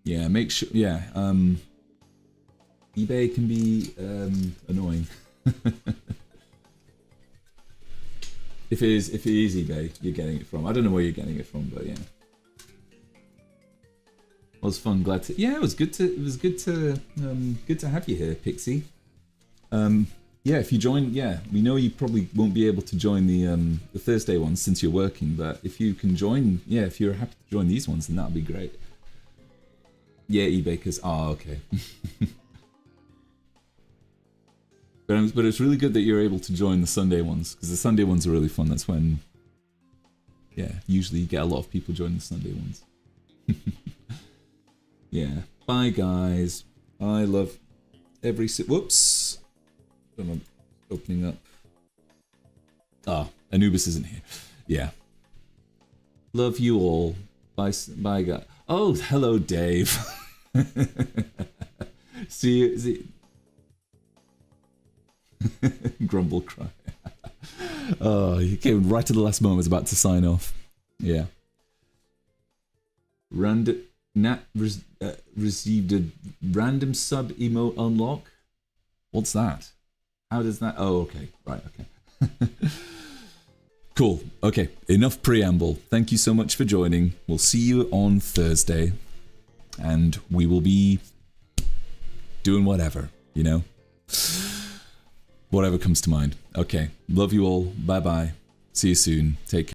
Yeah. Make sure. Yeah. eBay can be annoying. If it is eBay, you're getting it from. I don't know where you're getting it from, but yeah. It was fun. Glad to. Yeah, it was good to have you here, Pixie. Yeah, if you join, yeah, we know you probably won't be able to join the Thursday ones since you're working, but if you can join, yeah, if you're happy to join these ones, then that'd be great. Yeah, eBay, okay. But it's really good that you're able to join the Sunday ones, because the Sunday ones are really fun. That's when, yeah, usually you get a lot of people join the Sunday ones. Yeah. Bye, guys. I love every... Whoops. I'm opening up. Ah, Anubis isn't here. Yeah. Love you all. Bye, guys. Oh, hello, Dave. See. Grumble cry. Oh, he came right at the last moment. Was about to sign off. Yeah. Received a random sub emote unlock. What's that? How does that? Oh, okay. Right. Okay. Cool. Okay. Enough preamble. Thank you so much for joining. We'll see you on Thursday, and we will be doing whatever, you know. Whatever comes to mind. Okay. Love you all. Bye bye. See you soon. Take care.